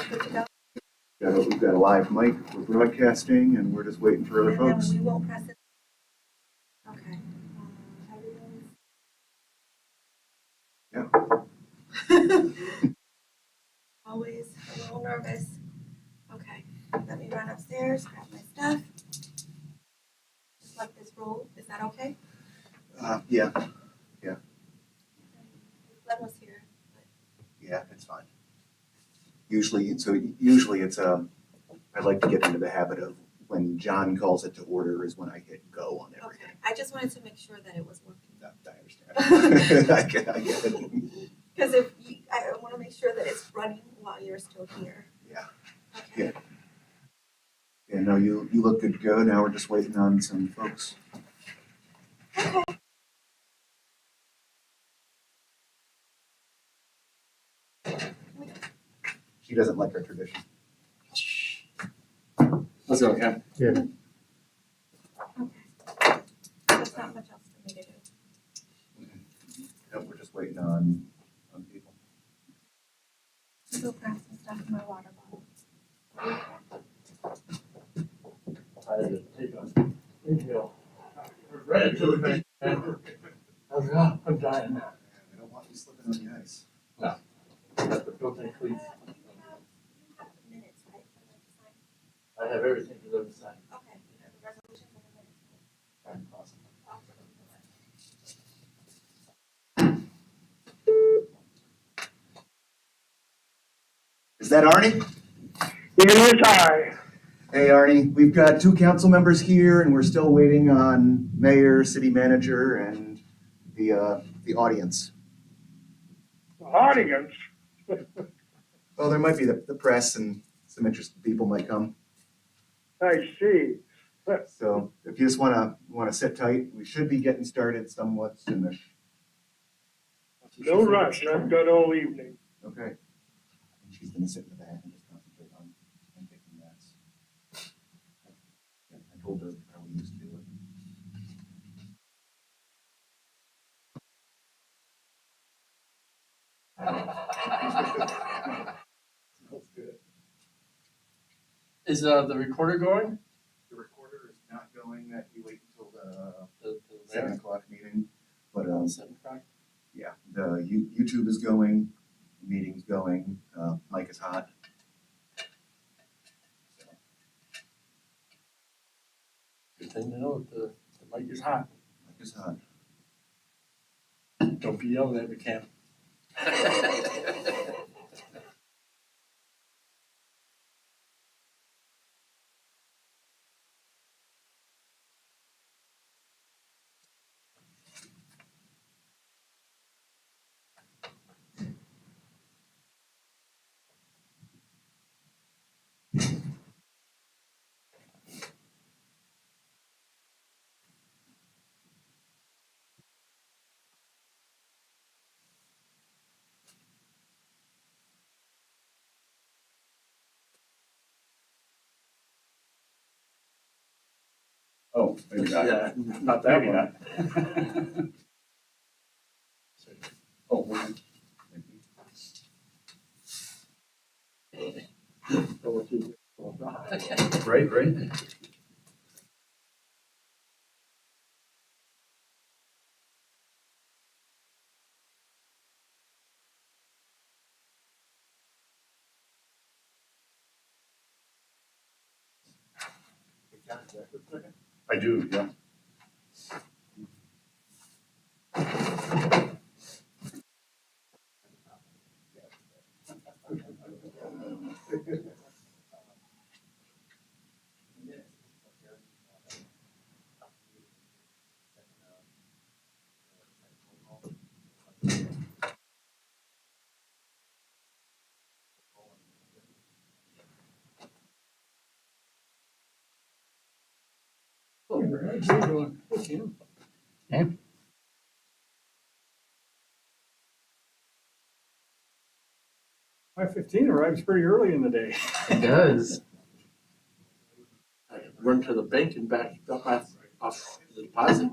good to go? We've got a live mic, we're broadcasting, and we're just waiting for other And then folks. we won't press it. Okay. Everyone's always a little nervous. Okay, let me run upstairs, grab my stuff. Just let this roll. Is that okay? Yeah, Glenn was here. yeah, it's fine. Usually it's I like to get into the habit of when John calls it to order is when I hit go on everything. Okay, I just wanted to make sure that it was working. I understand. I get it. Because I want to make sure that it's running while you're still here. Yeah. Okay. Yeah. Yeah, no, you look good to go. Now we're just waiting on some folks. Okay. She doesn't like our tradition. Let's go, Cam. Yeah. Okay. There's not much else for me to do. Nope, we're just waiting on people. I'll go grab some stuff in my water bottle. I had to take an inhale. Right to the I'm dying now. I don't want you slipping on the ice. Got the built-in cleats. You have the minutes, right, for them to sign? I have everything for them to sign. Okay, you have the resolutions and the minutes. Awesome. I'll take them for that. Is that Arnie? It is I. Hey, Arnie, we've got 2 council members here, and we're still waiting on mayor, city manager, and the audience. Audience. Well, there might be the press and some interested people might come. I see. So if you just wanna sit tight, we should be getting started somewhat soonish. No rush. I've got all evening. Okay. She's gonna sit in the back and just concentrate on taking notes. I told her how we used to do it. That's good. Is the recorder going? The recorder is not going, that we wait until the The 7 o'clock meeting, but 7 o'clock? yeah, the YouTube is going, the meeting's going, mic is hot. So, Good thing to know that the mic is hot. mic is hot. Don't be yelling at me, Cam. Oh, maybe not. Yeah, not that Maybe one. Oh, maybe. Right, right. I do, yeah. Oh, right, how you doing? Hey, Cam. 5:15 arrives pretty early in the day. It does. I run to the bank and back up off the deposit.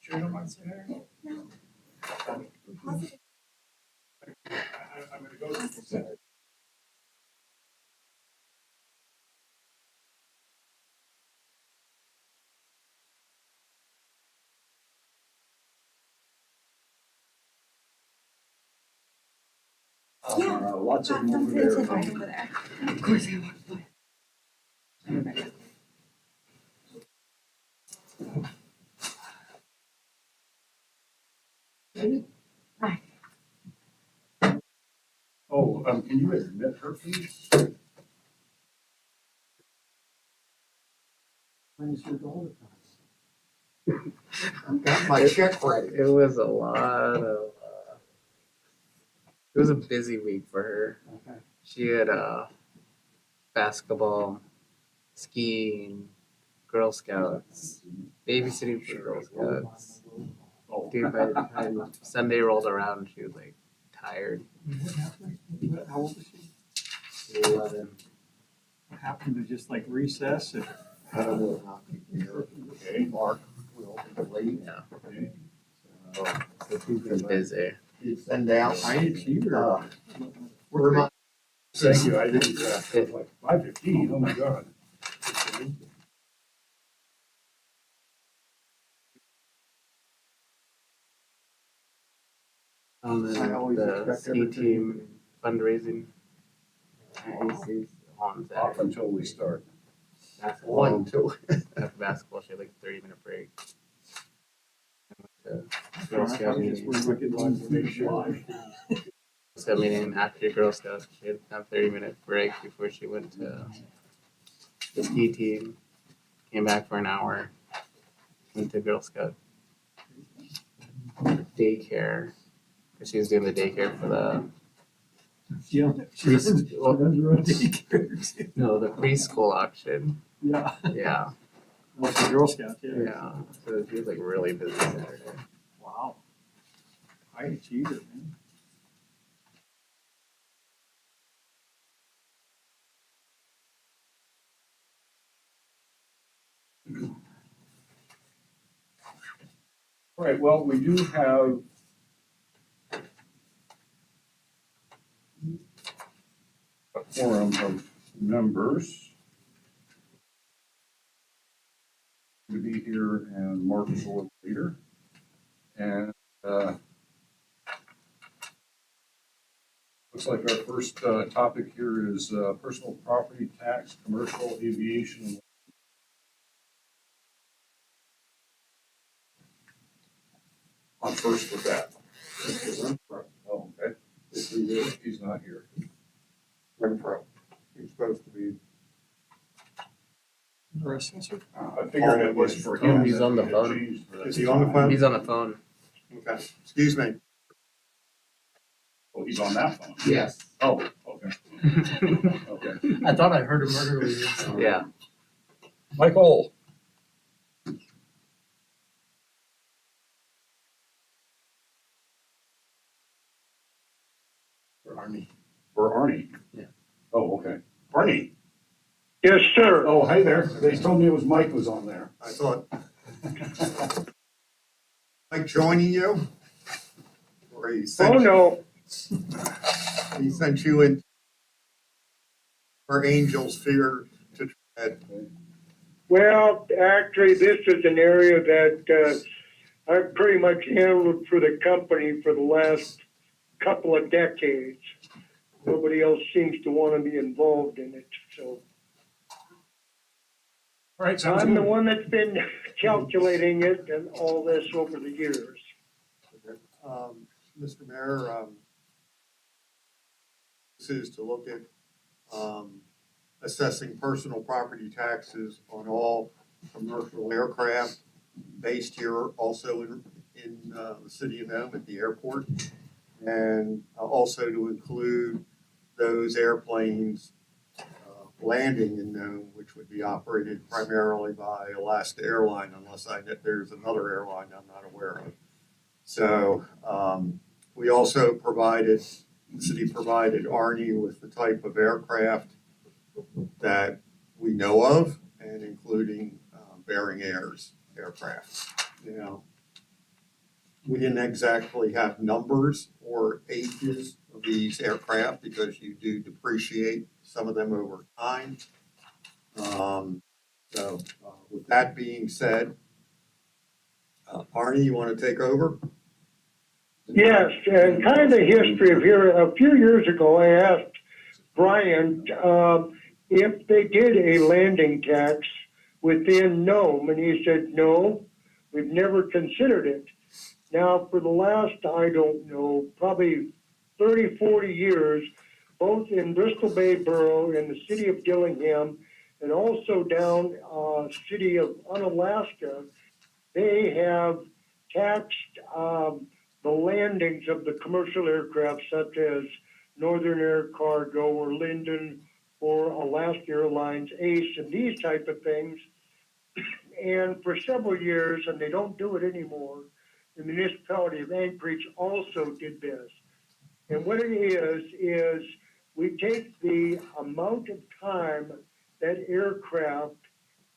Sure you don't mind saying that? No. Positive. I'm gonna go to the center. Yeah. Lots of them Don't over say it's there. right over there. Of course I walked by. Oh, can you admit her, please? When's your daughter? Got my check ready. It was a lot of. It was a busy week for her. Okay. She had basketball, skiing, Girl Scouts, babysitting for Girl Scouts. Oh, Dude, by the time Sunday rolled around, she was like tired. How old is she? 11. What happened to just like recess? And I don't know how okay. Mark will be late. Yeah, Okay. so she's been busy. You send out. high achiever. Remind- Thank you, I didn't, it was like 5:15, oh my God. And I always then the expect ski everything. team fundraising. AC's on Off Saturday. until we start. Basketball. One, two. After basketball, she had like a 30-minute break. And went to Girl Girl Scout meeting. Scout meeting after Girl Scouts. She had a 30-minute break before she went to the ski team. Came back for an hour. Went to Girl Scout daycare. Cause she was doing the daycare for the Yeah. preschool. Daycare. No, the preschool auction. Yeah. Yeah, Well, for Girl Scout, yeah. yeah. So she was like really busy Saturday. Wow. High achiever, man. All right, well, we do have a quorum of members to be here, and Mark is the leader. And looks like our first topic here is personal property tax, commercial aviation. On first with that. Oh, okay. He's not here. Renfro. He's supposed to be. Or assessor. I figured it was for him. He's on the that phone. changed for that. Is he on the phone? He's on the phone. Okay. Excuse me. Oh, he's on that phone. Yes. Oh, okay, okay. I thought I heard him earlier. Yeah. Michael. Army. For Arnie? Yeah. Oh, okay. Arnie? Yes, sir. Oh, hey there. They told me it was Mike was on there. I thought, Mike joining you? Or he Oh, sent, no. he sent you in for Angels Fear to tread. Well, actually, this is an area that I've pretty much handled for the company for the last couple of decades. Nobody else seems to want to be involved in it, so All right, sounds I'm the good. one that's been calculating it and all this over the years. Mr. Mayor, this is to look at assessing personal property taxes on all commercial aircraft based here also in the city of Nome at the airport. And also to include those airplanes landing in Nome, which would be operated primarily by Alaska Airline, unless there's another airline I'm not aware of. So we also the city provided Arnie with the type of aircraft that we know of, and including Bering Air's aircraft. Now, We didn't exactly have numbers or ages of these aircraft because you do depreciate some of them over time. With that being said, Arnie, you want to take over? Yes, and kind of the history of here, a few years ago, I asked Brian, if they did a landing tax within Nome, and he said, no, we've never considered it. Now, for the last, I don't know, probably 30, 40 years, both in Bristol Bay Borough and the city of Dillingham, and also down, city of Unalaska, they have taxed, the landings of the commercial aircraft such as Northern Air Cargo or Linden or Alaska Airlines, Ace, and these type of things. And for several years, and they don't do it anymore, the municipality of Anchorage also did this. And what it is we take the amount of time that aircraft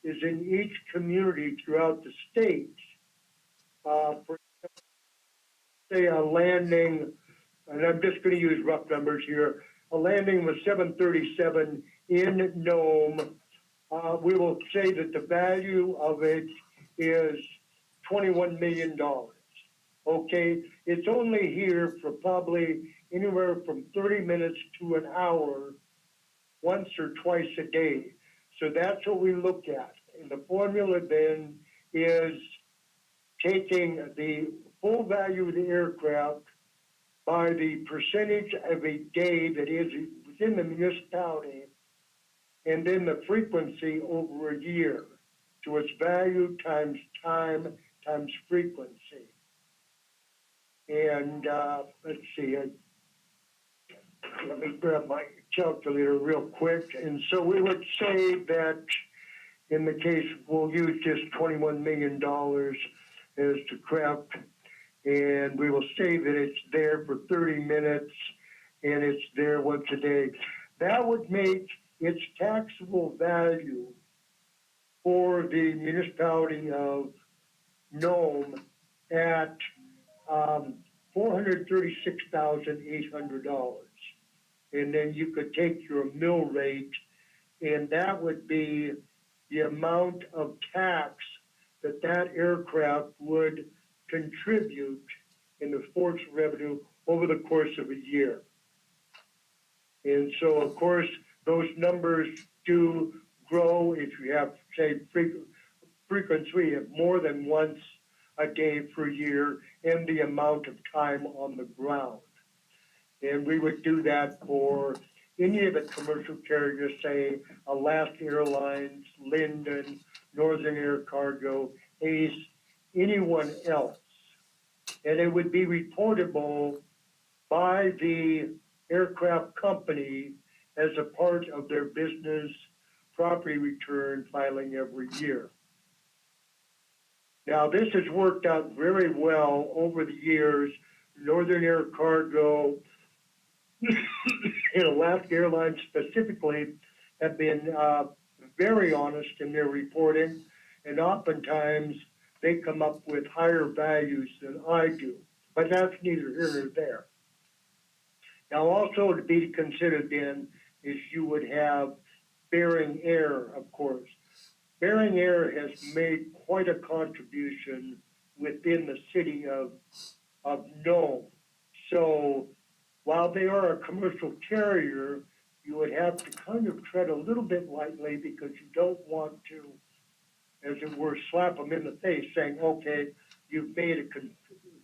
is in each community throughout the state. For say a landing, and I'm just going to use rough numbers here, a landing was 737 in Nome. We will say that the value of it is $21 million. Okay, it's only here for probably anywhere from 30 minutes to an hour, once or twice a day. So that's what we look at. And the formula then is taking the full value of the aircraft by the percentage of a day that is within the municipality, and then the frequency over a year. So it's value times time times frequency. And let's see, let me grab my calculator real quick. And so we would say that in the case, we'll use just $21 million as the craft, and we will say that it's there for 30 minutes and it's there once a day. That would make its taxable value for the municipality of Nome at $436,800. And then you could take your mill rate, and that would be the amount of tax that that aircraft would contribute in the force revenue over the course of a year. And so, of course, those numbers do grow if you have, say, frequency of more than once a day per year and the amount of time on the ground. And we would do that for any of the commercial carriers, say Alaska Airlines, Linden, Northern Air Cargo, Ace, anyone else. And it would be reportable by the aircraft company as a part of their business property return filing every year. Now, this has worked out very well over the years. Northern Air Cargo and Alaska Airlines specifically have been very honest in their reporting, and oftentimes they come up with higher values than I do, but that's neither here nor there. Now, also to be considered then is you would have Bering Air, of course. Bering Air has made quite a contribution within the city of Nome. So while they are a commercial carrier, you would have to kind of tread a little bit lightly because you don't want to, as it were, slap them in the face saying, okay, you've made a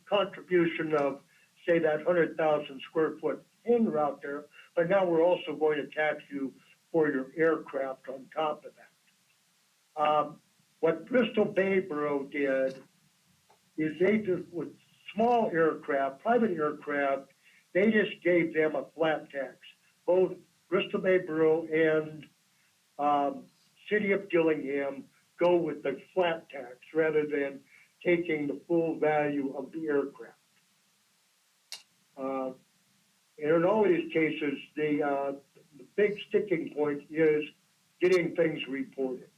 contribution of, say, that 100,000 square foot hangar out there, but now we're also going to tax you for your aircraft on top of that. What Bristol Bay Borough did is they just, with small aircraft, private aircraft, they just gave them a flat tax. Both Bristol Bay Borough and City of Dillingham go with the flat tax rather than taking the full value of the aircraft. And in all these cases, the big sticking point is getting things reported.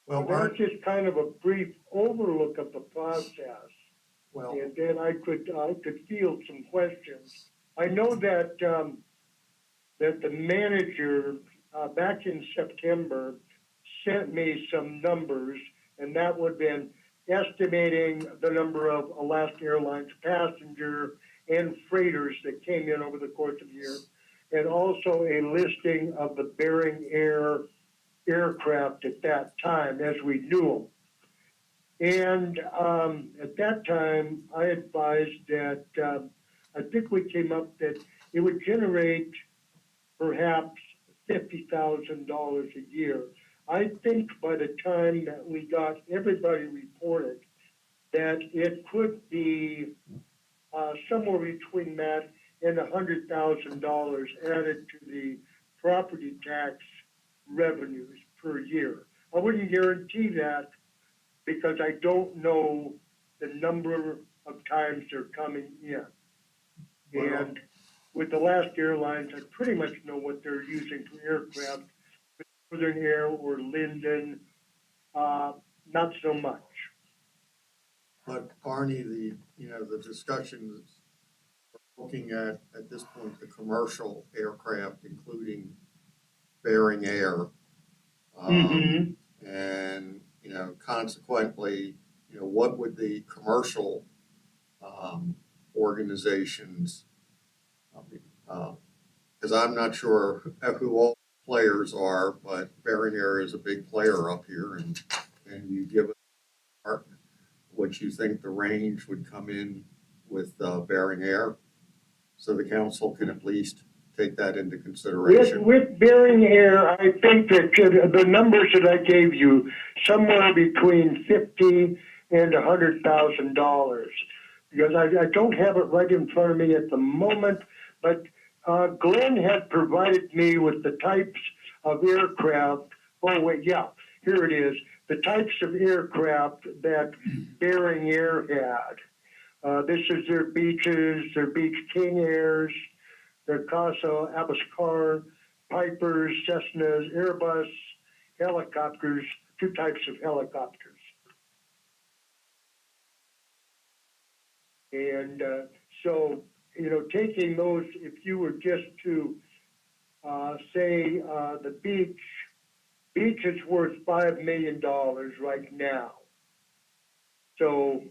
Well, That's just kind of a brief overlook of the process. Well, and then I could field some questions. I know that, that the manager, back in September, sent me some numbers, and that would have been estimating the number of Alaska Airlines passenger and freighters that came in over the course of the year, and also a listing of the Bering Air aircraft at that time as we knew them. And at that time, I advised that I think we came up that it would generate perhaps $50,000 a year. I think by the time that we got everybody reported, that it could be somewhere between that and $100,000 added to the property tax revenues per year. I wouldn't guarantee that because I don't know the number of times they're coming in. And with Alaska Airlines, I pretty much know what they're using for aircraft. Northern Air or Linden, not so much. but Barney, the discussions, looking at this point, the commercial aircraft, including Bering Air. And, consequently, what would the commercial, organizations, because I'm not sure who all players are, but Bering Air is a big player up here, and you give us what you think the range would come in with Bering Air, so the council can at least take that into consideration. With Bering Air, I think that the numbers that I gave you, somewhere between $50,000 and $100,000, because I don't have it right in front of me at the moment, but Glenn had provided me with the types of aircraft. Oh, wait, yeah, here it is. The types of aircraft that Bering Air had. This is their Beaches, their Beech King Airs, their Casa Abascar, Pipers, Cessnas, Airbus, helicopters, two types of helicopters. And so, taking those, if you were just to say the Beech is worth $5 million right now. So,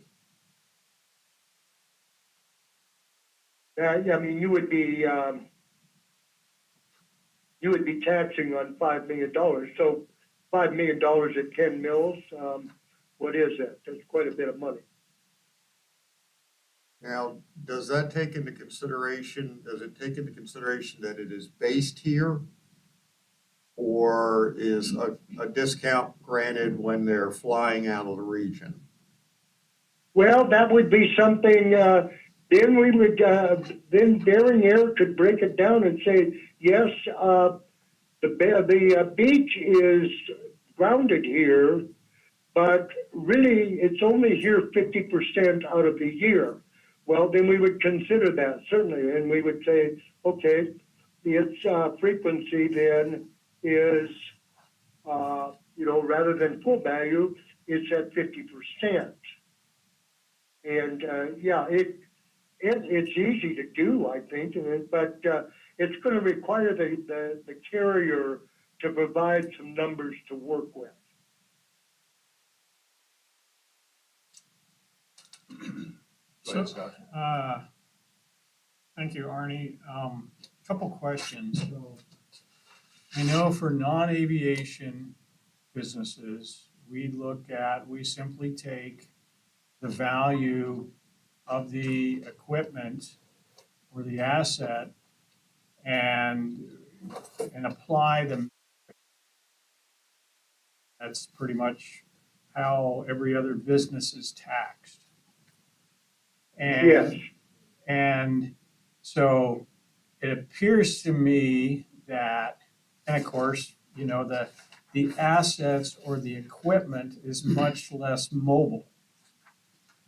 you would be taxing on $5 million. So $5 million at 10 mils, what is that? That's quite a bit of money. Now, does it take into consideration that it is based here? Or is a discount granted when they're flying out of the region? Well, that would be something, then we would, then Bering Air could break it down and say, yes, the Beech is grounded here, but really it's only here 50% out of the year. Well, then we would consider that, certainly, and we would say, okay, its frequency then is, rather than full value, it's at 50%. And it's easy to do, I think, but it's going to require the carrier to provide some numbers to work with. Go ahead, Scott. Thank you, Arnie. Couple questions. So I know for non-aviation businesses, we simply take the value of the equipment or the asset and apply them. That's pretty much how every other business is taxed. And, Yes. and so it appears to me that, and of course, the assets or the equipment is much less mobile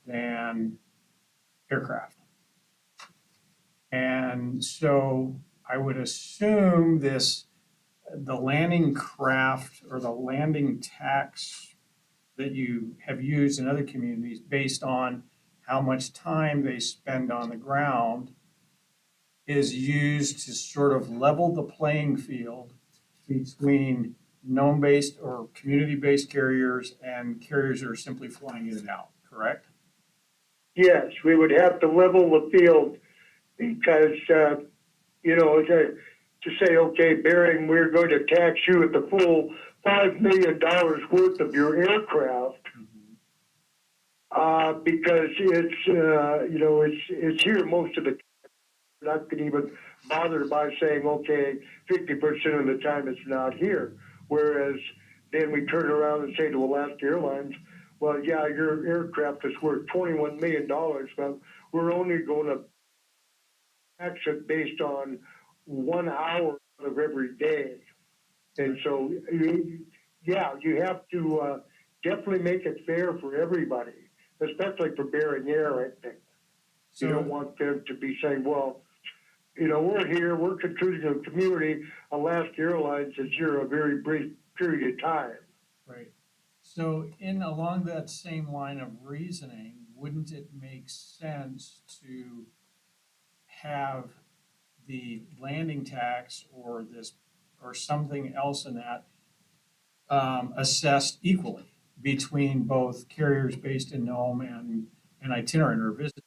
than aircraft. And so I would assume the landing craft or the landing tax that you have used in other communities based on how much time they spend on the ground is used to sort of level the playing field between known-based or community-based carriers and carriers that are simply flying in and out, correct? Yes, we would have to level the field because, to say, okay, Bering, we're going to tax you at the full $5 million worth of your aircraft, because it's here most of the time. Not going to even bother by saying, okay, 50% of the time it's not here. Whereas then we turn around and say to Alaska Airlines, well, yeah, your aircraft is worth $21 million, but we're only going to tax it based on 1 hour of every day. And so, you have to definitely make it fair for everybody, especially for Bering Air, I think. You don't want them to be saying, well, we're here, we're contributing to the community. Alaska Airlines is here a very brief period of time. Right. So along that same line of reasoning, wouldn't it make sense to have the landing tax or something else in that assessed equally between both carriers based in Nome and itinerant or visit?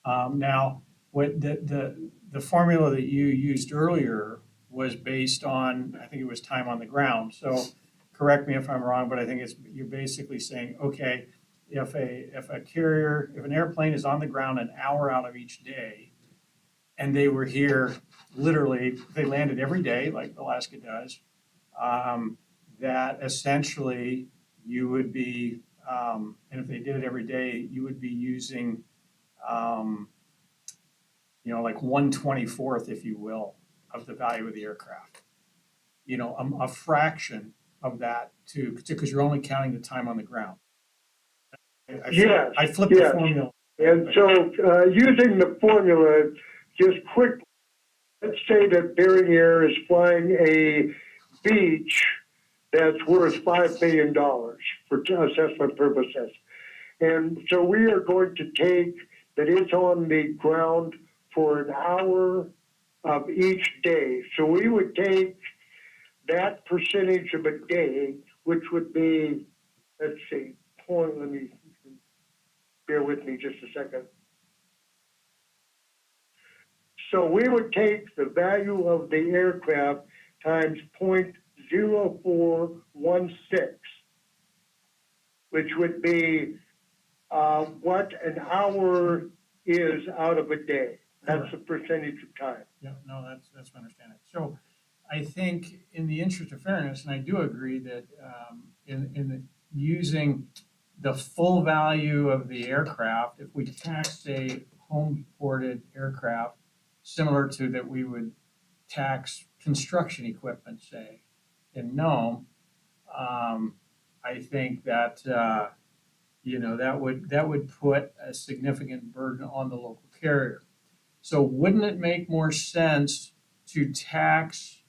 Now, what the formula that you used earlier was based on, I think it was time on the ground. So correct me if I'm wrong, but I think you're basically saying, okay, if an airplane is on the ground an hour out of each day, and they were here literally, they landed every day like Alaska does, that essentially you would be, and if they did it every day, you would be using, like 1/24th, if you will, of the value of the aircraft. A fraction of that because you're only counting the time on the ground. Yes, I flipped the yes. formula. And so, using the formula, just quickly, let's say that Bering Air is flying a beach that's worth $5 million for assessment purposes. And so we are going to take that it's on the ground for an hour of each day. So we would take that percentage of a day, which would be, let's see, bear with me just a second. So we would take the value of the aircraft times 0.0416, which would be what an hour is out of a day. That's the percentage of time. Yeah, no, that's my understanding. So I think in the interest of fairness, and I do agree that in using the full value of the aircraft, if we tax a home ported aircraft, similar to that we would tax construction equipment, say, in Nome, I think that that would put a significant burden on the local carrier. So wouldn't it make more sense to tax,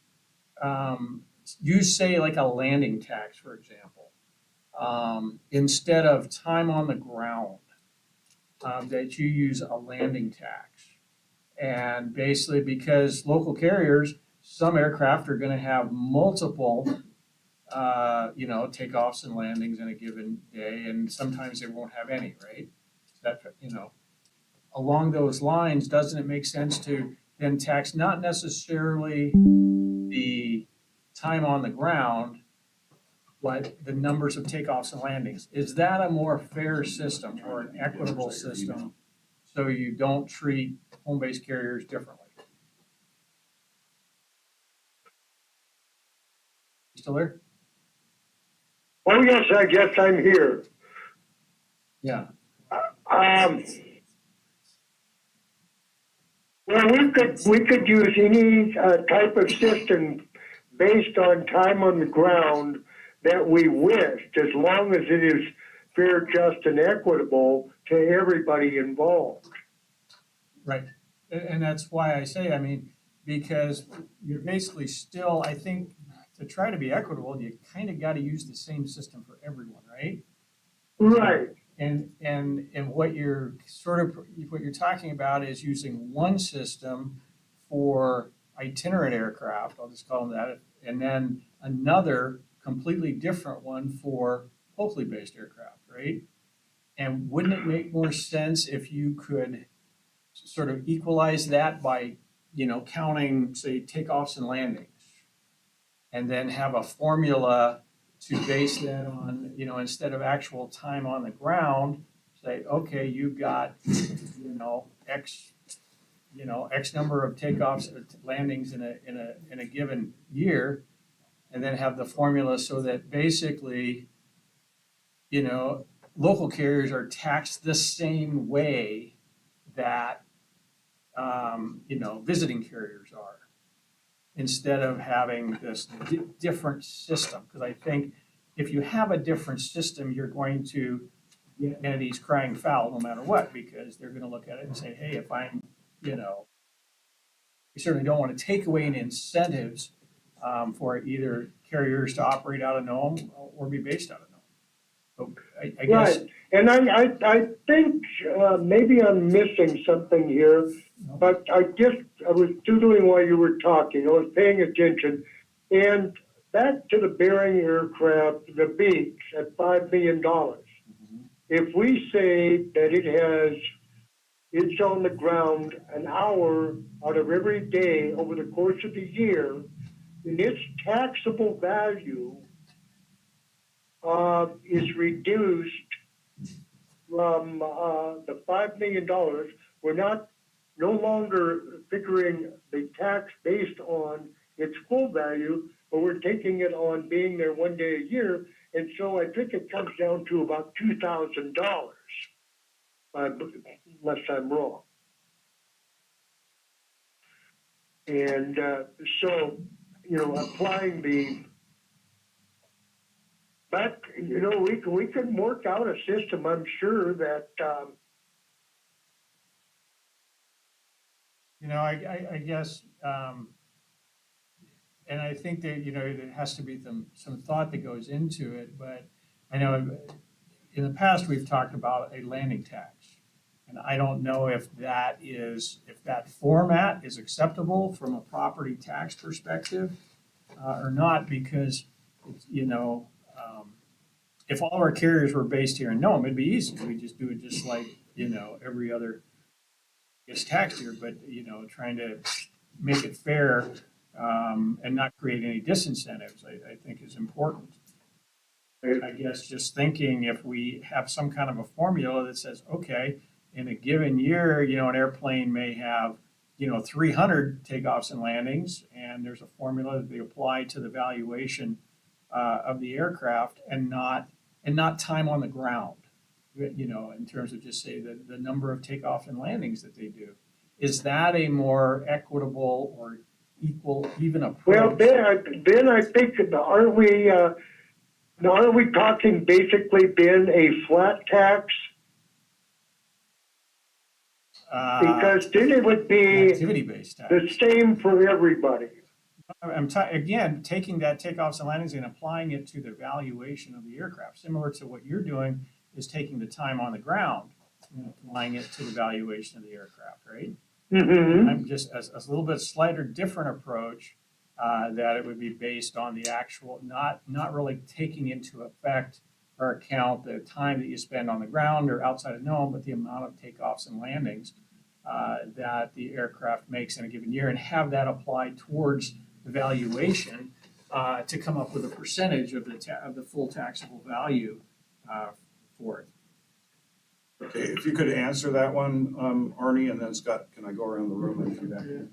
use say like a landing tax, for example, instead of time on the ground, that you use a landing tax? And basically because local carriers, some aircraft are going to have multiple takeoffs and landings in a given day, and sometimes they won't have any, right? That, along those lines, doesn't it make sense to then tax not necessarily the time on the ground, but the numbers of takeoffs and landings? Is that a more fair system or an equitable system so you don't treat home-based carriers differently? You still there? Oh, yes, I guess I'm here. Yeah. Well, we could use any type of system based on time on the ground that we wished, as long as it is fair, just, and equitable to everybody involved. Right. And that's why I say, because you're basically still, I think, to try to be equitable, you kind of got to use the same system for everyone, right? Right. And what you're what you're talking about is using one system for itinerant aircraft, I'll just call them that, and then another completely different one for locally based aircraft, right? And wouldn't it make more sense if you could sort of equalize that by, counting, say, takeoffs and landings? And then have a formula to base that on, instead of actual time on the ground, say, okay, you've got, X, X number of takeoffs or landings in a given year, and then have the formula so that basically, local carriers are taxed the same way that, visiting carriers are, instead of having this different system. Because I think if you have a different system, you're going to get entities crying foul no matter what, because they're gonna look at it and say, hey, if I'm, we certainly don't want to take away any incentives for either carriers to operate out of Nome or be based out of Nome. So I guess. Right, and I think, maybe I'm missing something here, but I was doodling while you were talking, I was paying attention. And back to the Bering aircraft, the Beaks at $5 million. If we say that it's on the ground an hour out of every day over the course of the year, then its taxable value is reduced from the $5 million. We're no longer figuring the tax based on its full value, but we're taking it on being there one day a year. And so I think it comes down to about $2,000, unless I'm wrong. And so, applying but, we could work out a system, I'm sure, that, I guess, and I think that, there has to be some thought that goes into it, but I know in the past, we've talked about a landing tax. And I don't know if that format is acceptable from a property tax perspective or not, because, if all of our carriers were based here in Nome, it'd be easy. We just do it just like, every other gets taxed here, but, trying to make it fair and not create any disincentives, I think is important. I guess just thinking if we have some kind of a formula that says, okay, in a given year, an airplane may have, 300 takeoffs and landings, and there's a formula that they apply to the valuation of the aircraft and not time on the ground, in terms of just say the number of takeoff and landings that they do. Is that a more equitable or even approach? well, then I think, aren't we talking basically, Ben, a flat tax? Because then it would be Activity-based tax. the same for everybody. Again, taking that takeoffs and landings and applying it to the valuation of the aircraft, similar to what you're doing, is taking the time on the ground and applying it to the valuation of the aircraft, right? Mm-hmm. I'm just a little bit slighter different approach, that it would be based on the actual, not really taking into effect or account the time that you spend on the ground or outside of Nome, but the amount of takeoffs and landings that the aircraft makes in a given year, and have that applied towards the valuation to come up with a percentage of the full taxable value for it. Okay, if you could answer that one, Arnie, and then Scott, can I go around the room and do that?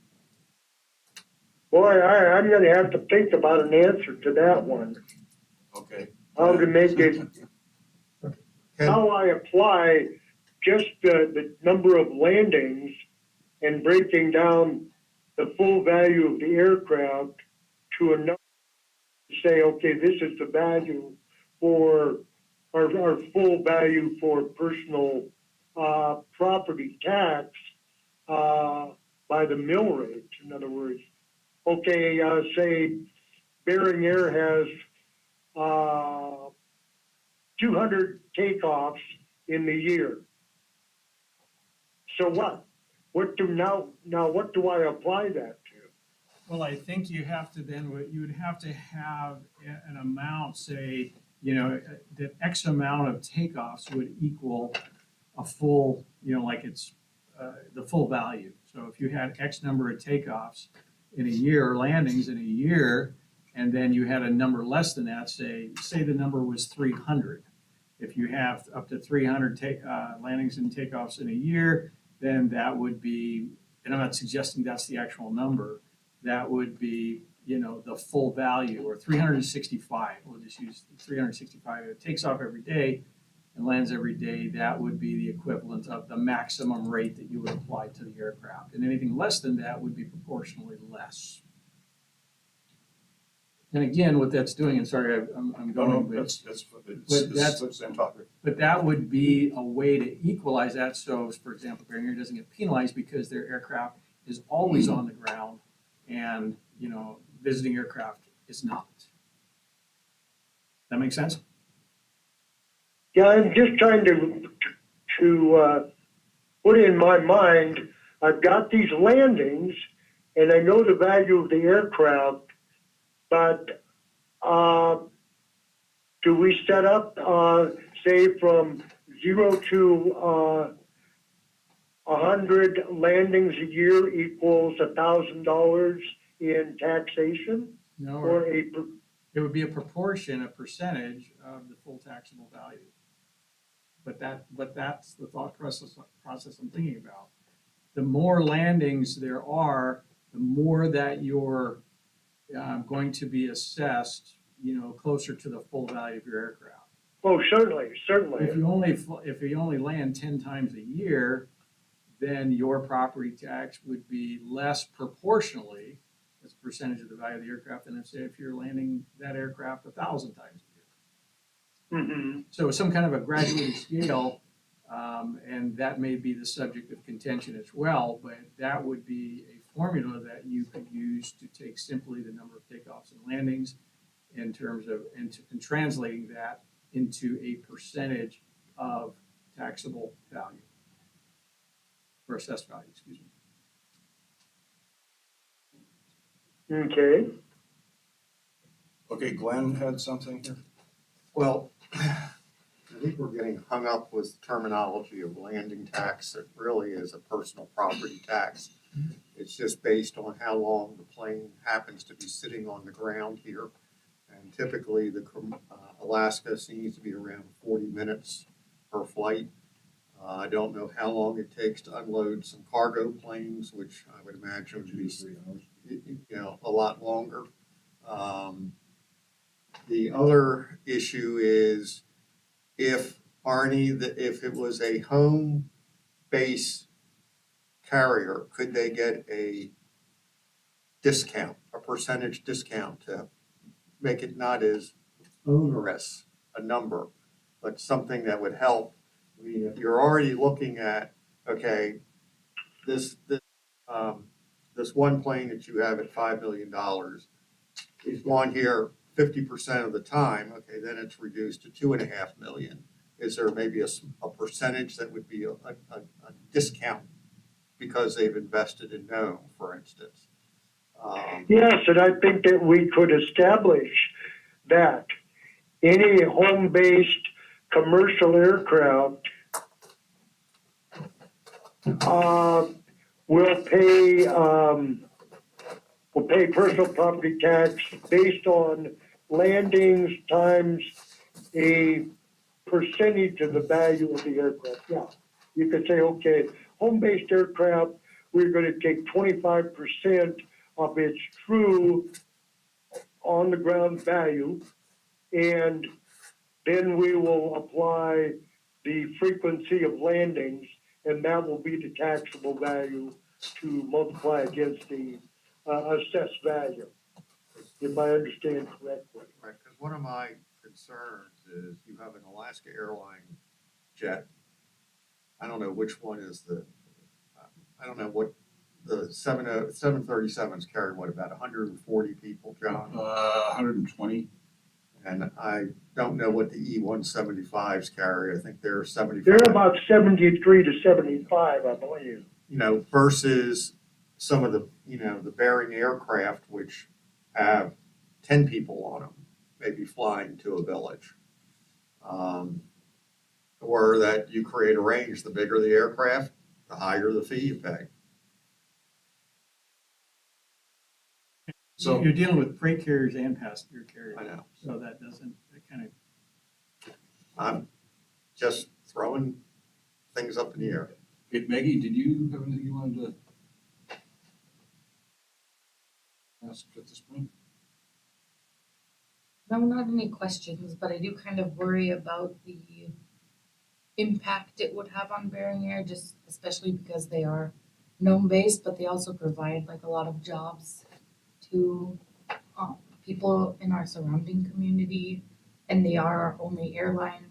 Boy, I'm gonna have to think about an answer to that one. Okay. How to make it, how I apply just the number of landings and breaking down the full value of the aircraft to a number, say, okay, this is the value for our full value for personal property tax by the mill rate. In other words, okay, say Bering Air has 200 takeoffs in the year. So what? What do what do I apply that to? Well, I think you have to then, you would have to have an amount, say, you know, that X amount of takeoffs would equal a full, you know, like it's the full value. So if you had X number of takeoffs in a year or landings in a year, and then you had a number less than that, say the number was 300. If you have up to 300 landings and takeoffs in a year, then that would be, and I'm not suggesting that's the actual number, that would be, you know, the full value, or 365. We'll just use 365. If it takes off every day and lands every day, that would be the equivalent of the maximum rate that you would apply to the aircraft. And anything less than that would be proportionally less. And again, what that's doing, and sorry, I'm going, but That's the same topic. but that would be a way to equalize that. So, for example, Beringer doesn't get penalized because their aircraft is always on the ground, and, you know, visiting aircraft is not. That make sense? Yeah, I'm just trying to put in my mind, I've got these landings and I know the value of the aircraft, but do we set up, say, from 0 to 100 landings a year equals $1,000 in taxation? No, Or it would be a proportion, a percentage of the full taxable value. But that's the thought process I'm thinking about. The more landings there are, the more that you're going to be assessed, you know, closer to the full value of your aircraft. Oh, certainly. If you only land 10 times a year, then your property tax would be less proportionally as a percentage of the value of the aircraft than if you're landing that aircraft 1,000 times a year. Mm-hmm. So some kind of a graduated scale, and that may be the subject of contention as well, but that would be a formula that you could use to take simply the number of takeoffs and landings in terms of, and translating that into a percentage of taxable value, or assessed value, excuse me. Okay. Okay, Glenn had something here. Well, I think we're getting hung up with terminology of landing tax. It really is a personal property tax. It's just based on how long the plane happens to be sitting on the ground here. And typically, Alaska seems to be around 40 minutes per flight. I don't know how long it takes to unload some cargo planes, which I would imagine would be, 3 hours. you know, a lot longer. The other issue is if it was a home base carrier, could they get a discount, a percentage discount to make it not as onerous a number, but something that would help? I mean, you're already looking at, okay, this one plane that you have at $5 million is gone here 50% of the time. Okay, then it's reduced to $2.5 million. Is there maybe a percentage that would be a discount because they've invested in Nome, for instance? Yes, and I think that we could establish that any home-based commercial aircraft will pay personal property tax based on landings times a percentage of the value of the aircraft. Yeah, you could say, okay, home-based aircraft, we're going to take 25% of its true on-the-ground value, and then we will apply the frequency of landings, and that will be the taxable value to multiply against the assessed value, if I understand correctly. Right, because one of my concerns is you have an Alaska Airlines jet. I don't know which one is I don't know what the 737s carry, what, about 140 people, John? 120. And I don't know what the E-175s carry. I think they're 75. They're about 73 to 75, I believe. You know, versus some of the, you know, the Bering aircraft, which have 10 people on them, maybe flying to a village. Or that you create a range, the bigger the aircraft, the higher the fee you pay. So- You're dealing with freight carriers and passenger carriers. I know. So that kind of, I'm just throwing things up in the air. Okay, Maggie, did you have anything you wanted to ask at this point? No, not any questions, but I do kind of worry about the impact it would have on Bering Air, just especially because they are Nome based, but they also provide like a lot of jobs to people in our surrounding community, and they are our only airline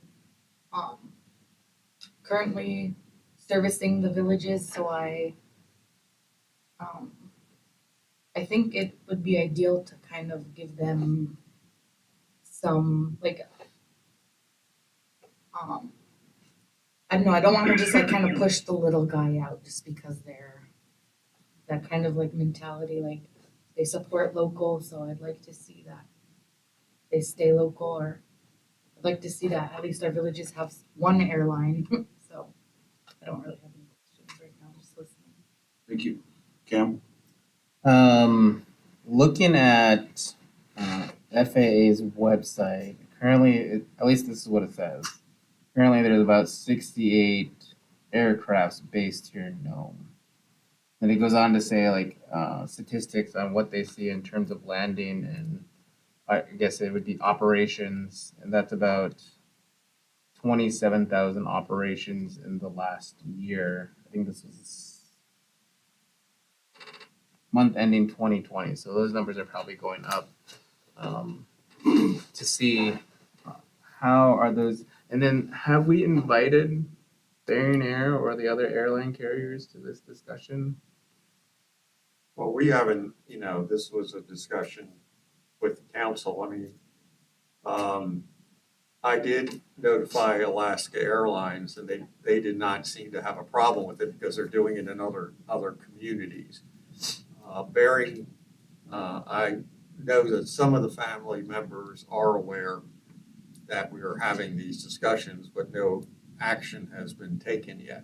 currently servicing the villages. So I think it would be ideal to kind of give them some like I don't know, I don't want to just like kind of push the little guy out just because they're that kind of like mentality, like they support local, so I'd like to see that they stay local, or I'd like to see that at least our villages have one airline. So I don't really have any questions right now, just listening. Thank you. Cam? Looking at FAA's website, currently, at least this is what it says. Currently, there's about 68 aircrafts based here in Nome. And it goes on to say like statistics on what they see in terms of landing and I guess it would be operations, and that's about 27,000 operations in the last year. I think this was month ending 2020, so those numbers are probably going up. To see how are those, and then have we invited Bering Air or the other airline carriers to this discussion? Well, we haven't, you know, this was a discussion with the council. I mean, I did notify Alaska Airlines, and they did not seem to have a problem with it because they're doing it in other communities. Bering, I know that some of the family members are aware that we are having these discussions, but no action has been taken yet.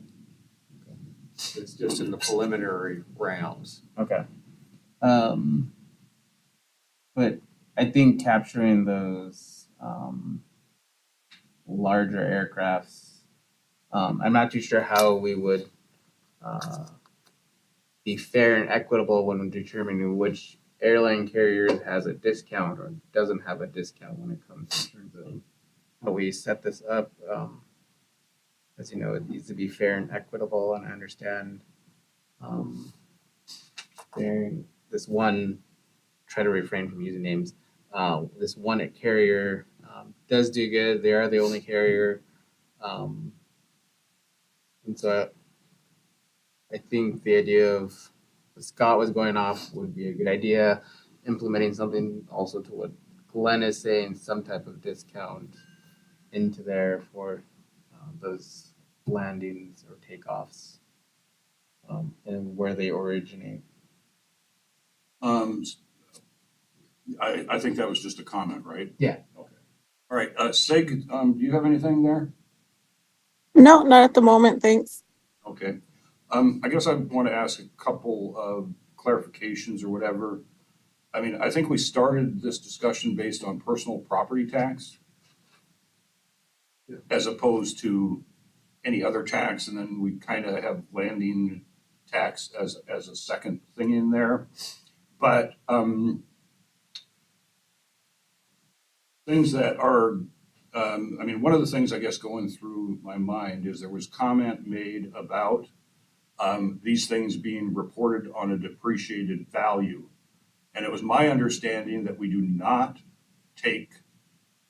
It's just in the preliminary rounds. Okay. But I think capturing those larger aircrafts, I'm not too sure how we would be fair and equitable when determining which airline carrier has a discount or doesn't have a discount when it comes in terms of how we set this up. As you know, it needs to be fair and equitable, and I understand this one, try to refrain from using names, this one carrier does do good. They are the only carrier. And so I think the idea of Scott was going off would be a good idea. Implementing something also to what Glenn is saying, some type of discount into there for those landings or takeoffs and where they originate. I think that was just a comment, right? Yeah. Okay. All right, Sig, do you have anything there? No, not at the moment, thanks. Okay. I guess I want to ask a couple of clarifications or whatever. I mean, I think we started this discussion based on personal property tax as opposed to any other tax, and then we kind of have landing tax as a second thing in there. But things that are, I mean, one of the things I guess going through my mind is there was comment made about these things being reported on a depreciated value. And it was my understanding that we do not take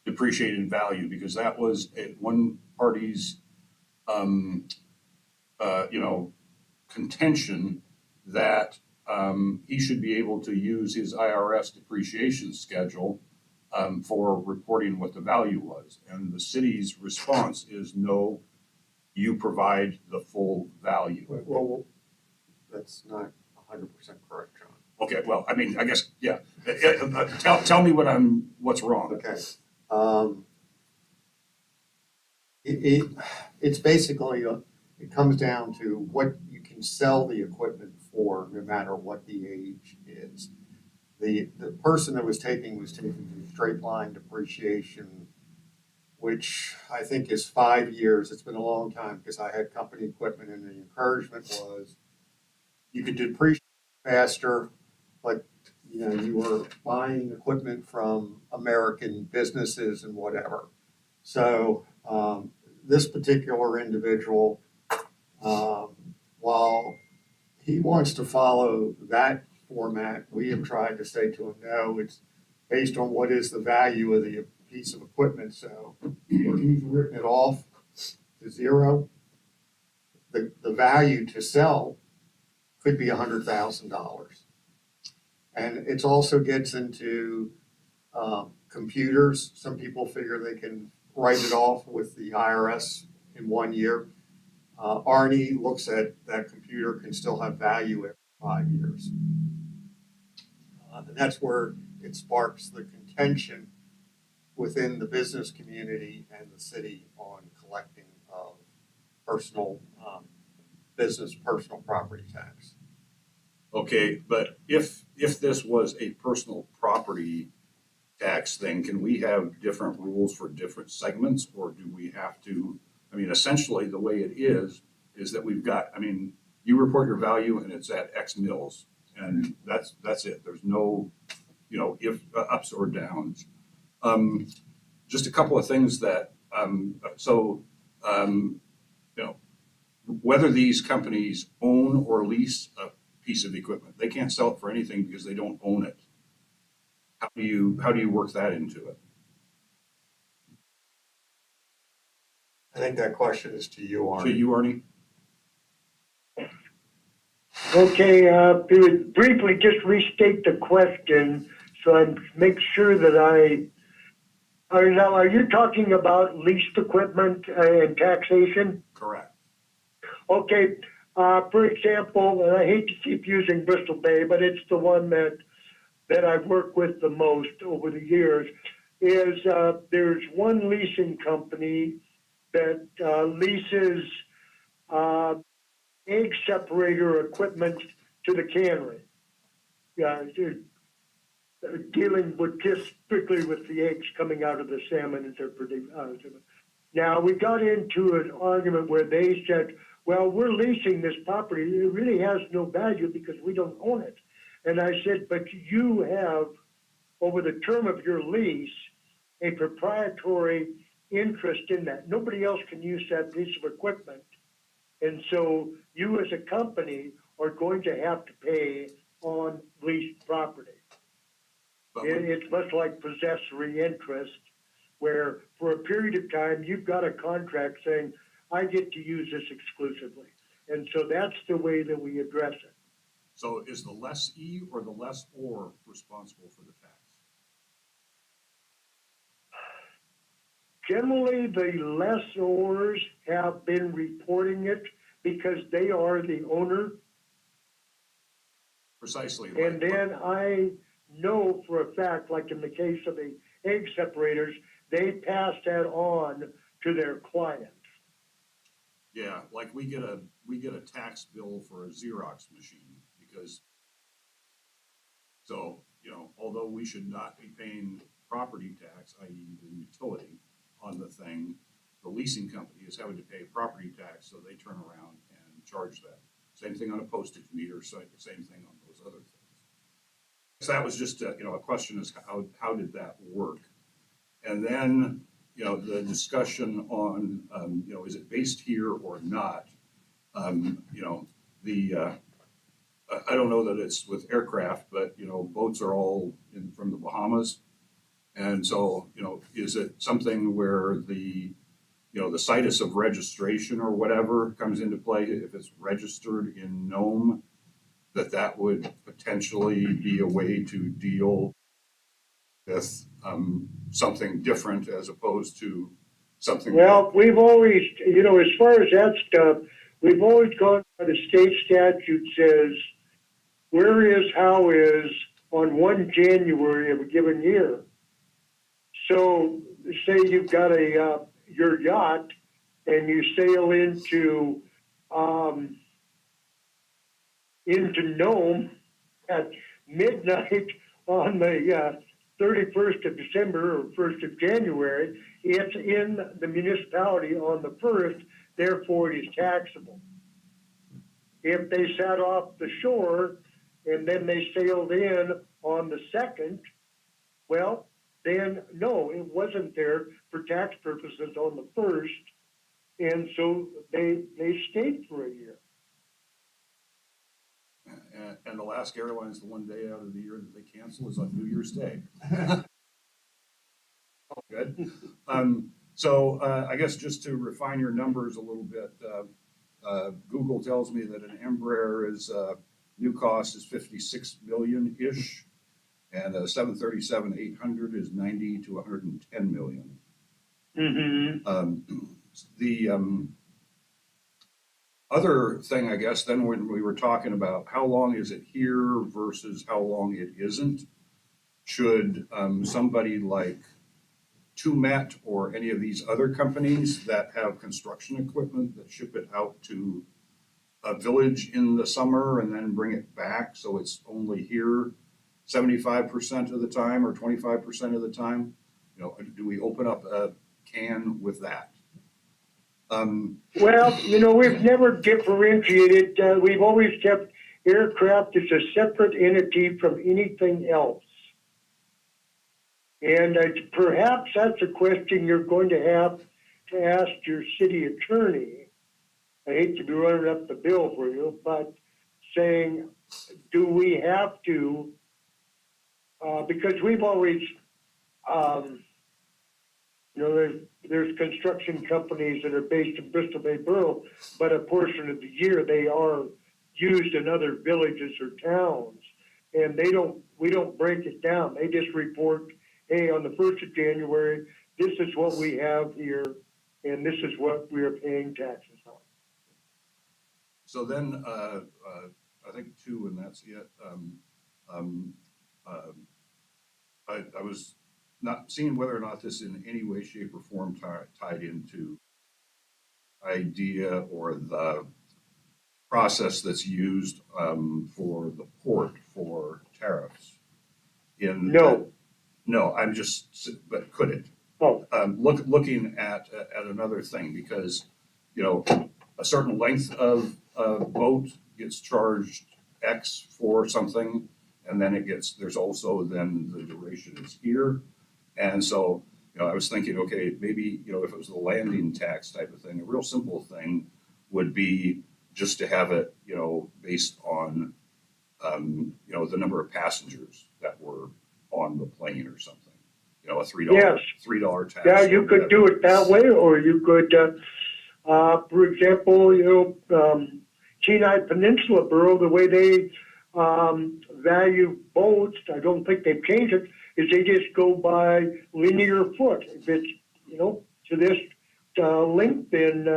depreciated value because that was one party's, contention that he should be able to use his IRS depreciation schedule for reporting what the value was. And the city's response is no, you provide the full value. Well, that's not 100% correct, John. Okay, well, I mean, I guess, yeah. Tell me what's wrong. Okay. It's basically, it comes down to what you can sell the equipment for, no matter what the age is. The person that was taking the straight line depreciation, which I think is 5 years. It's been a long time because I had company equipment, and the encouragement was you could depreciate faster, but you know, you were buying equipment from American businesses and whatever. So this particular individual, while he wants to follow that format, we have tried to say to him, no, it's based on what is the value of the piece of equipment. So where he's written it off to zero, the value to sell could be $100,000. And it also gets into computers. Some people figure they can write it off with the IRS in 1 year. Arnie looks at that computer can still have value after 5 years. And that's where it sparks the contention within the business community and the city on collecting of personal personal property tax. Okay, but if this was a personal property tax thing, can we have different rules for different segments, or do we have to, I mean, essentially the way it is that we've got, I mean, you report your value and it's at X mils, and that's it. There's no, you know, if ups or downs. Just a couple of things that, you know, whether these companies own or lease a piece of equipment, they can't sell it for anything because they don't own it. How do you work that into it? I think that question is to you, Arnie. To you, Arnie? Okay, briefly just restate the question so I make sure that are you talking about leased equipment and taxation? Correct. Okay, for example, and I hate to keep using Bristol Bay, but it's the one that I've worked with the most over the years, is there's one leasing company that leases egg separator equipment to the cannery. Yeah, dealing with just strictly with the eggs coming out of the salmon as they're produced. Now, we got into an argument where they said, well, we're leasing this property. It really has no value because we don't own it. And I said, but you have, over the term of your lease, a proprietary interest in that. Nobody else can use that piece of equipment. And so you as a company are going to have to pay on leased property. It's much like possessory interest, where for a period of time, you've got a contract saying, I get to use this exclusively. And so that's the way that we address it. So is the lessee or the lessor responsible for the tax? Generally, the lessors have been reporting it because they are the owner. Precisely. And then I know for a fact, like in the case of the egg separators, they pass that on to their clients. Yeah, like we get a tax bill for a Xerox machine because, so, you know, although we should not be paying property tax, i.e. the utility on the thing, the leasing company is having to pay property tax, so they turn around and charge that. Same thing on a postage meter, same thing on those other things. So that was just a question is how did that work? And then, you know, the discussion on, is it based here or not? I don't know that it's with aircraft, but, you know, boats are all from the Bahamas. And so, you know, is it something where the situs of registration or whatever comes into play? If it's registered in Nome, that would potentially be a way to deal with, something different as opposed to something. Well, we've always, you know, as far as that stuff, we've always gone by the state statute says, where is, how is on 1 January of a given year. So say you've got your yacht and you sail into Nome at midnight on the 31st of December or 1st of January, it's in the municipality on the 1st, therefore it is taxable. If they sat off the shore and then they sailed in on the 2nd, well, then no, it wasn't there for tax purposes on the 1st, and so they stayed for a year. And Alaska Airlines, the one day out of the year that they cancel is on New Year's Day. Oh, good. So I guess just to refine your numbers a little bit, Google tells me that an Embraer is new cost is 56 million-ish, and a 737-800 is 90 to 110 million. Mm-hmm. The other thing, I guess, then when we were talking about how long is it here versus how long it isn't, should somebody like Tumet or any of these other companies that have construction equipment that ship it out to a village in the summer and then bring it back so it's only here 75% of the time or 25% of the time, you know, do we open up a can with that? Well, you know, we've never differentiated. We've always kept aircraft as a separate entity from anything else. And perhaps that's a question you're going to have to ask your city attorney. I hate to be running up the bill for you, but saying, do we have to, because we've always, you know, there's construction companies that are based in Bristol Bay Borough, but a portion of the year they are used in other villages or towns. And we don't break it down. They just report, hey, on the 1st of January, this is what we have here, and this is what we are paying taxes on. So then, I think two, and that's it. I was not seeing whether or not this in any way, shape, or form tied into idea or the process that's used for the port for tariffs. No, I'm just, but could it? Oh. Looking at another thing, because, you know, a certain length of boat gets charged X for something, and then there's also then the duration is here. And so, you know, I was thinking, okay, maybe, you know, if it was the landing tax type of thing, a real simple thing would be just to have it, you know, based on, you know, the number of passengers that were on the plane or something. You know, a $3 tax. Yeah, you could do it that way, or you could, for example, you know, Kenai Peninsula Borough, the way they value boats, I don't think they've changed it, is they just go by linear foot. If it's, you know, to this length, then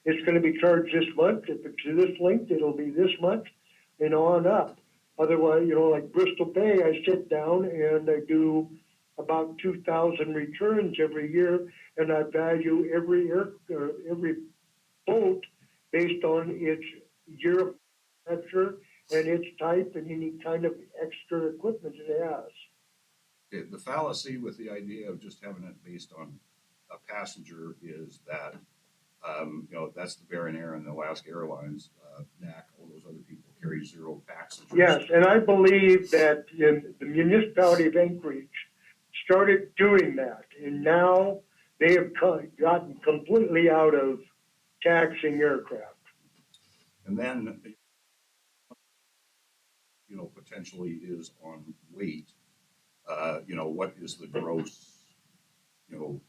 it's going to be charged this month. If it's to this length, it'll be this much, and on up. Otherwise, you know, like Bristol Bay, I sit down and I do about 2,000 returns every year, and I value every boat based on its year of manufacture and its type and any kind of extra equipment it has. The fallacy with the idea of just having it based on a passenger is that, you know, that's the Baron Air and the Alaska Airlines, NAC, all those other people carry 0 passengers. Yes, and I believe that the municipality of Anchorage started doing that, and now they have gotten completely out of taxing aircraft. And then, you know, potentially is on weight. You know, what is the gross, you know,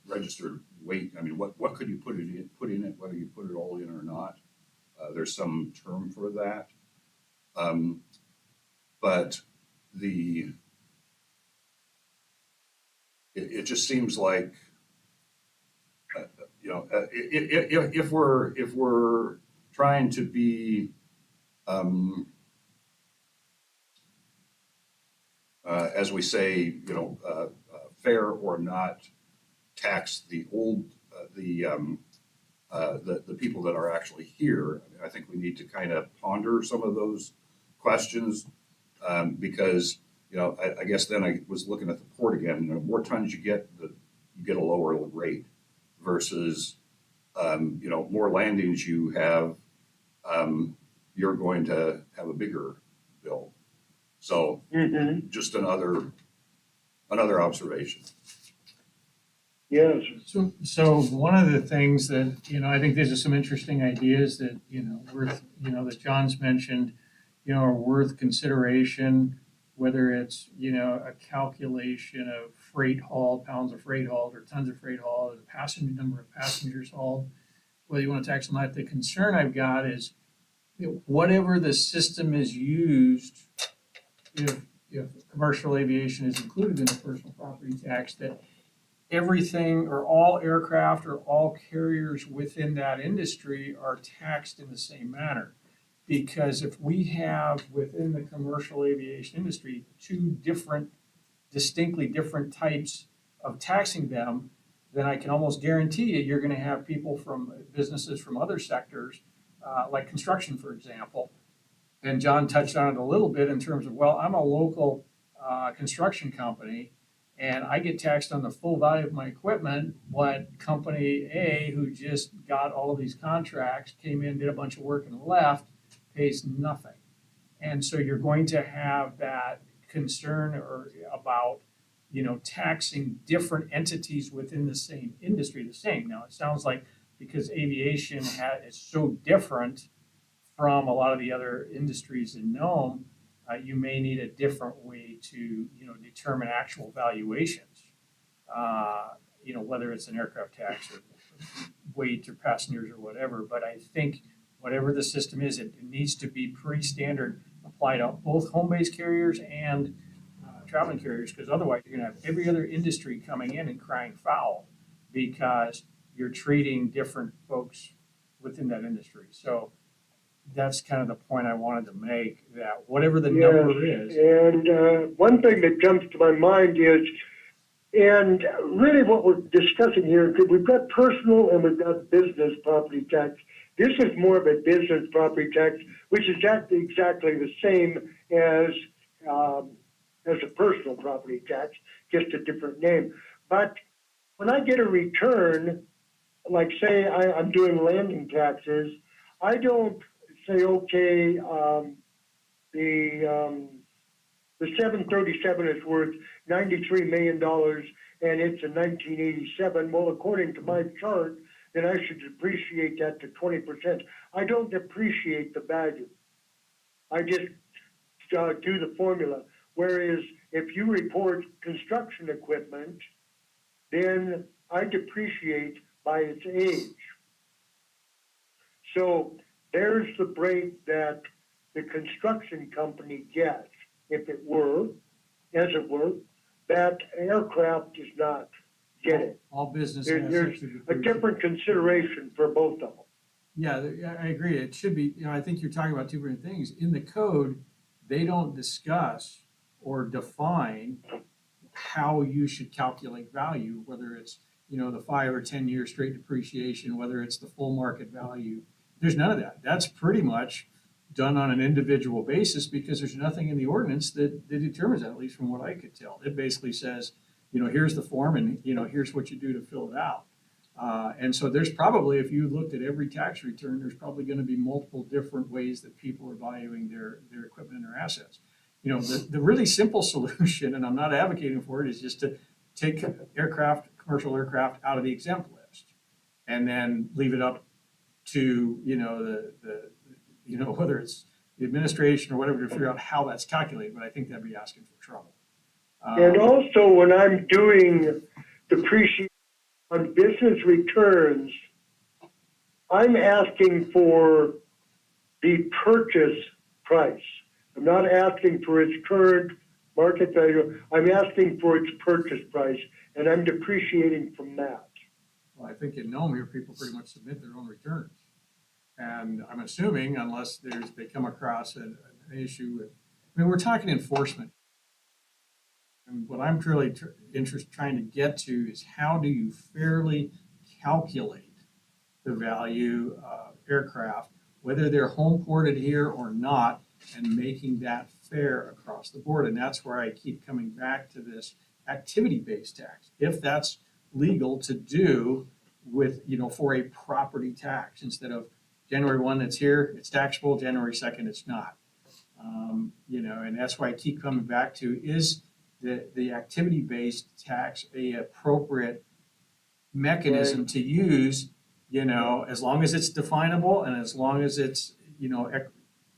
registered weight? I mean, what could you put in it, whether you put it all in or not? There's some term for that. But it just seems like, if we're trying to be, as we say, fair or not tax the old, the people that are actually here. I mean, I think we need to kind of ponder some of those questions, because, I guess then I was looking at the port again, the more tons you get, you get a lower rate versus, more landings you have, you're going to have a bigger bill. So just another observation. Yes. So one of the things that, I think these are some interesting ideas that, that John's mentioned, are worth consideration, whether it's, a calculation of freight hauled, pounds of freight hauled, or tons of freight hauled, or the passenger number of passengers hauled, whether you want to tax them or not. The concern I've got is, whatever the system is used, if commercial aviation is included in the personal property tax, that everything or all aircraft or all carriers within that industry are taxed in the same manner. Because if we have within the commercial aviation industry two distinctly different types of taxing them, then I can almost guarantee you're going to have people from businesses from other sectors, like construction, for example. And John touched on it a little bit in terms of, well, I'm a local construction company, and I get taxed on the full value of my equipment. What company A, who just got all of these contracts, came in, did a bunch of work and left, pays nothing. And so you're going to have that concern about, taxing different entities within the same industry the same. Now, it sounds like because aviation is so different from a lot of the other industries in Nome, you may need a different way to, determine actual valuations. Whether it's an aircraft tax or weight or passengers or whatever. But I think whatever the system is, it needs to be pretty standard, applied to both home-based carriers and traveling carriers, because otherwise you're going to have every other industry coming in and crying foul because you're treating different folks within that industry. So that's kind of the point I wanted to make, that whatever the number is. And one thing that jumps to my mind is, and really what we're discussing here, because we've got personal and we've got business property tax. This is more of a business property tax, which is exactly the same as a personal property tax, just a different name. But when I get a return, like say I'm doing landing taxes, I don't say, okay, the 737 is worth $93 million and it's a 1987. Well, according to my chart, then I should depreciate that to 20%. I don't depreciate the value. I just do the formula. Whereas if you report construction equipment, then I depreciate by its age. So there's the break that the construction company gets, if it were, as it were, that aircraft does not get it. All business There's a different consideration for both of them. Yeah, I agree. It should be, I think you're talking about two different things. In the code, they don't discuss or define how you should calculate value, whether it's, the 5 or 10 year straight depreciation, whether it's the full market value. There's none of that. That's pretty much done on an individual basis because there's nothing in the ordinance that determines that, at least from what I could tell. It basically says, here's the form and, here's what you do to fill it out. And so there's probably, if you looked at every tax return, there's probably going to be multiple different ways that people are valuing their equipment and their assets. The really simple solution, and I'm not advocating for it, is just to take commercial aircraft out of the exempt list and then leave it up to, whether it's the administration or whatever to figure out how that's calculated, but I think that'd be asking for trouble. And also when I'm doing depreciation on business returns, I'm asking for the purchase price. I'm not asking for its current market value. I'm asking for its purchase price, and I'm depreciating from that. Well, I think in Nome here, people pretty much submit their own returns. And I'm assuming unless they come across an issue with, I mean, we're talking enforcement. And what I'm truly trying to get to is how do you fairly calculate the value of aircraft, whether they're home ported here or not, and making that fair across the board. And that's where I keep coming back to this activity-based tax. If that's legal to do with, for a property tax, instead of January 1 it's here, it's taxable, January 2nd it's not. And that's why I keep coming back to, is the activity-based tax a appropriate mechanism to use, as long as it's definable and as long as it's,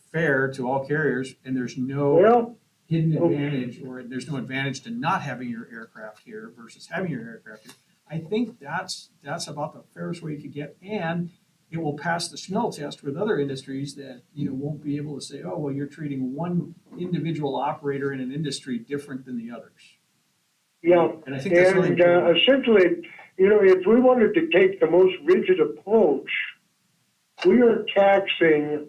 fair to all carriers, and there's no Well, hidden advantage, or there's no advantage to not having your aircraft here versus having your aircraft here. I think that's about the fairest way you could get, and it will pass the smell test with other industries that, won't be able to say, oh, well, you're treating one individual operator in an industry different than the others. yeah, And I think that's really and important. essentially, if we wanted to take the most rigid approach, we are taxing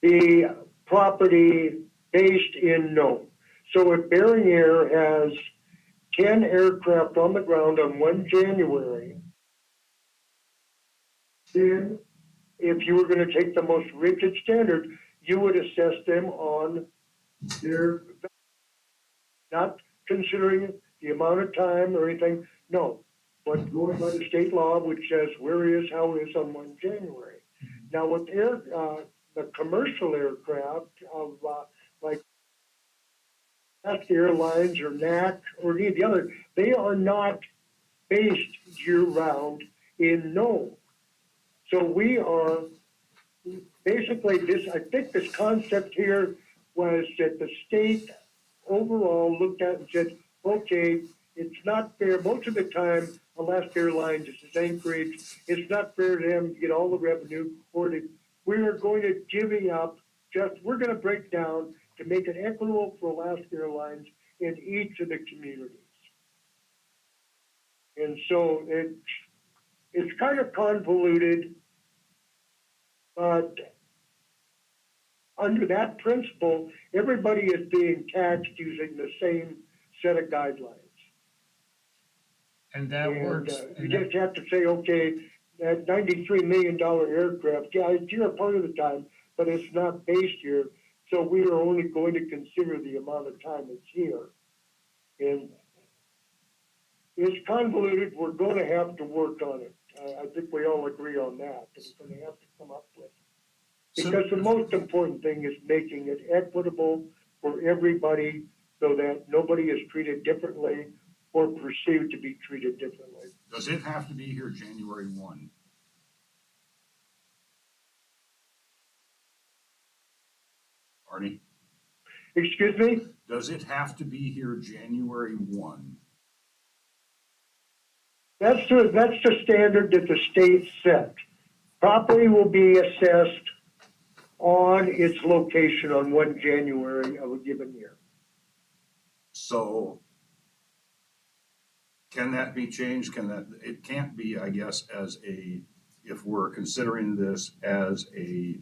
the property based in Nome. So if Bering Air has 10 aircraft on the ground on 1 January, then if you were going to take the most rigid standard, you would assess them on their, not considering the amount of time or anything, no, but going by the state law, which says where is, how is on 1 January. Now with the commercial aircraft of like Alaska Airlines or NAC or any of the other, they are not based year-round in Nome. So we are basically I think this concept here was that the state overall looked at and said, okay, it's not fair. Most of the time, Alaska Airlines is Anchorage. It's not fair to them to get all the revenue, or we are going to divvy up, we're going to break down to make it equitable for Alaska Airlines in each of the communities. And so it's kind of convoluted, but under that principle, everybody is being taxed using the same set of guidelines. And that works. You just have to say, okay, that $93 million aircraft, yeah, it's here a part of the time, but it's not based here. So we are only going to consider the amount of time it's here. And it's convoluted. We're going to have to work on it. I think we all agree on that. We're going to have to come up with. Because the most important thing is making it equitable for everybody so that nobody is treated differently or perceived to be treated differently. Does it have to be here January 1? Arnie, Excuse me? does it have to be here January 1? That's the standard that the state set. Property will be assessed on its location on 1 January of a given year. So can that be changed? It can't be, I guess, if we're considering this as a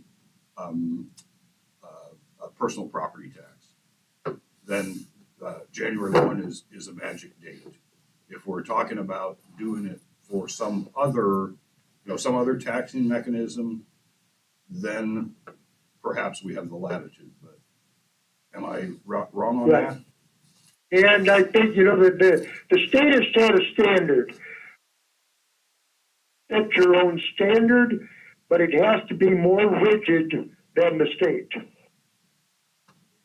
personal property tax, then January 1 is a magic date. If we're talking about doing it for some other taxing mechanism, then perhaps we have the latitude, but am I wrong on Right. that? And I think, the state has set a standard. Set your own standard, but it has to be more rigid than the state.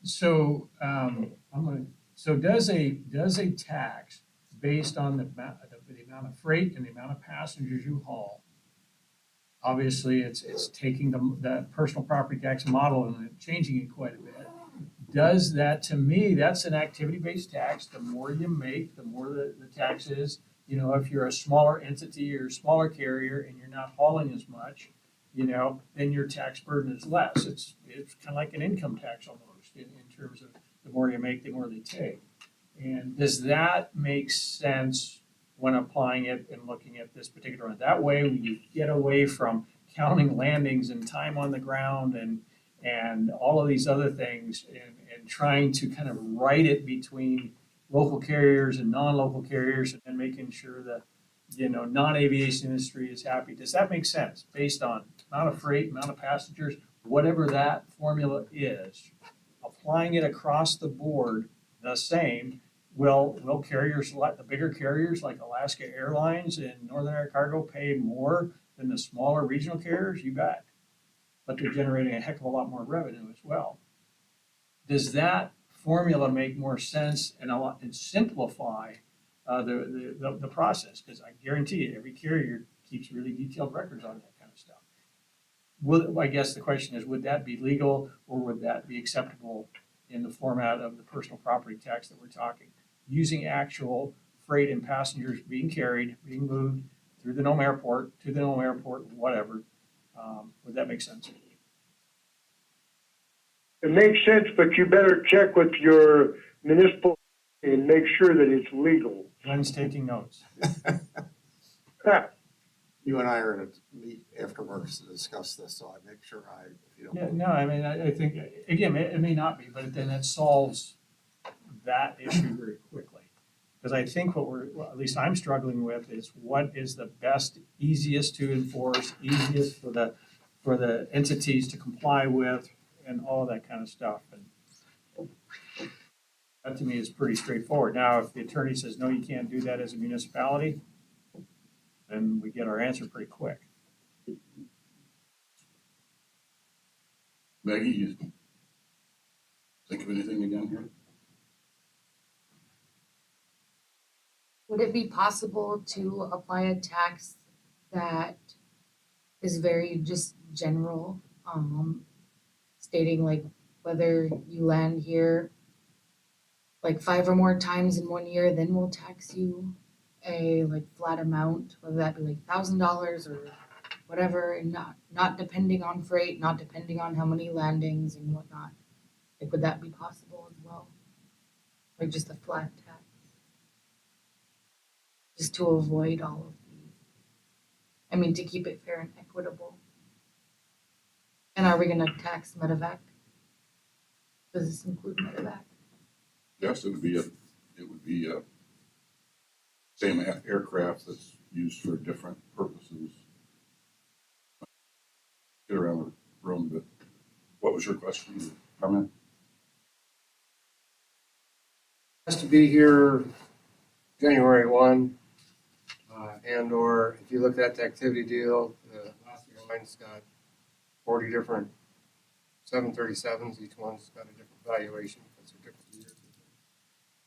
So, does a tax based on the amount of freight and the amount of passengers you haul, obviously it's taking the personal property tax model and changing it quite a bit. Does that, to me, that's an activity-based tax. The more you make, the more the tax is. If you're a smaller entity or a smaller carrier and you're not hauling as much, then your tax burden is less. It's kind of like an income tax almost in terms of the more you make, the more they take. And does that make sense when applying it and looking at this particular one? That way you get away from counting landings and time on the ground and all of these other things and trying to kind of write it between local carriers and non-local carriers and making sure that, non-aviation industry is happy. Does that make sense based on amount of freight, amount of passengers, whatever that formula is, applying it across the board the same? Will carriers, like the bigger carriers like Alaska Airlines and Northern Air Cargo, pay more than the smaller regional carriers? You bet. But they're generating a heck of a lot more revenue as well. Does that formula make more sense and simplify the process? Because I guarantee you, every carrier keeps really detailed records on that kind of stuff. I guess the question is, would that be legal or would that be acceptable in the format of the personal property tax that we're talking? Using actual freight and passengers being carried, being moved through the Nome Airport, to the Nome Airport, whatever. Would that make sense? It makes sense, but you better check with your municipal and make sure that it's legal. Glenn's taking notes. You and I are going to meet afterwards to discuss this, so I make sure if you don't. Yeah, no, I mean, I think, again, it may not be, but then it solves that issue very quickly. Because I think at least I'm struggling with is what is the best, easiest to enforce, easiest for the entities to comply with and all that kind of stuff. And that to me is pretty straightforward. Now, if the attorney says, no, you can't do that as a municipality, then we get our answer pretty quick. Maggie, you think of anything again here? Would it be possible to apply a tax that is very just general, stating like whether you land here like 5 or more times in 1 year, then we'll tax you a like flat amount, whether that be like $1,000 or whatever, and not depending on freight, not depending on how many landings and whatnot. Like, would that be possible as well? Like just a flat tax? Just to avoid all of these. To keep it fair and equitable. And are we gonna tax medevac? Does this include medevac? Yes, it would be a same aircraft that's used for different purposes. Get around the room, but what was your question, comment? Has to be here January 1, and or if you look at the activity deal, the last airline's got 40 different 737s. Each one's got a different valuation because they're different years,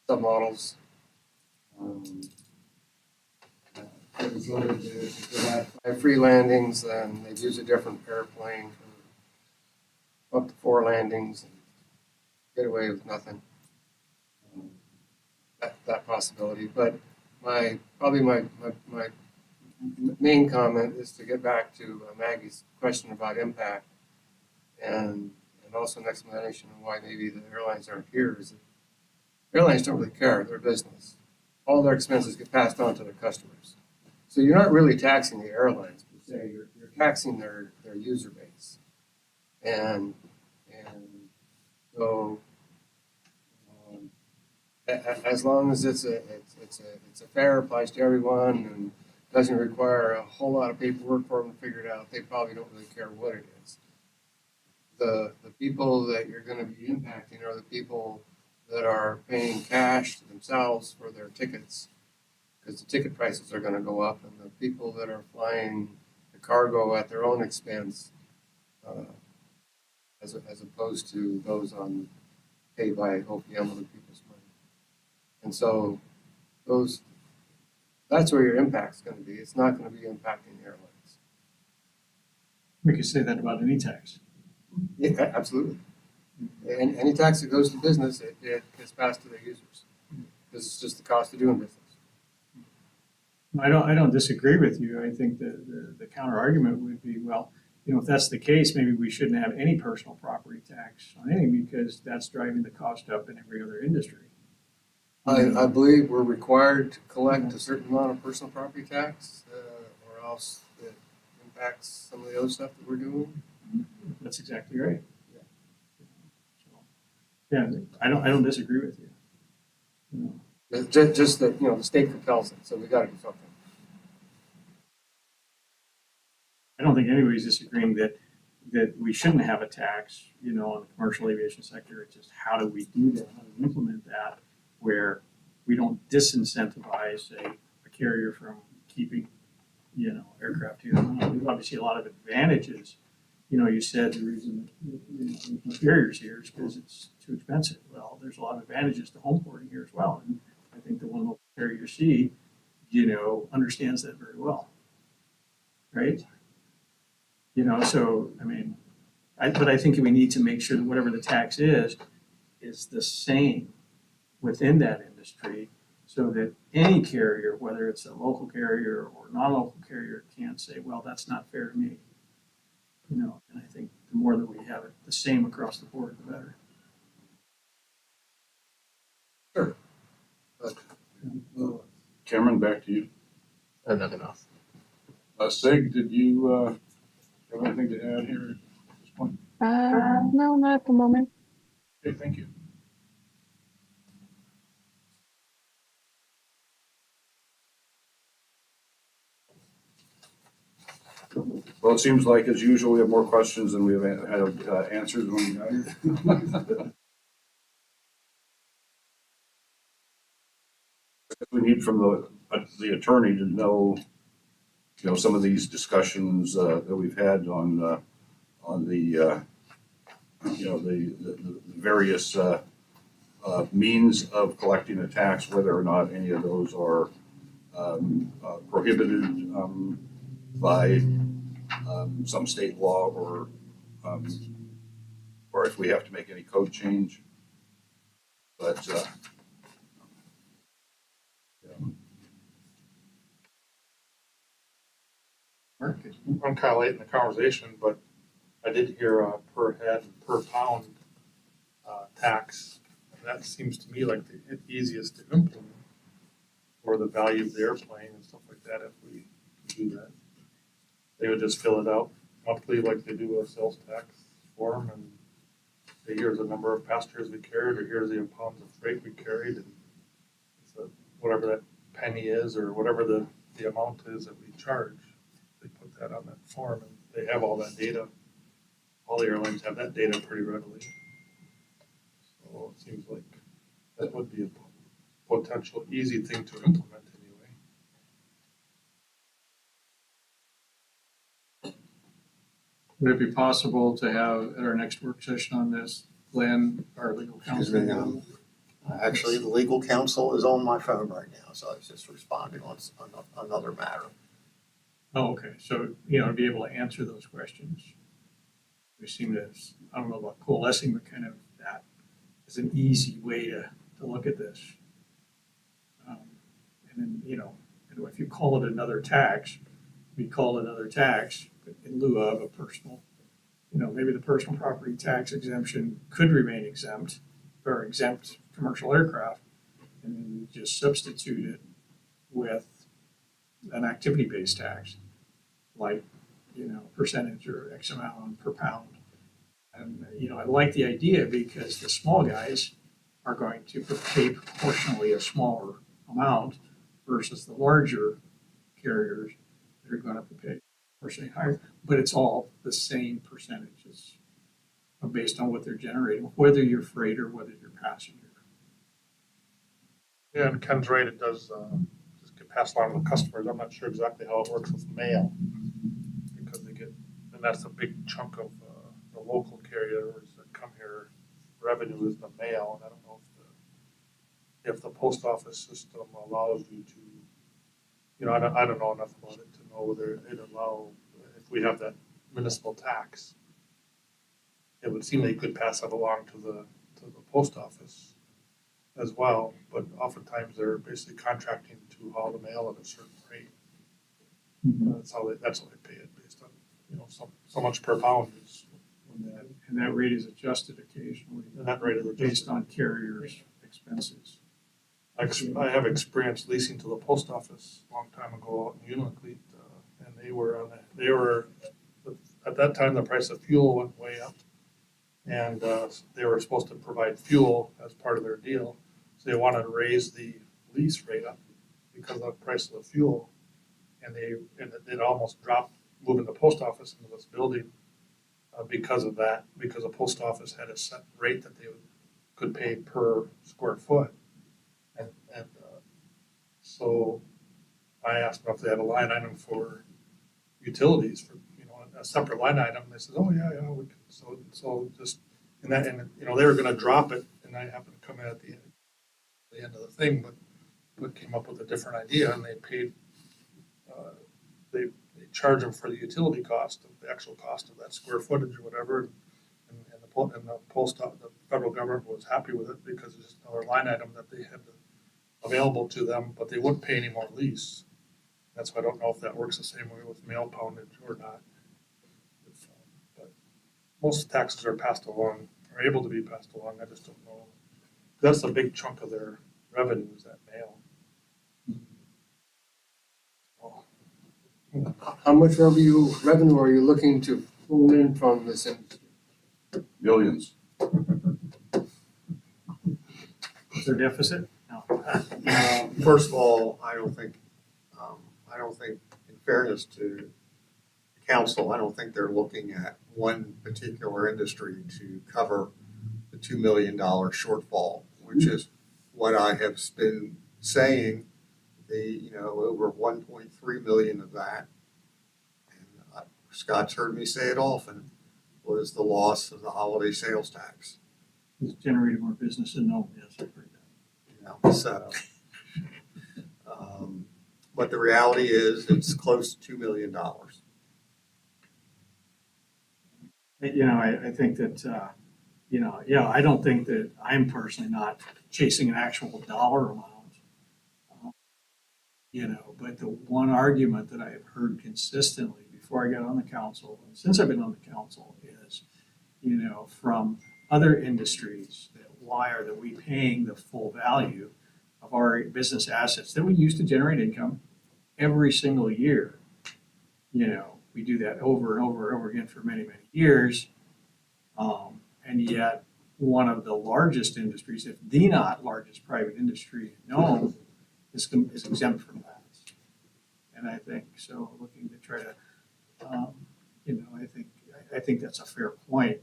submodels. It was loaded to have 5 free landings, then they'd use a different airplane for up to 4 landings and get away with nothing. That possibility, but my main comment is to get back to Maggie's question about impact and also an explanation of why maybe the airlines aren't here is that airlines don't really care, their business. All their expenses get passed on to their customers. So you're not really taxing the airlines per se, you're taxing their user base. And so as long as it's a fair, applies to everyone, and doesn't require a whole lot of paperwork for them to figure it out, they probably don't really care what it is. The people that you're going to be impacting are the people that are paying cash to themselves for their tickets, because the ticket prices are going to go up, and the people that are flying the cargo at their own expense, as opposed to those on pay by OPM, other people's money. And so that's where your impact's going to be. It's not going to be impacting the airlines. We could say that about any tax. Yeah, absolutely. And any tax that goes to business, it gets passed to their users. This is just the cost of doing business. I don't disagree with you. I think the counter argument would be, well, if that's the case, maybe we shouldn't have any personal property tax on any, because that's driving the cost up in every other industry. I believe we're required to collect a certain amount of personal property tax, or else it impacts some of the other stuff that we're doing. That's exactly right. So, yeah, I don't disagree with you. Just that, the state compels it, so we gotta do something. I don't think anybody's disagreeing that we shouldn't have a tax, on the commercial aviation sector. It's just how do we do that? How do we implement that where we don't disincentivize a carrier from keeping, aircraft here? There's obviously a lot of advantages. You said the reason there's no carriers here is because it's too expensive. Well, there's a lot of advantages to home porting here as well. And I think the one local carrier you see, understands that very well. Right? So, but I think we need to make sure that whatever the tax is the same within that industry, so that any carrier, whether it's a local carrier or non-local carrier, can't say, well, that's not fair to me. And I think the more that we have it the same across the board, the better. Cameron, back to you. Nothing else. Sig, did you have anything to add here at this point? No, not at the moment. Okay, thank you. Well, it seems like, as usual, we have more questions than we have had answers when we got here. We need from the attorney to know, some of these discussions that we've had on the various means of collecting a tax, whether or not any of those are prohibited by some state law, or if we have to make any code change. But I'm kind of late in the conversation, but I did hear a per head, per pound tax. That seems to me like the easiest to implement, or the value of the airplane and stuff like that, if we do that. They would just fill it out monthly like they do a sales tax form, and say, here's the number of passengers we carried, or here's the pounds of freight we carried, and so whatever that penny is, or whatever the amount is that we charge, they put that on that form, and they have all that data. All the airlines have that data pretty readily. So it seems like that would be a potential easy thing to implement anyway. Would it be possible to have at our next work session on this, Glenn, our legal counsel? Excuse me, actually, the legal counsel is on my phone right now, so I was just responding on another matter. Oh, okay. So, to be able to answer those questions. We seem to, I don't know about coalescing, but kind of that is an easy way to look at this. And then, if you call it another tax, we call it another tax in lieu of a personal, maybe the personal property tax exemption could remain exempt, or exempt commercial aircraft, and then you just substitute it with an activity-based tax, like, percentage or X amount per pound. And, I like the idea because the small guys are going to pay proportionally a smaller amount versus the larger carriers that are going to pay proportionally higher, but it's all the same percentages based on what they're generating, whether you're freight or whether you're passenger. Yeah, and Ken's right, it does just get passed along to the customers. I'm not sure exactly how it works with mail, because and that's a big chunk of the local carriers that come here. Revenue is the mail, and I don't know if the post office system allows you to, I don't know enough about it to know whether it allow, if we have that municipal tax, it would seem they could pass that along to the post office as well, but oftentimes they're basically contracting to haul the mail at a certain rate. That's how they pay it, based on so much per pound is, And that rate is adjusted occasionally and that rate is based on carriers' expenses. I have experience leasing to the post office a long time ago out in Unalakleet, and they were at that time, the price of fuel went way up. And they were supposed to provide fuel as part of their deal, so they wanted to raise the lease rate up because of the price of the fuel. And it almost dropped moving the post office into this building because of that, because the post office had a set rate that they could pay per square foot. And so I asked them if they had a line item for utilities for, a separate line item. They said, oh, yeah, we can. So just, and they were gonna drop it, and I happened to come in at the end of the thing, but came up with a different idea, and they paid, they charge them for the utility cost of the actual cost of that square footage or whatever. And the federal government was happy with it because it's just another line item that they had available to them, but they wouldn't pay any more lease. That's why I don't know if that works the same way with mail poundage or not. But most taxes are passed along, are able to be passed along. I just don't know. That's a big chunk of their revenue is that mail. How much revenue are you looking to pull in from this industry? Millions. Is there deficit? No. First of all, I don't think, in fairness to the council, I don't think they're looking at one particular industry to cover the $2 million shortfall, which is what I have been saying, over 1.3 million of that. And Scott's heard me say it often, was the loss of the holiday sales tax. It's generated more business than no, yes, I've heard that. So, but the reality is it's close to $2 million. I think that, I don't think that I'm personally not chasing an actual dollar amount. But the one argument that I have heard consistently before I got on the council, and since I've been on the council, is, from other industries, that why are we paying the full value of our business assets that we use to generate income every single year? We do that over and over and over again for many, many years. And yet, one of the largest industries, if the not largest private industry known, is exempt from that. And I think, so looking to try to, I think that's a fair point.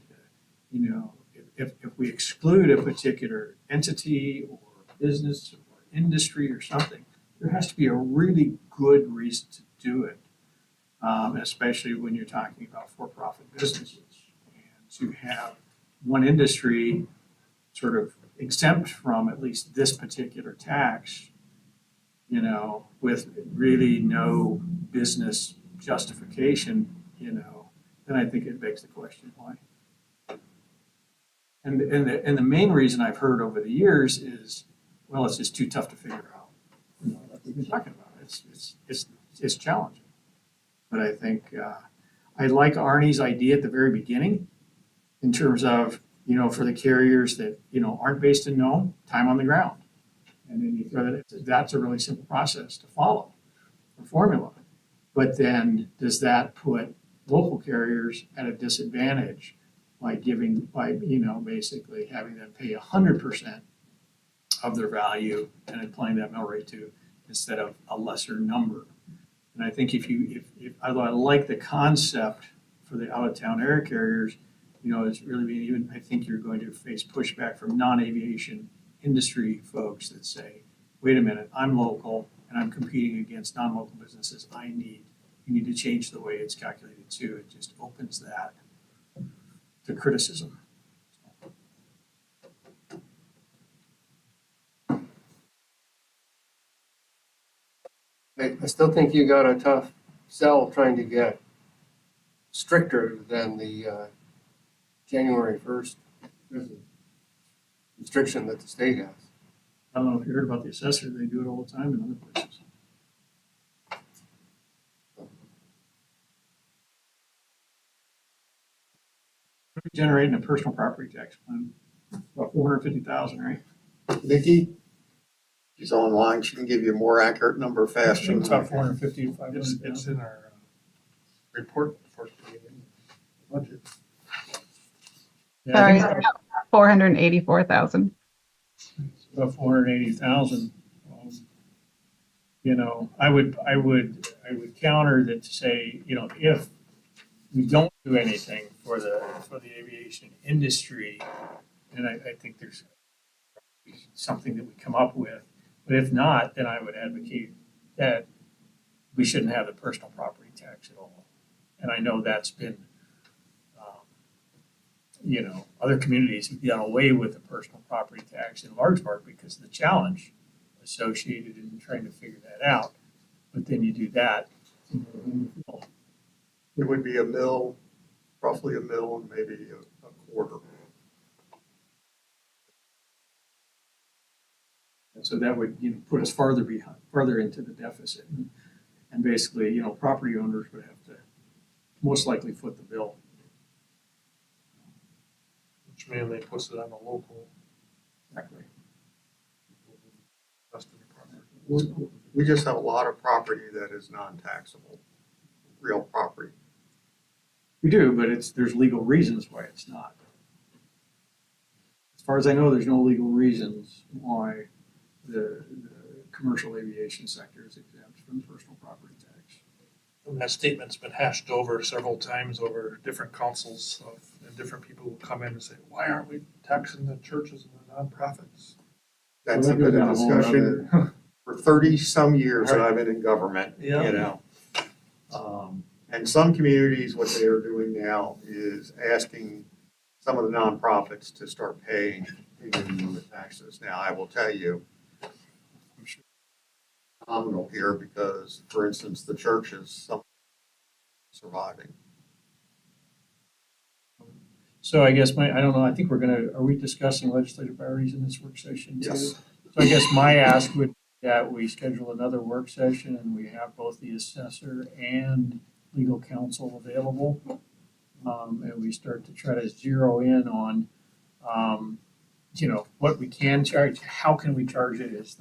If we exclude a particular entity or business or industry or something, there has to be a really good reason to do it. Especially when you're talking about for-profit businesses. And to have one industry sort of exempt from at least this particular tax, with really no business justification, then I think it begs the question, why? And the main reason I've heard over the years is, well, it's just too tough to figure out. Like we've been talking about, it's challenging. But I think I like Arnie's idea at the very beginning in terms of, for the carriers that, aren't based in Nome, time on the ground. And then you throw that's a really simple process to follow, a formula. But then does that put local carriers at a disadvantage by basically having them pay 100% of their value and applying that mill rate to instead of a lesser number? And I think if although I like the concept for the out-of-town air carriers, it's really being even, I think you're going to face pushback from non-aviation industry folks that say, wait a minute, I'm local and I'm competing against non-local businesses. You need to change the way it's calculated too. It just opens that to criticism. I still think you got a tough sell trying to get stricter than the January 1st restriction that the state has. I don't know if you heard about the assessor. They do it all the time in other places. generating a personal property tax plan, about 450,000, right? Nikki, she's online, she can give you a more accurate number faster It's than I about can. 450 to It's, 500,000. in our report for the budget. Yeah, I Sorry, think it's about 484,000. it's about 480,000. You know, I would counter that to say, you know, if we don't do anything for the aviation industry, and I think there's something that we come up with, but if not, then I would advocate that we shouldn't have the personal property tax at all. And I know that's been, you know, other communities have done away with the personal property tax in large part because of the challenge associated in trying to figure that out. But then you do that. It would be a mill, roughly a mill and maybe a quarter. And so that would, you know, put us farther behind, farther into the deficit. And basically, you know, property owners would have to most likely foot the bill. Which mainly puts it on the local. Exactly. Custody property. We just have a lot of property that is non-taxable, real property. We do, but there's legal reasons why it's not. As far as I know, there's no legal reasons why the commercial aviation sector is exempt from the personal property tax. And that statement's been hashed over several times over different councils and different people will come in and say, why aren't we taxing the churches and the nonprofits? That's Well, a that goes bit down of a whole discussion for 30-some years that I've been in government, you Yeah. know. And some communities, what they are doing now is asking some of the nonprofits to start paying even the taxes. Now, I will tell you, I'm sure nominal here because, for instance, the churches, some surviving. So I guess I don't know, I think are we discussing legislative priorities in this work session too? Yes. So I guess my ask would be that we schedule another work session and we have both the assessor and legal counsel available. And we start to try to zero in on, you know, what we can charge, how can we charge it? Is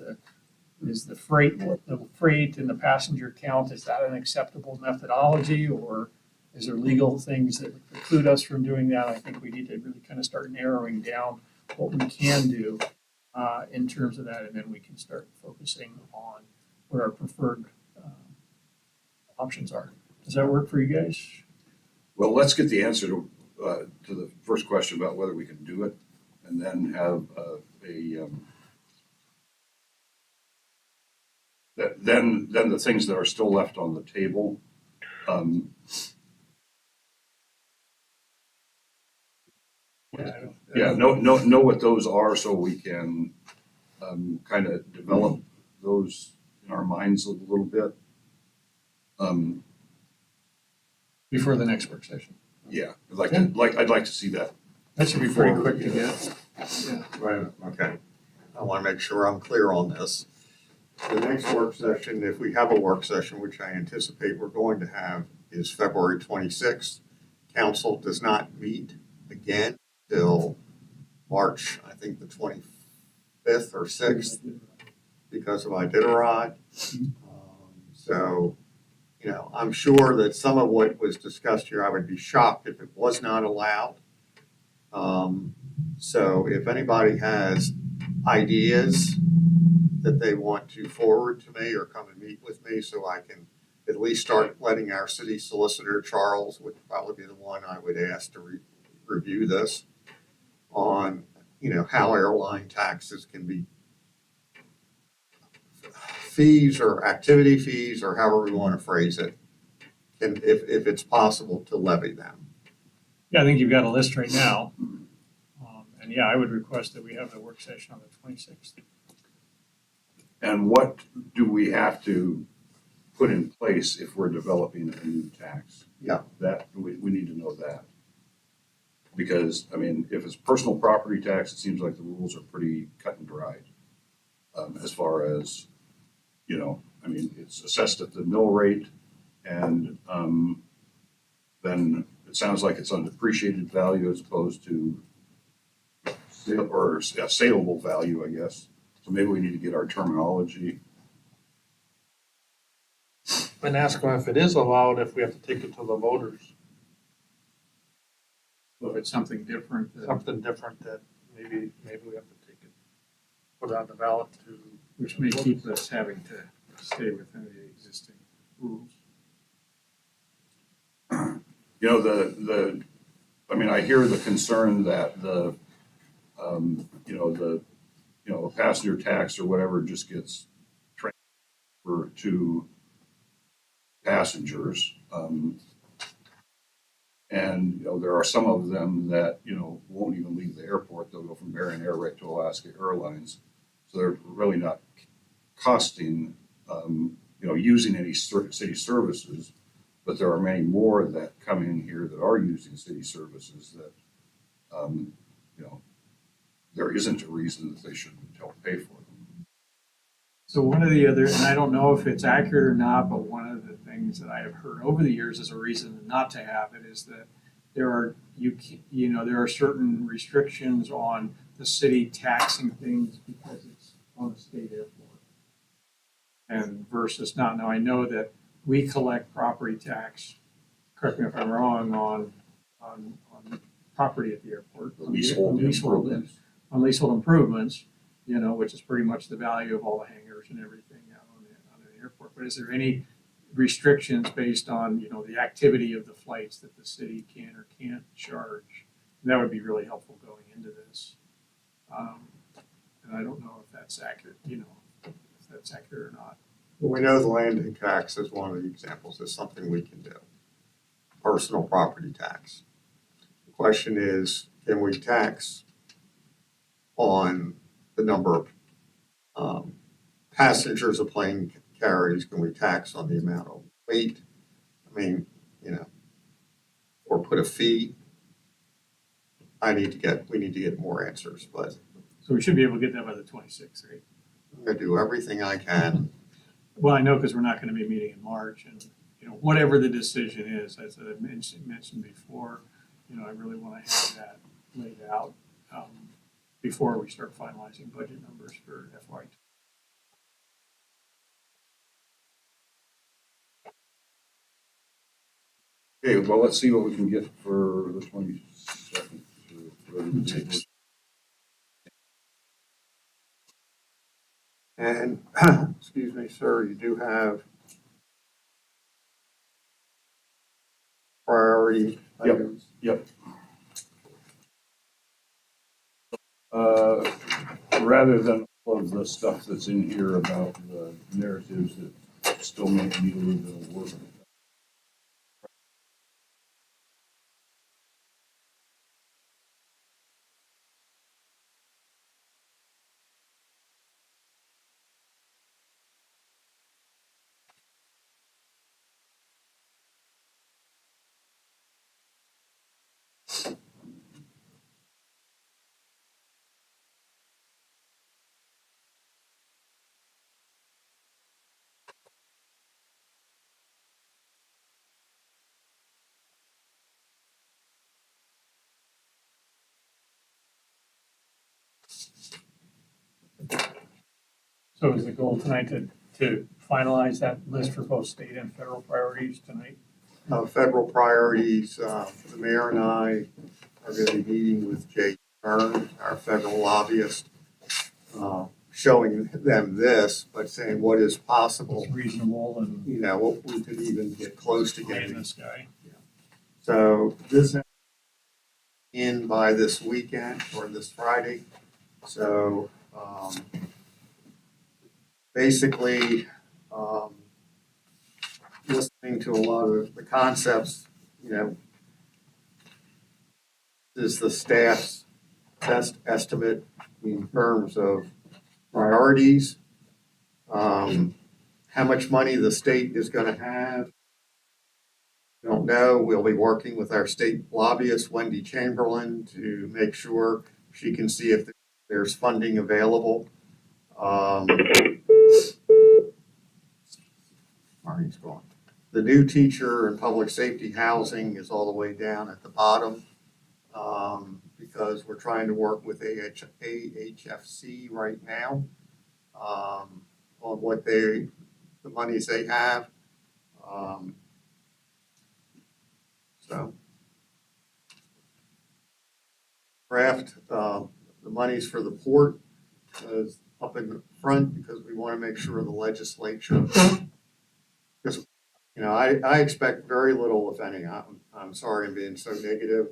the freight and the passenger count, is that an acceptable methodology? Or is there legal things that would preclude us from doing that? I think we need to really kind of start narrowing down what we can do in terms of that, and then we can start focusing on what our preferred options are. Does that work for you guys? Well, let's get the answer to the first question about whether we can do it, and then have then the things that are still left on the table. Know what those are so we can kind of develop those in our minds a little bit. Before the next work session. Yeah, I'd like to see that. That should be pretty quick to get. Right, okay. I want to make sure I'm clear on this. The next work session, if we have a work session, which I anticipate we're going to have, is February 26th. Council does not meet again till March, I think the 25th or 6th, because of Iditarod. So, you know, I'm sure that some of what was discussed here, I would be shocked if it was not allowed. So if anybody has ideas that they want to forward to me or come and meet with me so I can at least start letting our city solicitor, Charles, would probably be the one I would ask to review this on, you know, how airline taxes can be fees or activity fees or however we want to phrase it, and if it's possible to levy them. Yeah, I think you've got a list right now. And yeah, I would request that we have the work session on the 26th. And what do we have to put in place if we're developing a new tax? Yeah. That, we need to know that. Because, I mean, if it's personal property tax, it seems like the rules are pretty cut and dried. As far as, you know, I mean, it's assessed at the mill rate, and then it sounds like it's on depreciated value as opposed to saleable value, I guess. So maybe we need to get our terminology. And ask them if it is allowed, if we have to take it to the voters, If it's something different, something different that maybe we have to take it, put it on the ballot to. which may keep us having to stay within the existing rules. You know, I mean, I hear the concern that a passenger tax or whatever just gets transferred to passengers. And, you know, there are some of them that, you know, won't even leave the airport. They'll go from Marion Air right to Alaska Airlines. So they're really not costing, using any city services. But there are many more that come in here that are using city services that, there isn't a reason that they shouldn't help pay for them. So one of the other, and I don't know if it's accurate or not, but one of the things that I have heard over the years as a reason not to have it is that there are certain restrictions on the city taxing things because it's on a state airport. And versus not. Now I know that we collect property tax, correct me if I'm wrong, on property at the airport. Leasehold improvements. On leasehold improvements, which is pretty much the value of all the hangars and everything out on the airport. But is there any restrictions based on, the activity of the flights that the city can or can't charge? And that would be really helpful going into this. And I don't know if that's accurate, if that's accurate or not. Well, we know the landing tax is one of the examples, is something we can do. Personal property tax. The question is, can we tax on the number of passengers a plane carries? Can we tax on the amount of weight? I mean, or put a fee? We need to get more answers, but So we should be able to get that by the 26th, right? I'm gonna do everything I can. Well, I know because we're not going to be meeting in March, and whatever the decision is, as I mentioned before, I really want to have that laid out before we start finalizing budget numbers for FY. Okay, well, let's see what we can get for the 22nd. And, excuse me, sir, you do have priority Yep. items. Yep. Rather than all of the stuff that's in here about the narratives that still need a little bit of work. So is the goal tonight to finalize that list for both state and federal priorities tonight? Federal priorities, the mayor and I are gonna be meeting with Jay Byrne, our federal lobbyist, showing them this, but saying what is possible, It's reasonable and what we could even get close to playing getting. this guy. So this in by this weekend or this Friday. So, basically, listening to a lot of the concepts, is the staff's best estimate in terms of priorities, how much money the state is gonna have. Don't know. We'll be working with our state lobbyist, Wendy Chamberlain, to make sure she can see if there's funding available. Marty's gone. The new teacher in public safety housing is all the way down at the bottom. Because we're trying to work with AHFC right now, on what the monies they have. So. Craft, the monies for the port is up in the front because we want to make sure the legislature, because, you know, I expect very little, if any. I'm sorry I'm being so negative,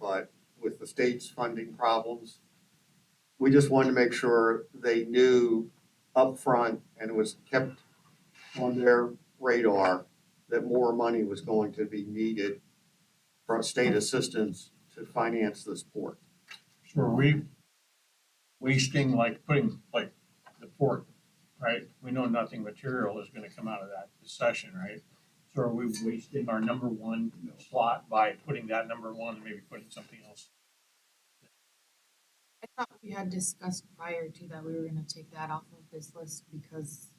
but with the state's funding problems, we just wanted to make sure they knew up front and it was kept on their radar that more money was going to be needed for state assistance to finance this port. So are we wasting, like, putting, like, the port, right? We know nothing material is gonna come out of that this session, right? So are we wasting our number one slot by putting that number one and maybe putting something else? I thought we had discussed prior to that we were gonna take that off of this list because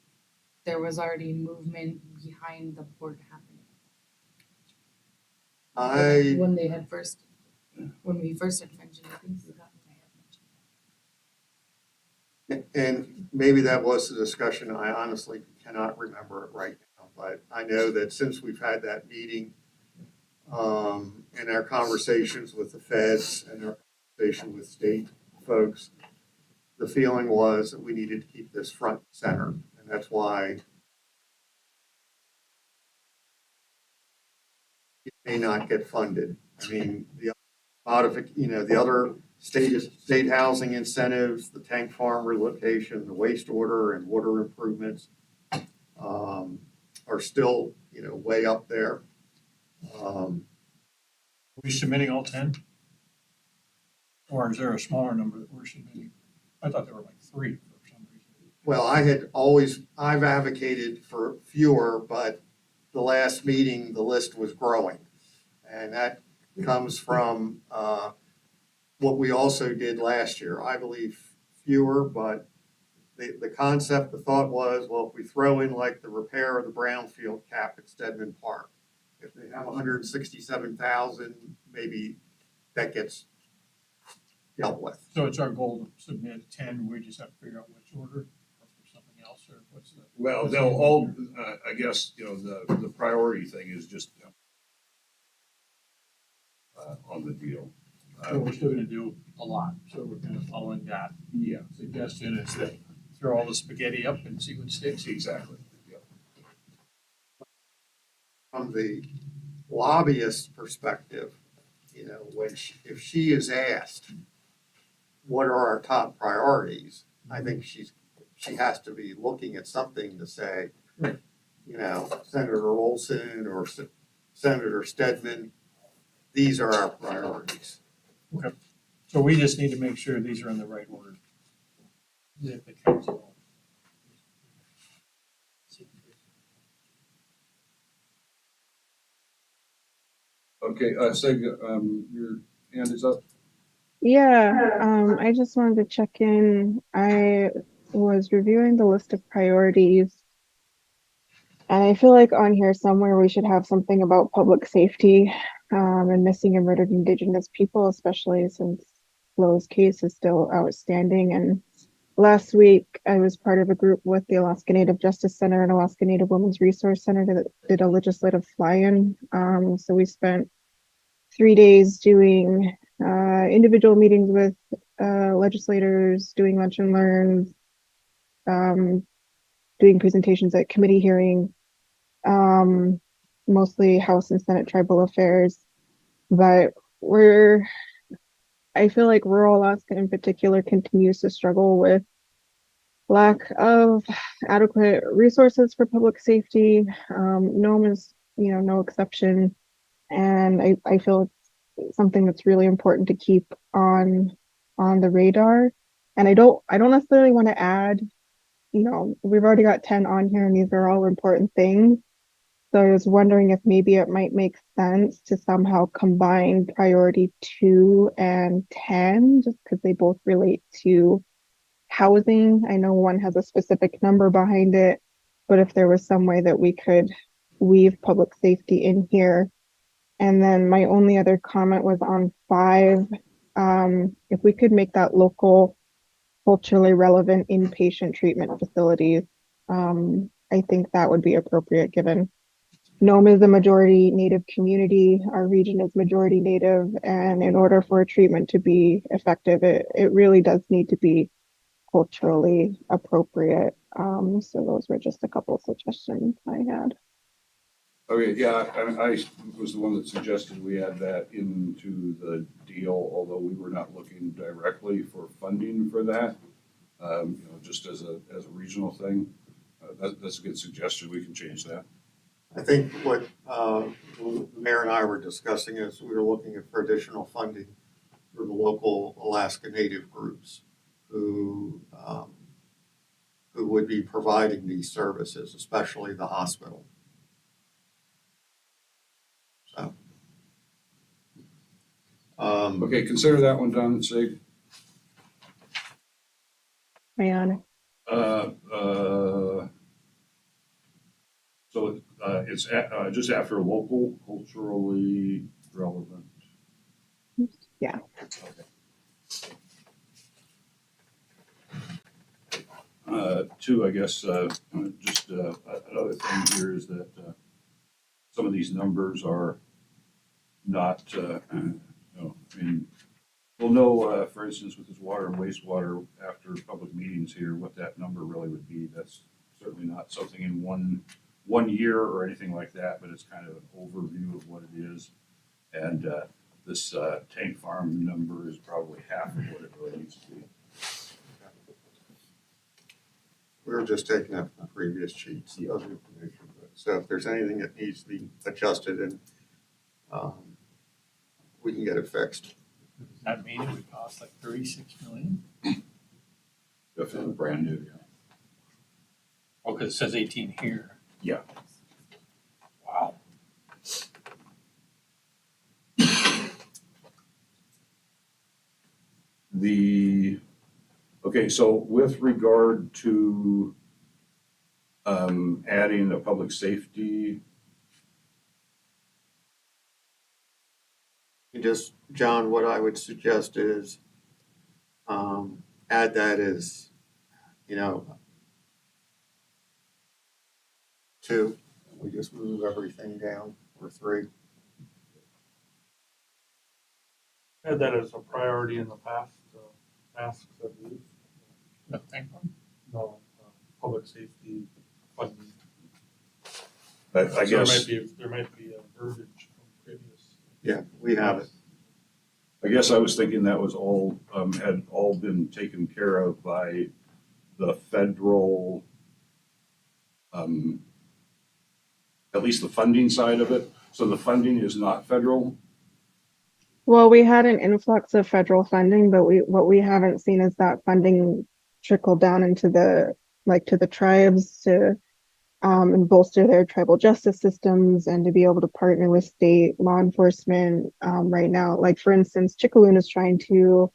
there was already movement behind the port happening. When they had first, when we first had mentioned, I think we got, I had mentioned that. And maybe that was the discussion. I honestly cannot remember it right now, but I know that since we've had that meeting, and our conversations with the feds and our conversation with state folks, the feeling was that we needed to keep this front and center, and that's why it may not get funded. I mean, the other state housing incentives, the tank farm relocation, the waste order and water improvements, are still, way up there. Are we submitting all 10? Or is there a smaller number that we're submitting? I thought there were like 3 for some reason. Well, I've advocated for fewer, but the last meeting, the list was growing. And that comes from what we also did last year. I believe fewer, but the concept, the thought was, well, if we throw in like the repair of the brownfield cap at Stedman Park, if they have 167,000, maybe that gets dealt with. So it's our goal to submit 10, we just have to figure out which order, or if there's something else, or what's the? Well, they'll all, I guess, the priority thing is just on the deal. So we're still gonna do a lot, so we're kind of following that Yeah, suggestion is that throw all the spaghetti up and see what sticks. exactly. Yep. From the lobbyist perspective, if she is asked, what are our top priorities? I think she has to be looking at something to say, Senator Olson or Senator Stedman, these are our priorities. Okay, so we just need to make sure these are in the right order. That the council. Okay, Sig, your hand is up. Yeah, I just wanted to check in. I was reviewing the list of priorities, and I feel like on here somewhere we should have something about public safety, and missing and murdered Indigenous people, especially since Lowe's case is still outstanding. And last week, I was part of a group with the Alaska Native Justice Center and Alaska Native Women's Resource Center that did a legislative fly-in. So we spent 3 days doing individual meetings with legislators, doing lunch and learns, doing presentations at committee hearing, mostly House and Senate tribal affairs. But I feel like rural Alaska in particular continues to struggle with lack of adequate resources for public safety. Nome is, no exception. And I feel it's something that's really important to keep on the radar. And I don't necessarily want to add, we've already got 10 on here and these are all important things. So I was wondering if maybe it might make sense to somehow combine priority 2 and 10, just because they both relate to housing. I know one has a specific number behind it, but if there was some way that we could weave public safety in here. And then my only other comment was on 5. If we could make that local, culturally relevant inpatient treatment facilities, I think that would be appropriate given Nome is a majority Native community. Our region is majority Native, and in order for a treatment to be effective, it really does need to be culturally appropriate. So those were just a couple of suggestions I had. Okay, yeah, I was the one that suggested we add that into the deal, although we were not looking directly for funding for that. Just as a regional thing. That's a good suggestion. We can change that. I think what the mayor and I were discussing is we were looking for additional funding for the local Alaska Native groups who would be providing these services, especially the hospital. So. Okay, consider that one done, Sig. Mariana. So it's just after local, culturally relevant. Yeah. Okay. 2, I guess, just another thing here is that some of these numbers are not, we'll know, for instance, with this water and wastewater after public meetings here, what that number really would be. That's certainly not something in one year or anything like that, but it's kind of an overview of what it is. And this tank farm number is probably half of what it really needs to be. We were just taking up the previous sheets, the other information. So if there's anything that needs to be adjusted, and we can get it fixed. Does that mean it would cost like 36 million? Definitely brand new, yeah. Oh, because it says 18 here. Yeah. Wow. Okay, so with regard to adding the public safety. John, what I would suggest is add that as, 2. We just move everything down, or 3. Had that as a priority in the past, asks, I believe. No, thank you. No, public safety funding. I So guess. there might be a verbiage from previous. Yeah, we have it. I guess I was thinking that was all, had all been taken care of by the federal, at least the funding side of it. So the funding is not federal. Well, we had an influx of federal funding, but what we haven't seen is that funding trickle down into to the tribes to and bolster their tribal justice systems and to be able to partner with state law enforcement. Right now, like for instance, Chickaloon is trying to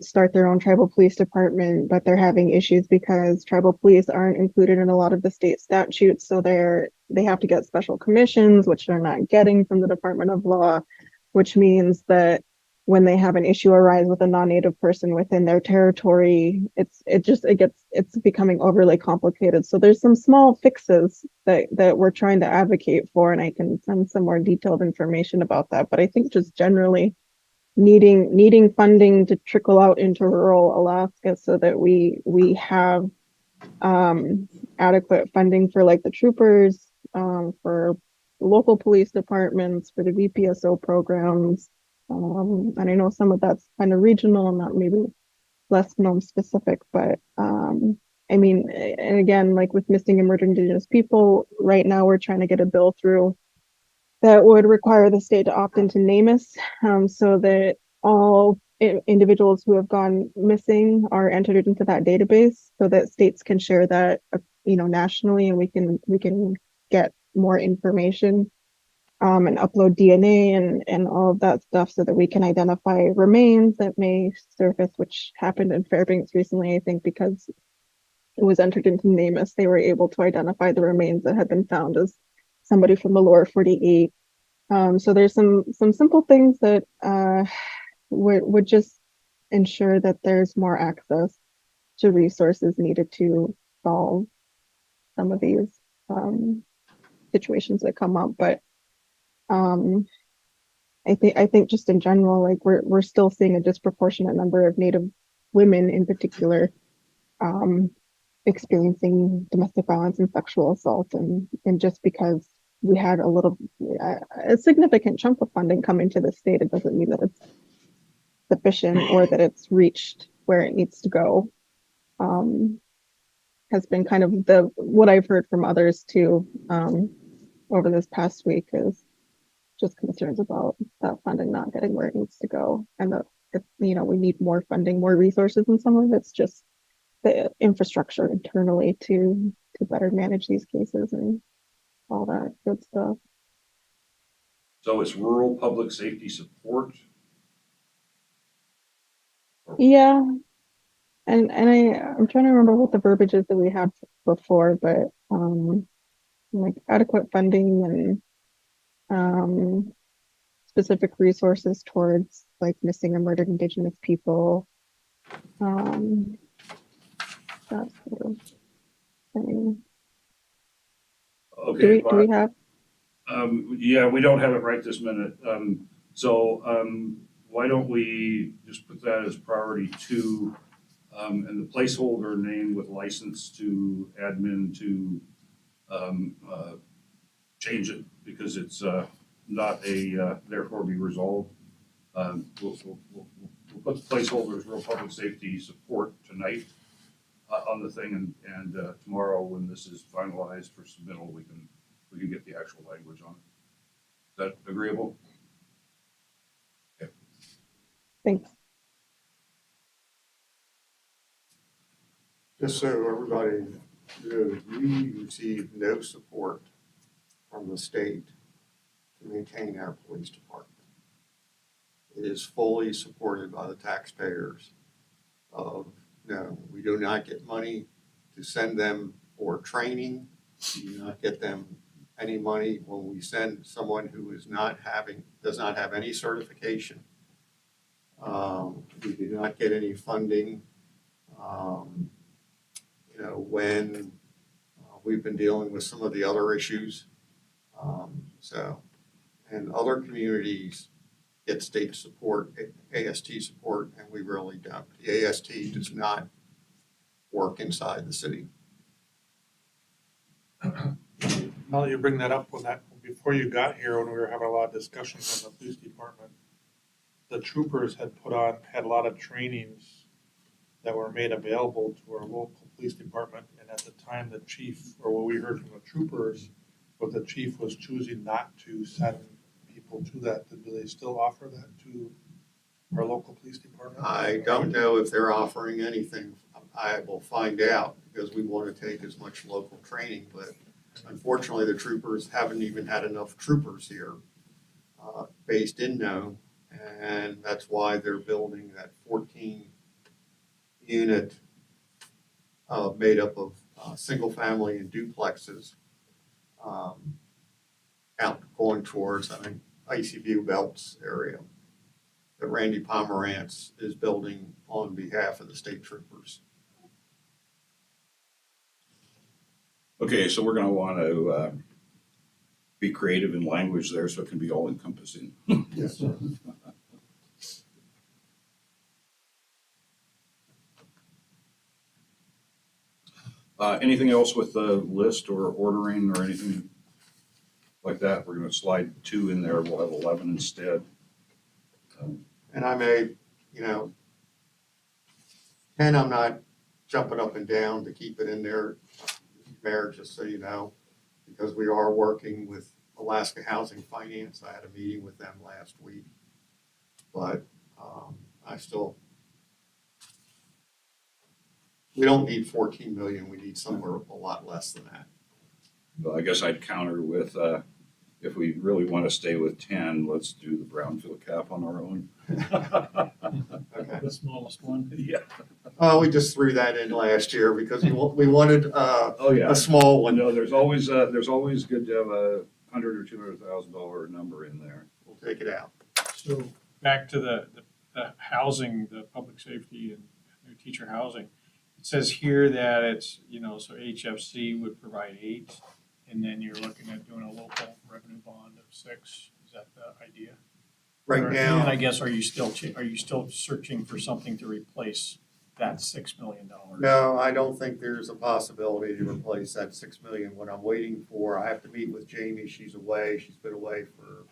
start their own tribal police department, but they're having issues because tribal police aren't included in a lot of the state statutes. So they have to get special commissions, which they're not getting from the Department of Law, which means that when they have an issue arise with a non-native person within their territory, it's becoming overly complicated. So there's some small fixes that we're trying to advocate for, and I can send some more detailed information about that. But I think just generally needing funding to trickle out into rural Alaska so that we have adequate funding for like the troopers, for local police departments, for the VPSO programs. And I know some of that's kind of regional and not maybe less Nome specific, but I mean, and again, like with missing and murdered Indigenous people, right now we're trying to get a bill through that would require the state to opt into NamUs, so that all individuals who have gone missing are entered into that database, so that states can share that, nationally, and we can get more information. And upload DNA and all of that stuff so that we can identify remains that may surface, which happened in Fairbanks recently, I think, because was entered into NamUs, they were able to identify the remains that had been found as somebody from the lower 48. So there's some simple things that would just ensure that there's more access to resources needed to solve some of these situations that come up. But I think just in general, like we're still seeing a disproportionate number of Native women in particular experiencing domestic violence and sexual assault, and just because we had a significant chunk of funding coming to the state, it doesn't mean that it's sufficient or that it's reached where it needs to go. Has been kind of what I've heard from others too over this past week is just concerns about that funding not getting where it needs to go, and that we need more funding, more resources, and some of it's just the infrastructure internally to better manage these cases and all that good stuff. So it's rural public safety support. Yeah, and I'm trying to remember what the verbiage is that we had before, but like adequate funding and specific resources towards like missing or murdered Indigenous people. That sort of thing. Okay. Do we have? Yeah, we don't have it right this minute. So why don't we just put that as priority 2, and the placeholder name with license to admin to change it because it's not a therefore be resolved. We'll put the placeholder as rural public safety support tonight on the thing, and tomorrow when this is finalized for submittal, we can get the actual language on it. Is that agreeable? Okay. Thanks. Just so everybody knows, we receive no support from the state to maintain our police department. It is fully supported by the taxpayers no, we do not get money to send them for training. We do not get them any money when we send someone who does not have any certification. We do not get any funding. When we've been dealing with some of the other issues. And other communities get state support, AST support, and we really don't. The AST does not work inside the city. Now that you bring that up, before you got here, when we were having a lot of discussions on the police department, the troopers had a lot of trainings that were made available to our local police department, and at the time the chief, or what we heard from the troopers, was the chief was choosing not to send people to that. Do they still offer that to our local police department? I don't know if they're offering anything. I will find out because we want to take as much local training, but unfortunately the troopers haven't even had enough troopers here based in Nome, and that's why they're building that 14 unit made up of single family and duplexes out going towards, I think, Icy View Belts area that Randy Pomerantz is building on behalf of the state troopers. Okay, so we're going to want to be creative in language there so it can be all encompassing. Yes. Anything else with the list or ordering or anything like that? We're going to slide 2 in there. We'll have 11 instead. And I may, 10, I'm not jumping up and down to keep it in there, Mayor, just so you know, because we are working with Alaska Housing Finance. I had a meeting with them last week, but we don't need 14 million. We need somewhere a lot less than that. Well, I guess I'd counter with, if we really want to stay with 10, let's do the brownfield cap on our own. Okay. The smallest one. Yeah. Oh, we just threw that in last year because we wanted, Oh, yeah. a small one. No, there's always good to have a $100,000 or $200,000 number in there. We'll take it out. So back to the housing, the public safety and new teacher housing. It says here that it's, so HFC would provide 8, and then you're looking at doing a local revenue bond of 6. Is that the idea? Right And now, I guess, are you still searching for something to replace that $6 million? no, I don't think there's a possibility to replace that 6 million. What I'm waiting for, I have to meet with Jamie. She's away. She's been away for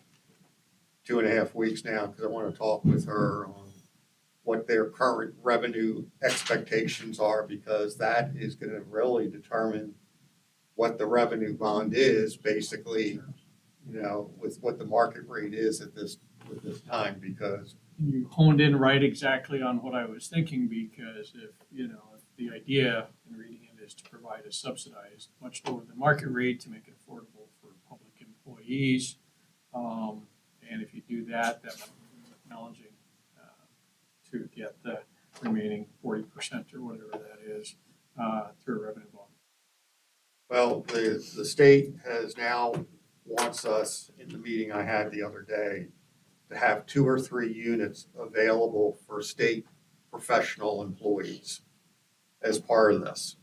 2.5 weeks now because I want to talk with her on what their current revenue expectations are, because that is going to really determine what the revenue bond is, basically, with what the market rate is at this time, because You honed in right exactly on what I was thinking, because if the idea in reading it is to provide a subsidized, much lower than market rate to make it affordable for public employees. And if you do that, that might be acknowledging to get the remaining 40% or whatever that is through a revenue bond. well, the state has now wants us, in the meeting I had the other day, to have 2 or 3 units available for state professional employees as part of this.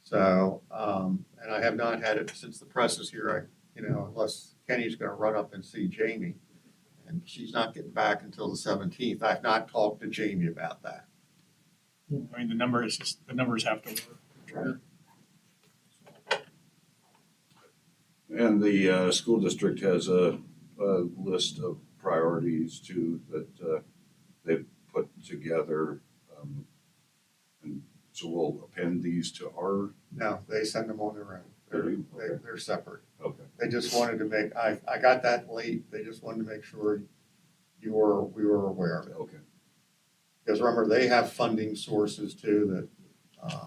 So, and I have not had it since the press is here, unless Kenny's gonna run up and see Jamie. And she's not getting back until the 17th. I've not talked to Jamie about that. I mean, the numbers have to work. And the school district has a list of priorities too that they've put together. And so we'll append these to our. No, they send them on their own. They're separate. Okay. They just wanted to make, I got that late. They just wanted to make sure we were aware of it. Okay. Because remember, they have funding sources too that,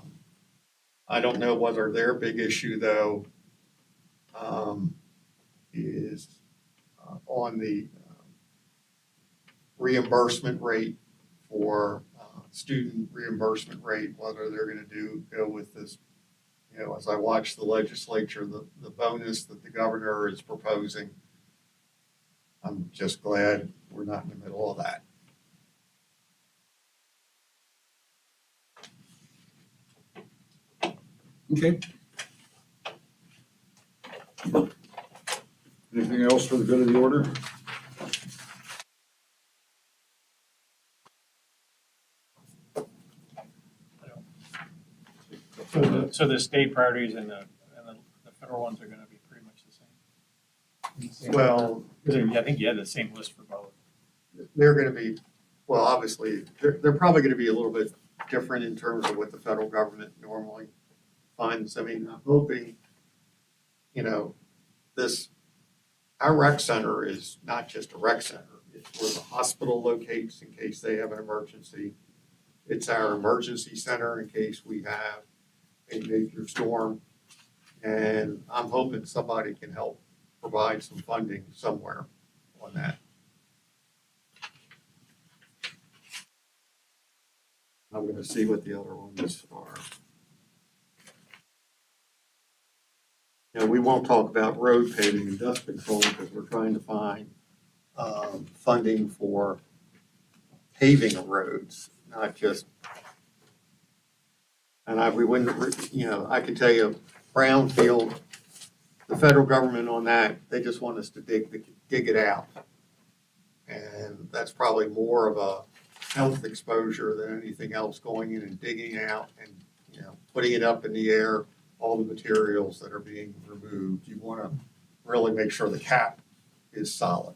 I don't know whether their big issue though, is on the reimbursement rate for student reimbursement rate, whether they're gonna go with this, as I watch the legislature, the bonus that the governor is proposing. I'm just glad we're not in the middle of that. Okay. Anything else for the good of the order? So the state priorities and the federal ones are gonna be pretty much the same? Well, I think you had the same list for both. they're gonna be, well, obviously, they're probably gonna be a little bit different in terms of what the federal government normally funds. I mean, I'm hoping, our rec center is not just a rec center. It's where the hospital locates in case they have an emergency. It's our emergency center in case we have a major storm. And I'm hoping somebody can help provide some funding somewhere on that. I'm gonna see what the other ones are. We won't talk about road paving and dust control because we're trying to find funding for paving of roads, not just. And we wouldn't, I can tell you, brownfield, the federal government on that, they just want us to dig it out. And that's probably more of a health exposure than anything else, going in and digging out and, putting it up in the air, all the materials that are being removed. You want to really make sure the cap is solid.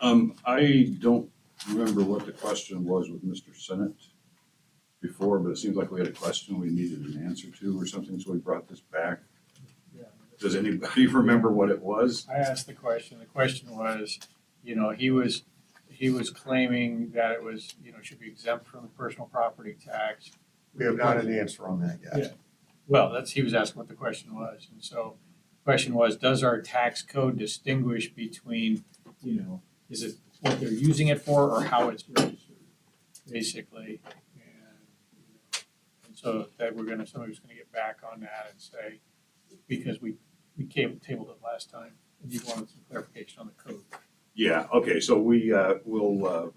I don't remember what the question was with Mr. Sennett before, but it seems like we had a question we needed an answer to or something, so we brought this back. Does anybody remember what it was? I asked the question. The question was, he was claiming that it was, should be exempt from the personal property tax. We have not an answer on that yet. Yeah. Well, he was asking what the question was. And so the question was, does our tax code distinguish between, is it what they're using it for or how it's registered, basically. And so that somebody's gonna get back on that and say, because we tabled it last time, and you wanted some clarification on the code. Yeah, okay, so we'll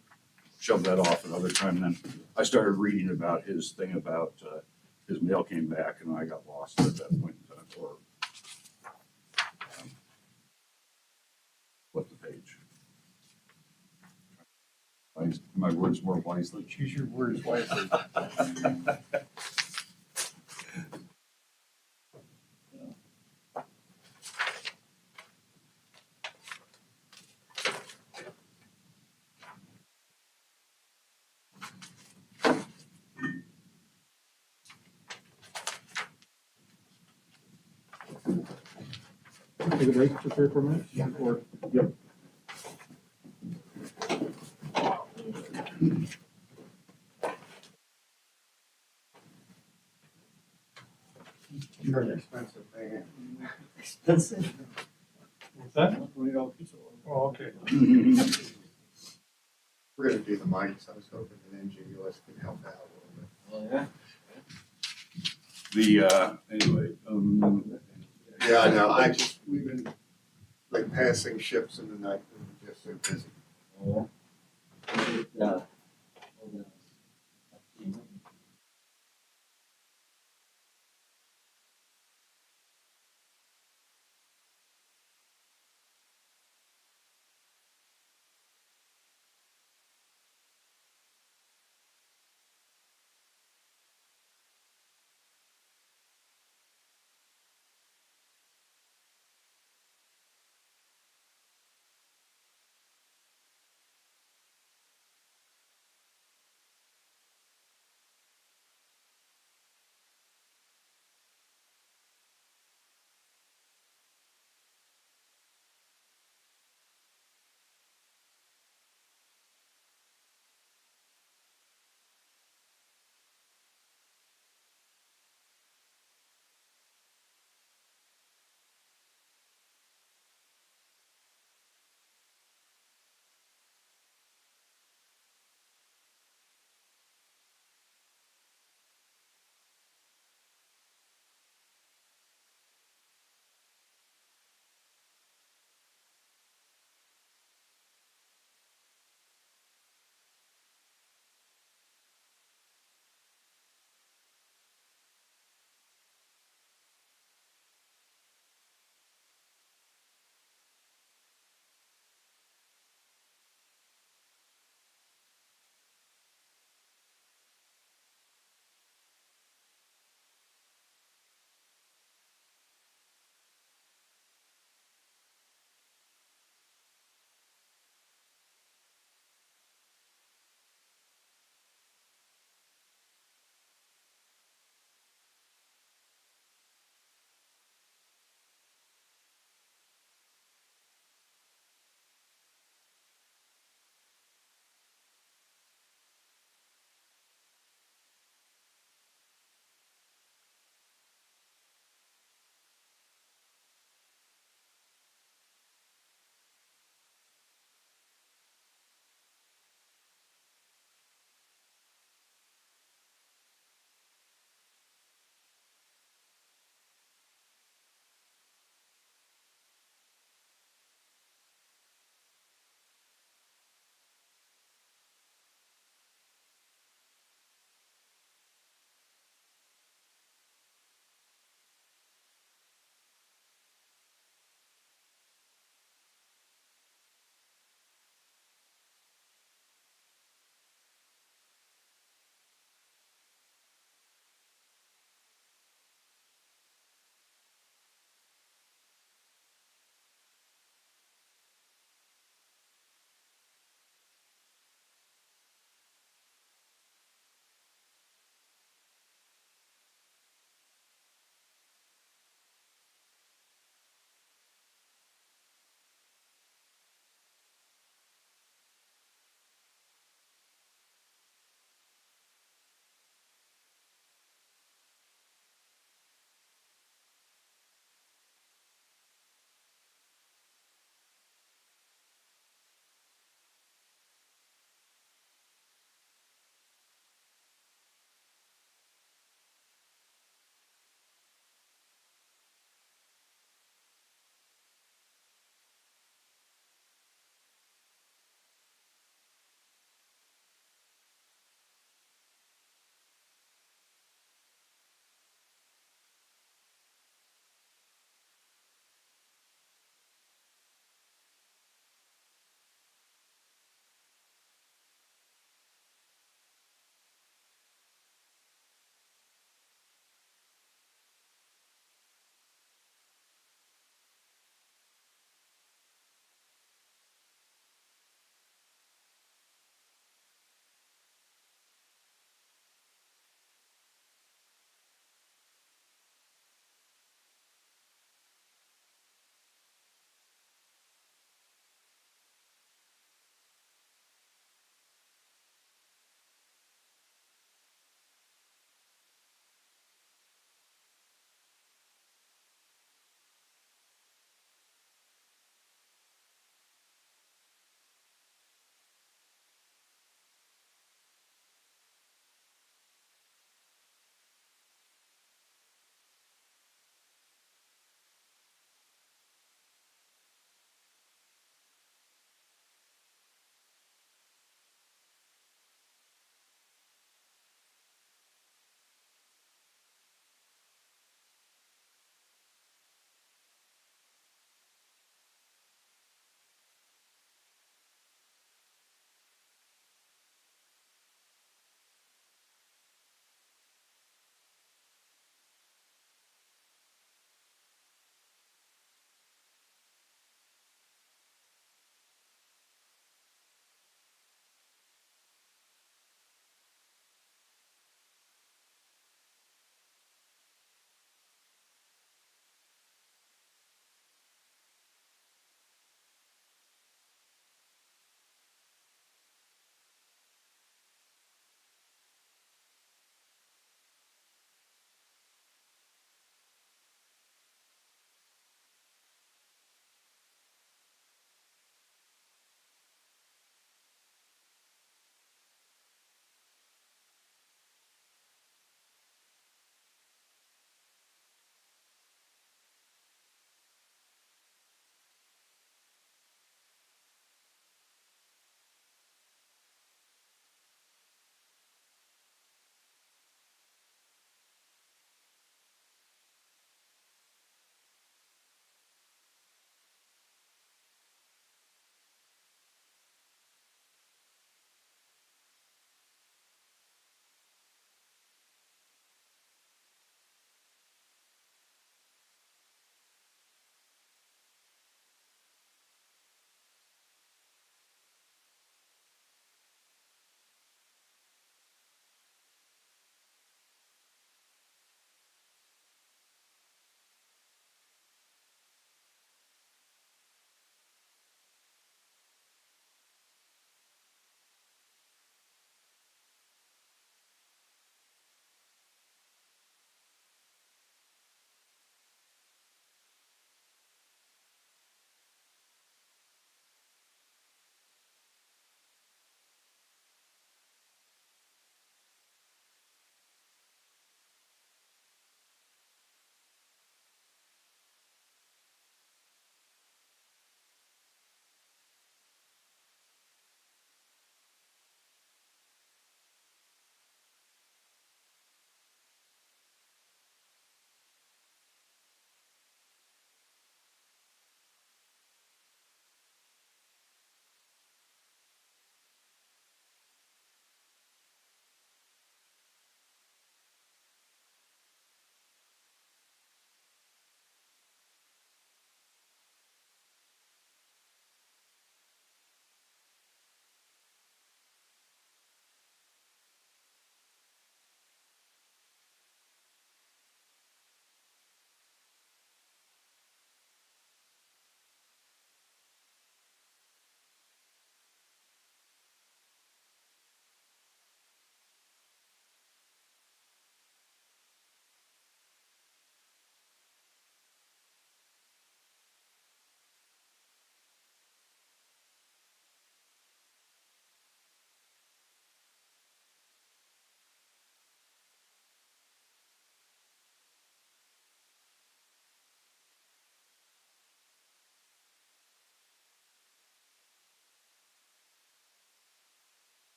shove that off another time then. I started reading about his thing about, his mail came back and I got lost at that point in time, or flip the page. My words more wisely. Choose your words wisely. Take a break for 3 or 4 minutes? Yeah. Or, yep. You're an expensive man. Expensive. What's that? $20 pizza. Oh, okay. We're gonna do the mics. I was hoping that NGUS could help out a little bit. Anyway, Yeah, I know. We've been like passing ships in the night. We're just so busy.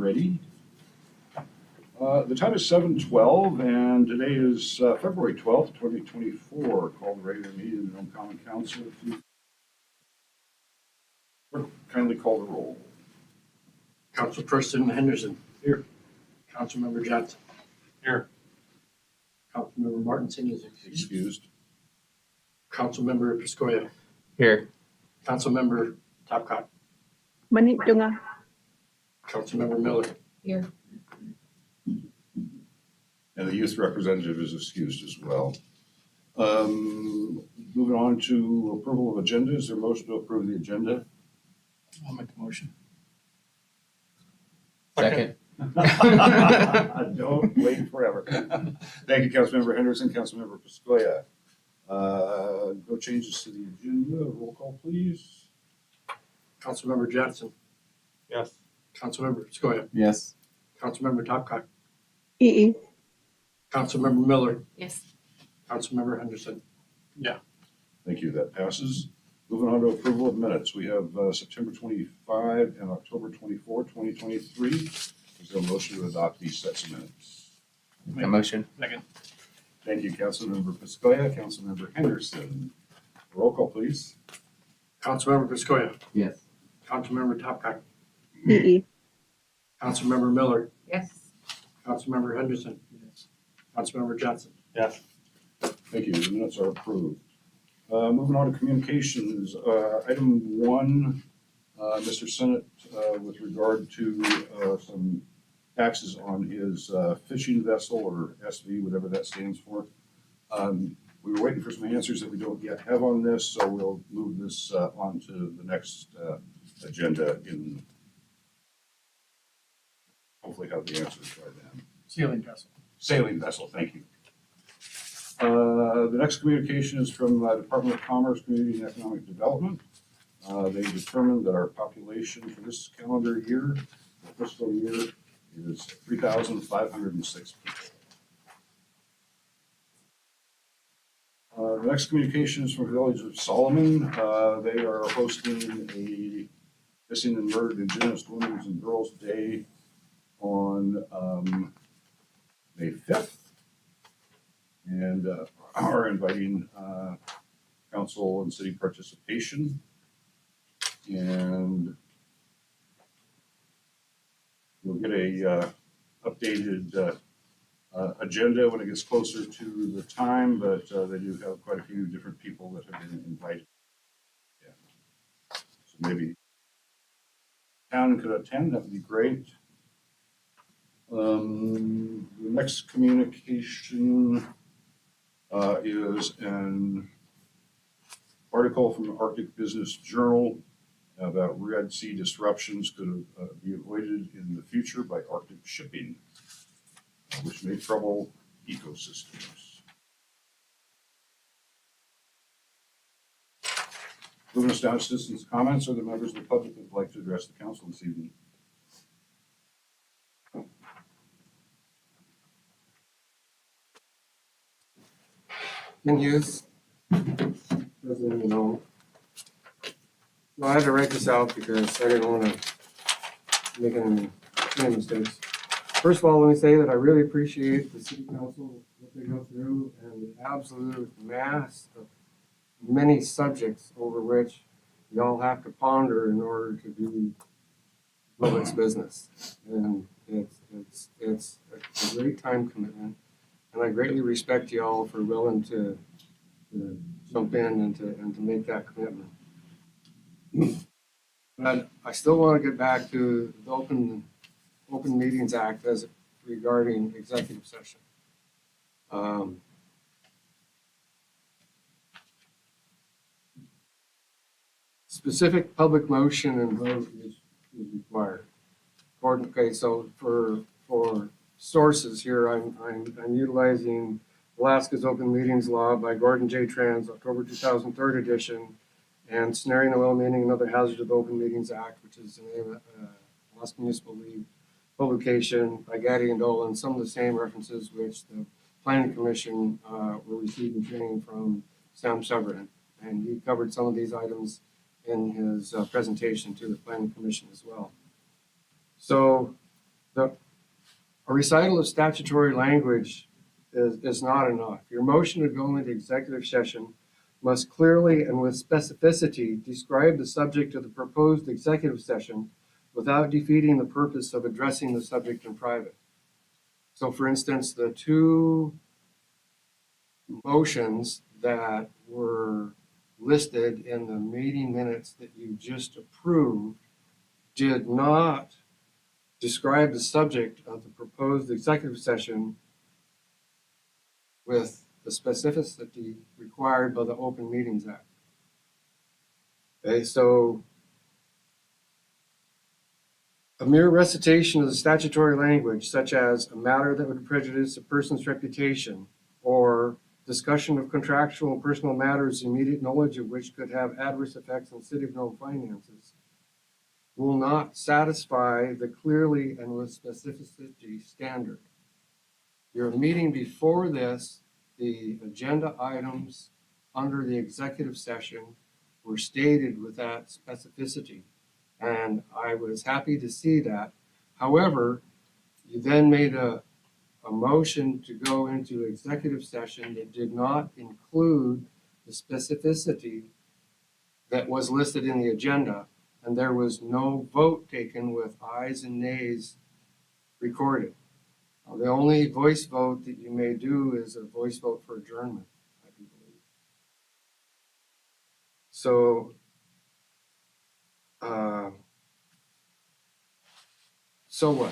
ready. The time is 7:12, and today is February 12th, 2024. Called regular meeting of the Nome Common Council. If you clerk, kindly call the roll. Councilperson Henderson. Here. Councilmember Johnson. Here. Councilmember Martinson is excused. Excused. Councilmember Piscoya. Here. Councilmember Topcott. Manit Dunga. Councilmember Miller. Here. And the youth representative is excused as well. Moving on to approval of agenda. Is there a motion to approve the agenda? I'll make the motion. Second. Don't wait forever. Thank you, Councilmember Henderson, Councilmember Piscoya. No changes to the agenda. Roll call, please. Councilmember Johnson. Yes. Councilmember Piscoya. Yes. Councilmember Topcott. EE. Councilmember Miller. Yes. Councilmember Henderson. Thank you. That passes. Moving on to approval of minutes. We have September 25 and October 24, 2023. Is there a motion to adopt these sets of minutes? A motion. Second. Thank you, Councilmember Piscoya, Councilmember Henderson. Roll call, please. Councilmember Piscoya. Yes. Councilmember Topcott. EE. Councilmember Miller. Yes. Councilmember Henderson. Yes. Councilmember Johnson. Yes. Thank you. The minutes are approved. Moving on to communications. Item 1, Mr. Senate, with regard to some taxes on his fishing vessel, or SV, whatever that stands for. We were waiting for some answers that we don't yet have on this, so we'll move this on to the next agenda in hopefully have the answers by then. Ceiling vessel. Sailing vessel, thank you. The next communication is from Department of Commerce, Community and Economic Development. They determined that our population for this calendar year, fiscal year, is 3,506 people. The next communication is from Village of Solomon. They are hosting a Missing and Murdered Indigenous Women's and Girls Day on May 5th. And are inviting council and city participation. And we'll get a updated agenda when it gets closer to the time, but they do have quite a few different people that have been invited. Yeah. So maybe town could attend, that would be great. The next communication is an article from the Arctic Business Journal about Red Sea disruptions could be avoided in the future by Arctic shipping, which may trouble ecosystems. Moving us down to citizens' comments. Are there members of the public that would like to address the council this evening? Ken Hughes. President of Nome. No, I had to write this out because I didn't want to make any mistakes. First of all, let me say that I really appreciate the city council, what they go through, and the absolute mass of many subjects over which y'all have to ponder in order to do public's business. And it's a great time commitment, and I greatly respect y'all for willing to jump in and to make that commitment. But I still want to get back to the Open Meetings Act as regarding executive session. Specific public motion and vote is required. Okay, so for sources here, I'm utilizing Alaska's Open Meetings Law by Gordon J. Trans, October 2003 edition, and Snaring the Well-Meaning and Other Hazards of the Open Meetings Act, which is the name of Alaska Municipal League publication by Gaddy and Dolan, some of the same references which the Planning Commission were receiving training from Sam Severin. And he covered some of these items in his presentation to the Planning Commission as well. So A recital of statutory language is not enough. Your motion to go into executive session must clearly and with specificity describe the subject of the proposed executive session without defeating the purpose of addressing the subject in private. So for instance, the two motions that were listed in the meeting minutes that you just approved did not describe the subject of the proposed executive session with the specificity required by the Open Meetings Act. Okay, so a mere recitation of the statutory language, such as a matter that would prejudice a person's reputation or discussion of contractual and personal matters, immediate knowledge of which could have adverse effects on city of Nome finances, will not satisfy the clearly and with specificity standard. Your meeting before this, the agenda items under the executive session were stated with that specificity. And I was happy to see that. However, you then made a motion to go into executive session that did not include the specificity that was listed in the agenda. And there was no vote taken with ayes and nays recorded. The only voice vote that you may do is a voice vote for adjournment, I do believe. So, so what?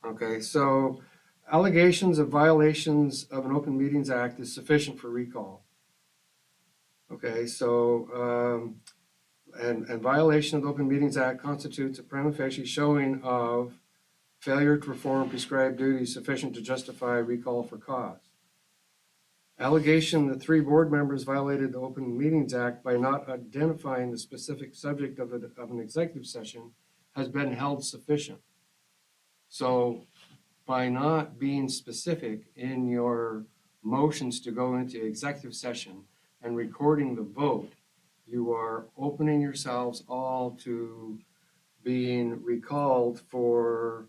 Okay, so allegations of violations of an Open Meetings Act is sufficient for recall. Okay, so, and violation of the Open Meetings Act constitutes a prima facie showing of failure to perform prescribed duties sufficient to justify recall for cause. Allegation that 3 board members violated the Open Meetings Act by not identifying the specific subject of an executive session has been held sufficient. So by not being specific in your motions to go into executive session and recording the vote, you are opening yourselves all to being recalled for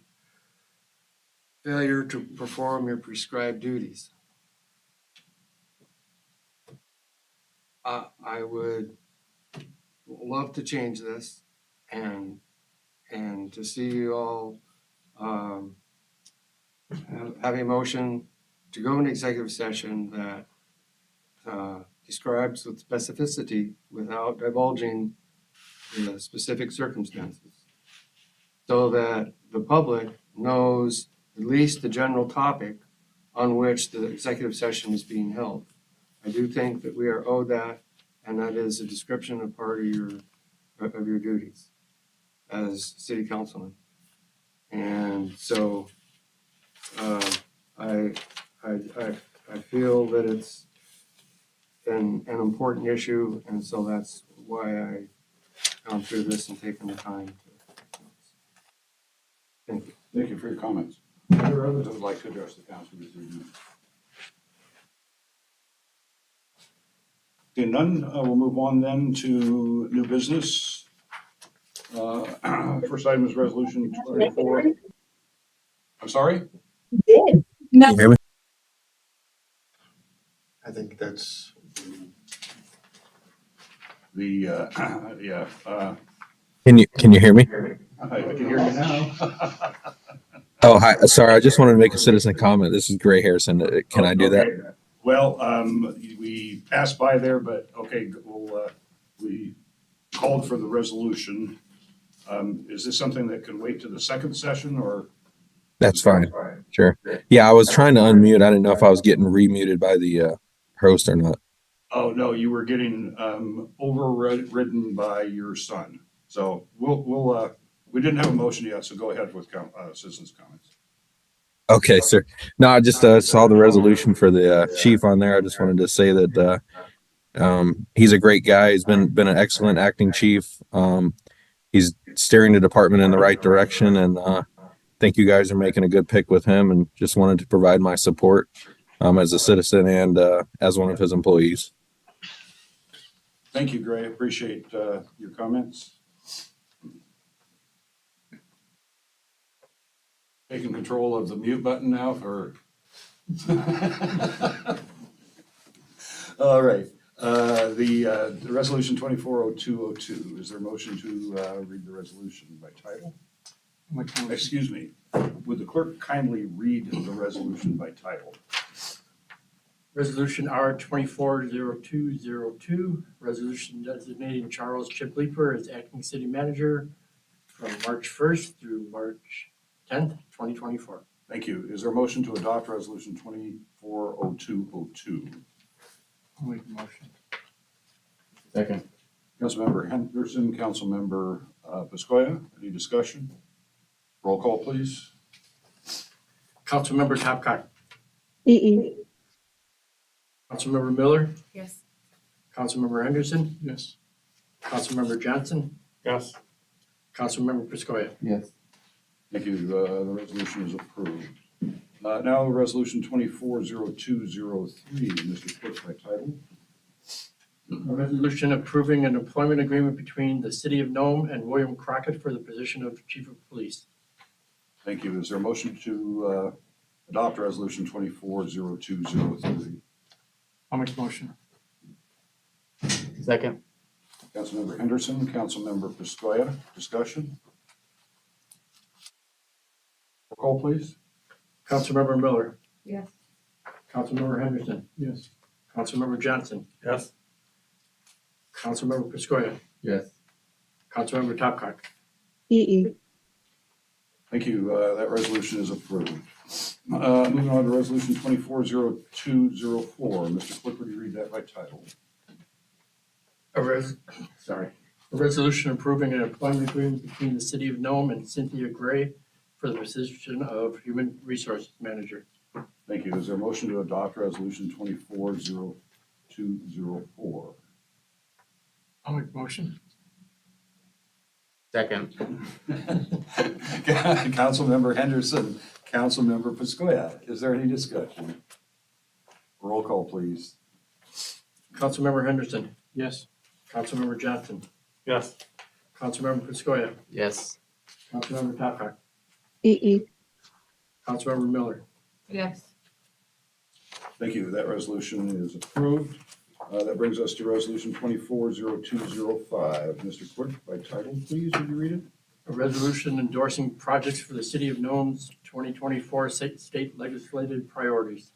failure to perform your prescribed duties. I would love to change this and to see you all have a motion to go into executive session that describes with specificity without divulging the specific circumstances, so that the public knows at least the general topic on which the executive session is being held. I do think that we are owed that, and that is a description of part of your duties as city councilman. And so I feel that it's an important issue, and so that's why I gone through this and taken the time to. Thank you. Thank you for your comments. Are there others that would like to address the council this evening? Okay, none. We'll move on then to new business. First item is resolution 24. I'm sorry? No. You hear me? I think that's, The, yeah. Can you hear me? I can hear you now. Oh, hi. Sorry, I just wanted to make a citizen comment. This is Gray Harrison. Can I do that? Okay. Well, we passed by there, but okay, we'll, we called for the resolution. Is this something that can wait to the second session or? That's fine. Sure. Yeah, I was trying to unmute. I didn't know if I was getting remuted by the host or not. Oh, no, you were getting overridden by your son. So we didn't have a motion yet, so go ahead with citizens' comments. Okay, sir. No, I just saw the resolution for the chief on there. I just wanted to say that he's a great guy. He's been an excellent acting chief. He's steering the department in the right direction, and I think you guys are making a good pick with him, and just wanted to provide my support as a citizen and as one of his employees. Thank you, Gray. Appreciate your comments. taking control of the mute button now for? All right, the resolution 240202, is there a motion to read the resolution by title? Excuse me, would the clerk kindly read the resolution by title? Resolution R 240202, resolution designating Charles Chip Leeper as acting city manager from March 1st through March 10th, 2024. Thank you. Is there a motion to adopt resolution 240202? I'll make the motion. Second. Councilmember Henderson, Councilmember Piscoya, any discussion? Roll call, please. Councilmember Topcott, EE. Councilmember Miller, Yes. Councilmember Henderson, Yes. Councilmember Johnson, Yes. Councilmember Piscoya. Yes. Thank you. The resolution is approved. Now, resolution 240203, Mr. Clerk, by title. A resolution approving an employment agreement between the city of Nome and William Crockett for the position of chief of police. Thank you. Is there a motion to adopt resolution 240203? I'll make the motion. Second. Councilmember Henderson, Councilmember Piscoya, discussion? Roll call, please. Councilmember Miller, Yes. Councilmember Henderson, Yes. Councilmember Johnson, Yes. Councilmember Piscoya, Yes. Councilmember Topcott. EE. Thank you. That resolution is approved. Moving on to resolution 240204. Mr. Clerk, would you read that by title? A resolution approving an employment agreement between the city of Nome and Cynthia Gray for the position of human resources manager. Thank you. Is there a motion to adopt resolution 240204? I'll make the motion. Second. Councilmember Henderson, Councilmember Piscoya, is there any discussion? Roll call, please. Councilmember Henderson, Yes. Councilmember Johnson, Yes. Councilmember Piscoya, Yes. Councilmember Topcott, EE. Councilmember Miller. Yes. Thank you. That resolution is approved. That brings us to resolution 240205. Mr. Clerk, by title, please, would you read it? A resolution endorsing projects for the city of Nome's 2024 state legislative priorities.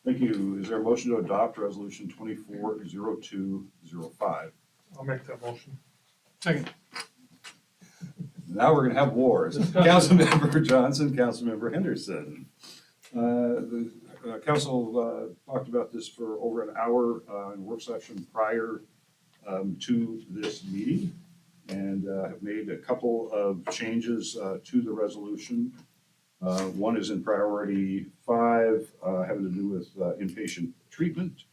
Thank you. Is there a motion to adopt resolution 240205? I'll make that motion. Second. Now we're going to have wars. Councilmember Johnson, Councilmember Henderson. The council talked about this for over an hour in work session prior to this meeting, and have made a couple of changes to the resolution. One is in priority 5, having to do with inpatient treatment.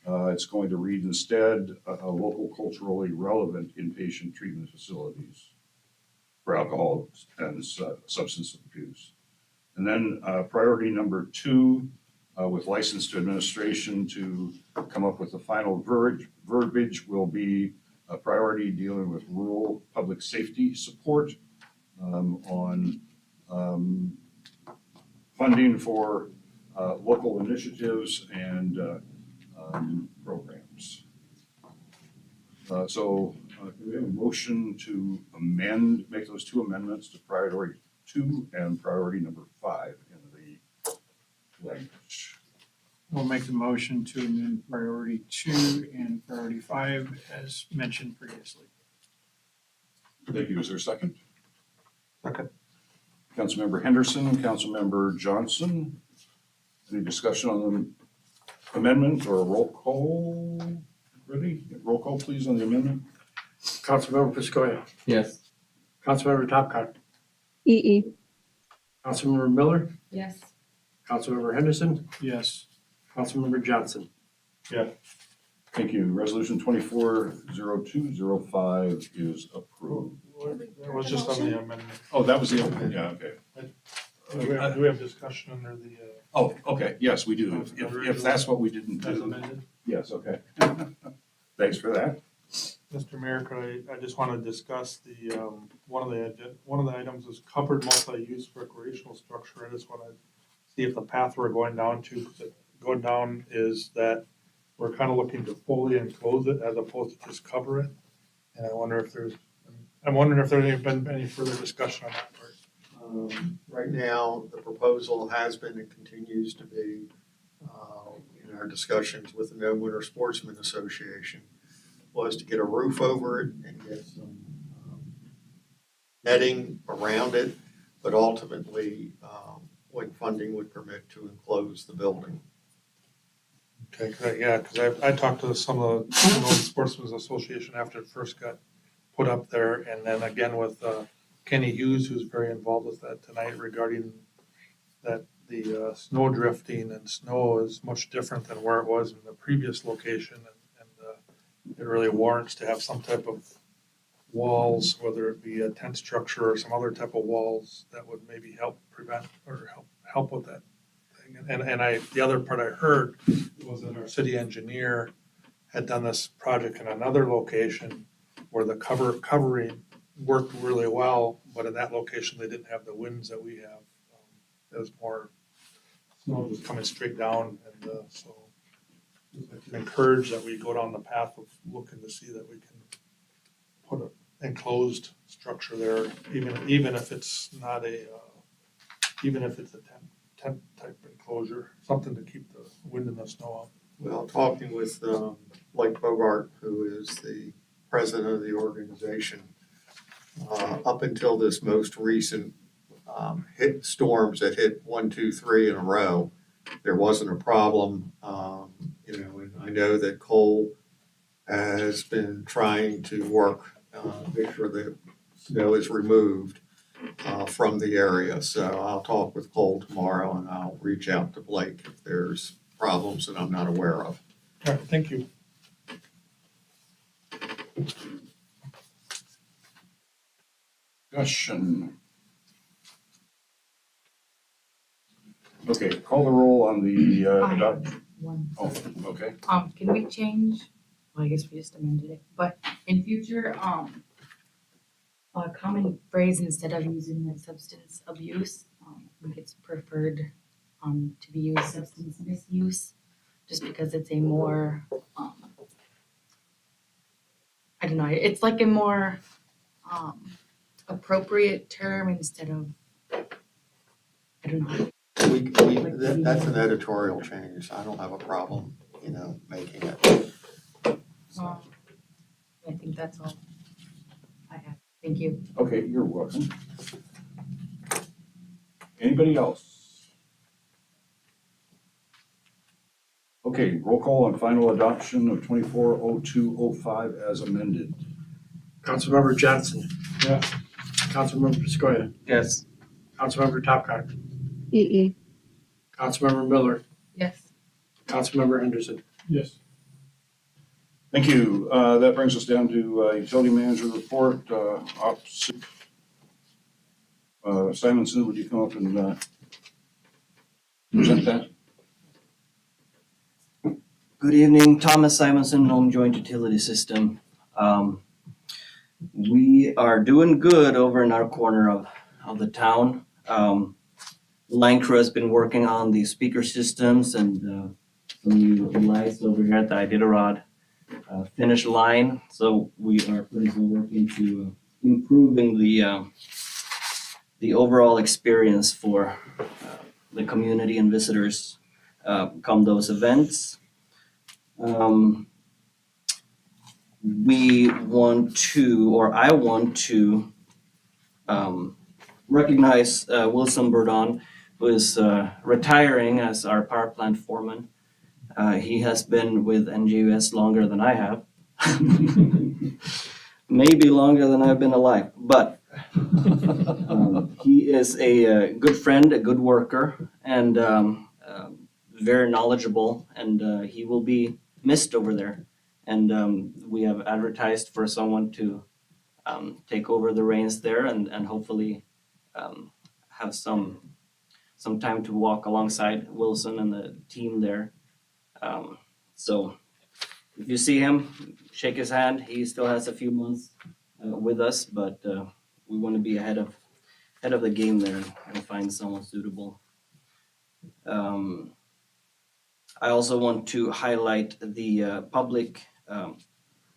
It's going to read instead, local culturally relevant inpatient treatment facilities for alcohol and substance abuse. And then priority number 2, with licensed administration to come up with the final verbiage, will be a priority dealing with rural public safety support on funding for local initiatives and programs. So can we have a motion to make those 2 amendments to priority 2 and priority number 5 in the language? We'll make the motion to amend priority 2 and priority 5 as mentioned previously. Thank you. Is there a second? Second. Councilmember Henderson, Councilmember Johnson. Any discussion on the amendment or a roll call? Ready? Roll call, please, on the amendment. Councilmember Piscoya, Yes. Councilmember Topcott, EE. Councilmember Miller, Yes. Councilmember Henderson, Yes. Councilmember Johnson. Thank you. Resolution 240205 is approved. That was just on the amendment. Oh, that was the amendment, yeah, okay. Do we have discussion under the, Oh, okay, yes, we do. If that's what we didn't as do. amended? Yes, okay. Thanks for that. Mr. Mayor, I just want to discuss the, one of the items is covered multi-use recreational structure. I just want to see if the path we're going down is that we're kind of looking to fully enclose it as opposed to just cover it. And I'm wondering if there's been any further discussion on that part. Right now, the proposal has been and continues to be, in our discussions with the No Winter Sportsman Association, was to get a roof over it and get some netting around it, but ultimately, when funding would permit, to enclose the building. Okay, great, yeah, because I talked to some of the Sportsmen's Association after it first got put up there, and then again with Kenny Hughes, who's very involved with that tonight regarding that the snow drifting and snow is much different than where it was in the previous location, and it really warrants to have some type of walls, whether it be a tent structure or some other type of walls that would maybe help prevent or help with that thing. And the other part I heard was that our city engineer had done this project in another location where the covering worked really well, but in that location, they didn't have the winds that we have. It was more snow was coming straight down, and so I can encourage that we go down the path of looking to see that we can put an enclosed structure there, even if it's not even if it's a tent type enclosure, something to keep the wind and the snow out. Well, talking with Blake Bogart, who is the president of the organization, up until this most recent hit storms that hit 1, 2, 3 in a row, there wasn't a problem. And I know that Cole has been trying to work, make sure that snow is removed from the area. So I'll talk with Cole tomorrow, and I'll reach out to Blake if there's problems that I'm not aware of. All right, thank you. Discussion. Okay, call the roll on the One. oh, okay. Can we change, well, I guess we just amended it, but in future, a common phrase instead of using like substance abuse, I think it's preferred, to be used substance misuse, just because it's a more, I don't know, it's like a more, appropriate term instead of, I don't know. That's an editorial change. I don't have a problem, making it. I think that's all I have. Thank you. Okay, you're welcome. Anybody else? Okay, roll call on final adoption of 240205 as amended. Councilmember Johnson. Yes. Councilmember Piscoya. Yes. Councilmember Topcott. EE. Councilmember Miller. Yes. Councilmember Henderson. Yes. Thank you. That brings us down to utility manager report. Simonson, would you come up and present that? Good evening, Thomas Simonson, Nome Joint Utility System. We are doing good over in our corner of the town. Line crew has been working on the speaker systems and some new lights over here at the Iditarod finish line. So we are working to improving the overall experience for the community and visitors come those events. We want to, or I want to, recognize Wilson Bourdon, who is retiring as our power plant foreman. He has been with NGUS longer than I have. Maybe longer than I've been alive, but he is a good friend, a good worker, and very knowledgeable, and he will be missed over there. And we have advertised for someone to take over the reins there and hopefully have some time to walk alongside Wilson and the team there. So if you see him, shake his hand. He still has a few months with us, but we want to be ahead of the game there and find someone suitable. I also want to highlight the public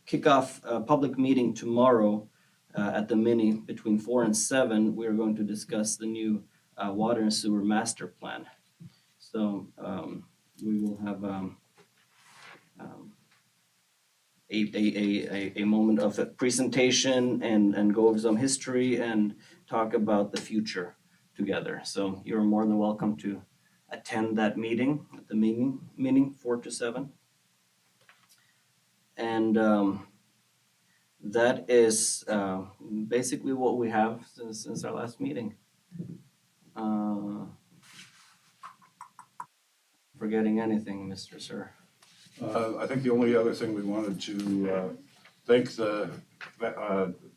kickoff public meeting tomorrow at the Mini between 4 and 7. We're going to discuss the new water and sewer master plan. So we will have a moment of a presentation and go over some history and talk about the future together. So you're more than welcome to attend that meeting at the meeting 4 to 7. And that is basically what we have since our last meeting. Forgetting anything, Mr. Sir? I think the only other thing we wanted to thank the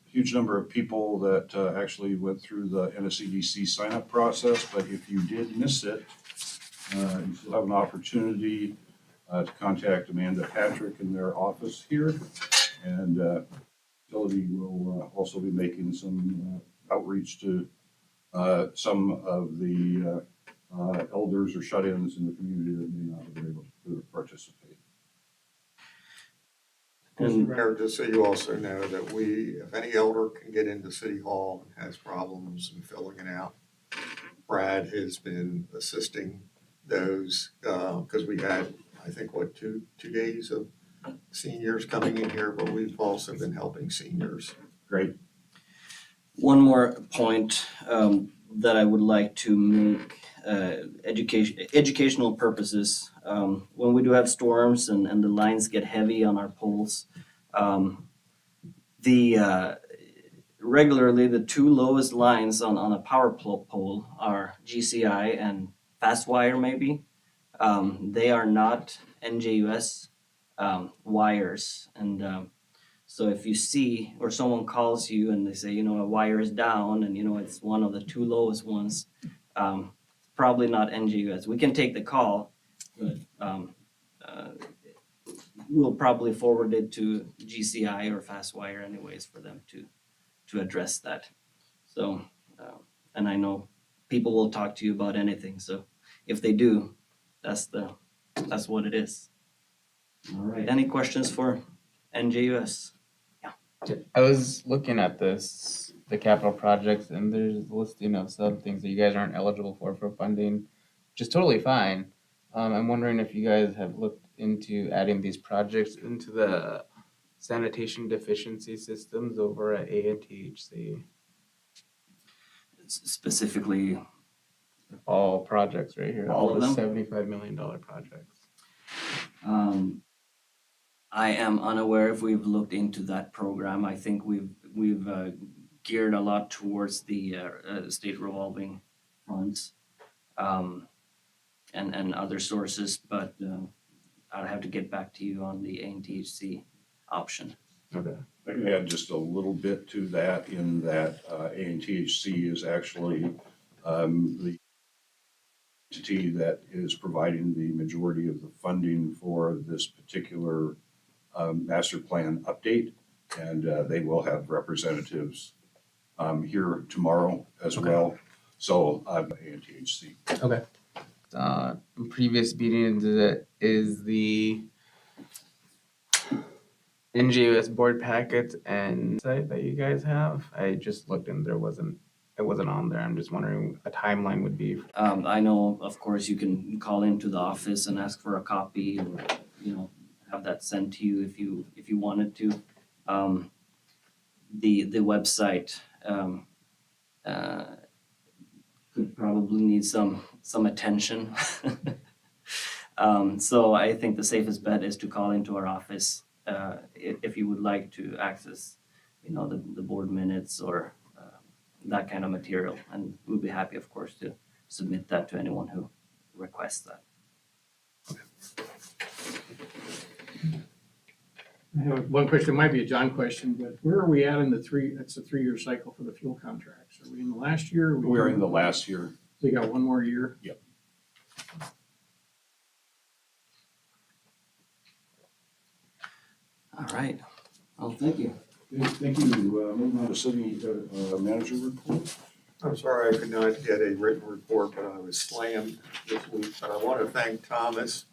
huge number of people that actually went through the NSCDC sign-up process, but if you did miss it, you still have an opportunity to contact Amanda Patrick in their office here, and utility will also be making some outreach to some of the elders or shut-ins in the community that may not have been able to participate. Mr. Mayor, just so you also know that if any elder can get into City Hall and has problems in filling it out, Brad has been assisting those, because we had, I think, two days of seniors coming in here, but we've also been helping seniors. Great. One more point that I would like to make, educational purposes. When we do have storms and the lines get heavy on our poles, regularly the two lowest lines on a power pole are GCI and Fastwire maybe. They are not NJUS wires, and so if you see or someone calls you and they say, a wire is down and it's one of the two lowest ones, probably not NJUS. We can take the call, but we'll probably forward it to GCI or Fastwire anyways for them to address that. So, and I know people will talk to you about anything. So if they do, that's what it is. All right. Any questions for NJUS? I was looking at the capital projects, and there's a listing of some things that you guys aren't eligible for funding, which is totally fine. I'm wondering if you guys have looked into adding these projects into the sanitation deficiency systems over at ANTHC. Specifically, all projects right here, all of the them? $75 million projects. I am unaware if we've looked into that program. I think we've geared a lot towards the state revolving funds and other sources, but I'll have to get back to you on the ANTHC option. Okay. I can add just a little bit to that in that ANTHC is actually the entity that is providing the majority of the funding for this particular master plan update, and they will have representatives here tomorrow as well. So ANTHC. Okay. In previous meetings, is the NJUS board packets and site that you guys have? I just looked and it wasn't on there. I'm just wondering a timeline would be. I know, of course, you can call into the office and ask for a copy, or have that sent to you if you wanted to. The website could probably need some attention. So I think the safest bet is to call into our office if you would like to access, the board minutes or that kind of material, and we'd be happy, of course, to submit that to anyone who requests that. I have one question, it might be a John question, but where are we at in it's a 3-year cycle for the fuel contracts? Are we in the last year? We're in the last year. So you got one more year? Yep. All right. Well, thank you. Okay, thank you. Moving on to city manager report. I'm sorry I could not get a written report, but I was slammed this week. But I want to thank Thomas,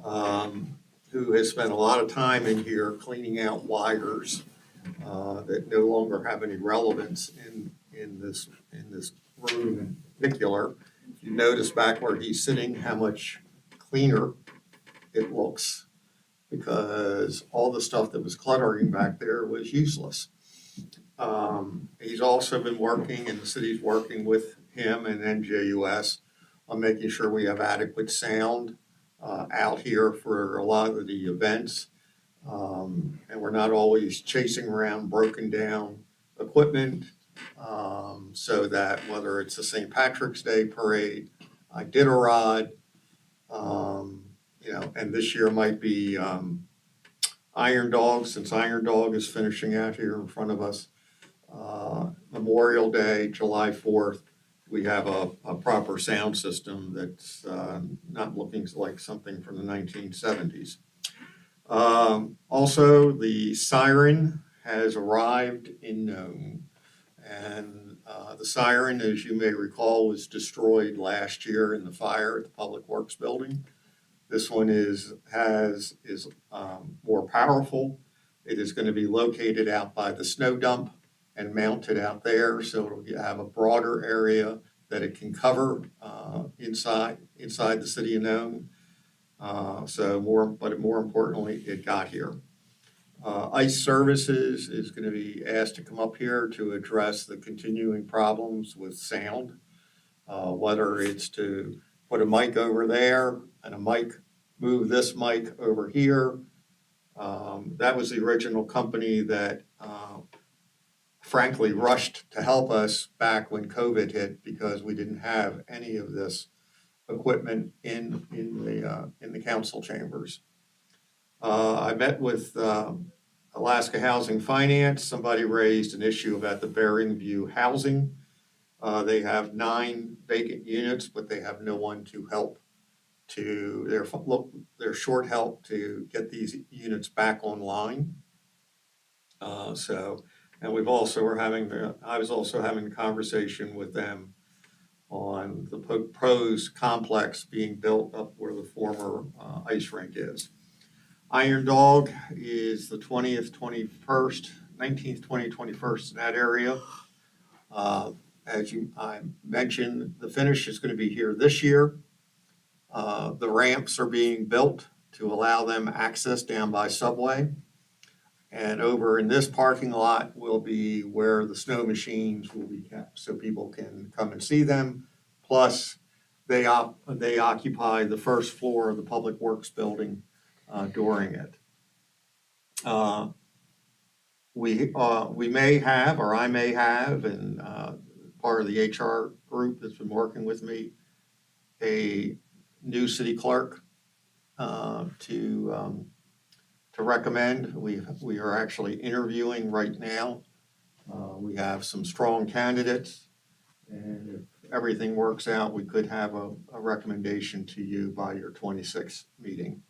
who has spent a lot of time in here cleaning out wires that no longer have any relevance in this room in particular. If you notice back where he's sitting, how much cleaner it looks, because all the stuff that was cluttering back there was useless. He's also been working, and the city's working with him and NJUS on making sure we have adequate sound out here for a lot of the events. And we're not always chasing around broken down equipment, so that whether it's the St. Patrick's Day parade, Iditarod, and this year might be Iron Dog, since Iron Dog is finishing out here in front of us. Memorial Day, July 4th, we have a proper sound system that's not looking like something from the 1970s. Also, the siren has arrived in Nome, and the siren, as you may recall, was destroyed last year in the fire at the Public Works Building. This one is more powerful. It is going to be located out by the snow dump and mounted out there, so it'll have a broader area that it can cover inside the city of Nome. But more importantly, it got here. ICE Services is going to be asked to come up here to address the continuing problems with sound, whether it's to put a mic over there and move this mic over here. That was the original company that frankly rushed to help us back when COVID hit, because we didn't have any of this equipment in the council chambers. I met with Alaska Housing Finance. Somebody raised an issue about the Bering View housing. They have 9 vacant units, but they have no one to help they're short help to get these units back online. And I was also having a conversation with them on the pros complex being built up where the former ice rink is. Iron Dog is the 20th, 21st, 19th, 20th, 21st in that area. As I mentioned, the finish is going to be here this year. The ramps are being built to allow them access down by Subway. And over in this parking lot will be where the snow machines will be kept, so people can come and see them. Plus, they occupy the first floor of the Public Works building during it. We may have, or I may have, and part of the HR group that's been working with me, a new city clerk to recommend. We are actually interviewing right now. We have some strong candidates, and if everything works out, we could have a recommendation to you by your 26th meeting.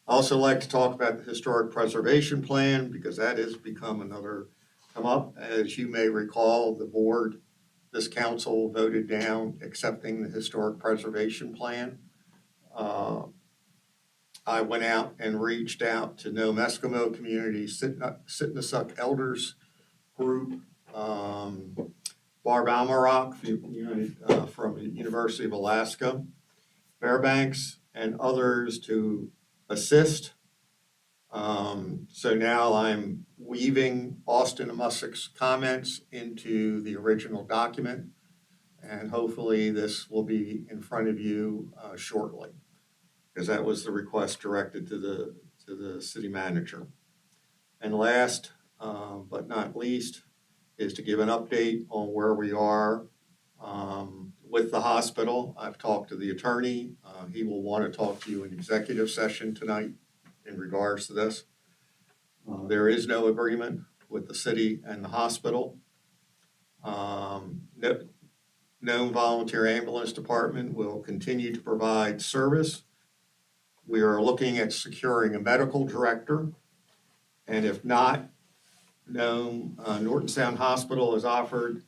I also like to talk about the historic preservation plan, because that has become another come up. As you may recall, the board, this council voted down accepting the historic preservation plan. I went out and reached out to Nome Eskimo community, Sitnasuk Elders Group, Barb Almarock from the University of Alaska, Fairbanks, and others to assist. So now I'm weaving Austin Mussick's comments into the original document, and hopefully this will be in front of you shortly, because that was the request directed to the city manager. And last but not least is to give an update on where we are with the hospital. I've talked to the attorney. He will want to talk to you in executive session tonight in regards to this. There is no agreement with the city and the hospital. Nome Volunteer Ambulance Department will continue to provide service. We are looking at securing a medical director And if not, Norton Sound Hospital has offered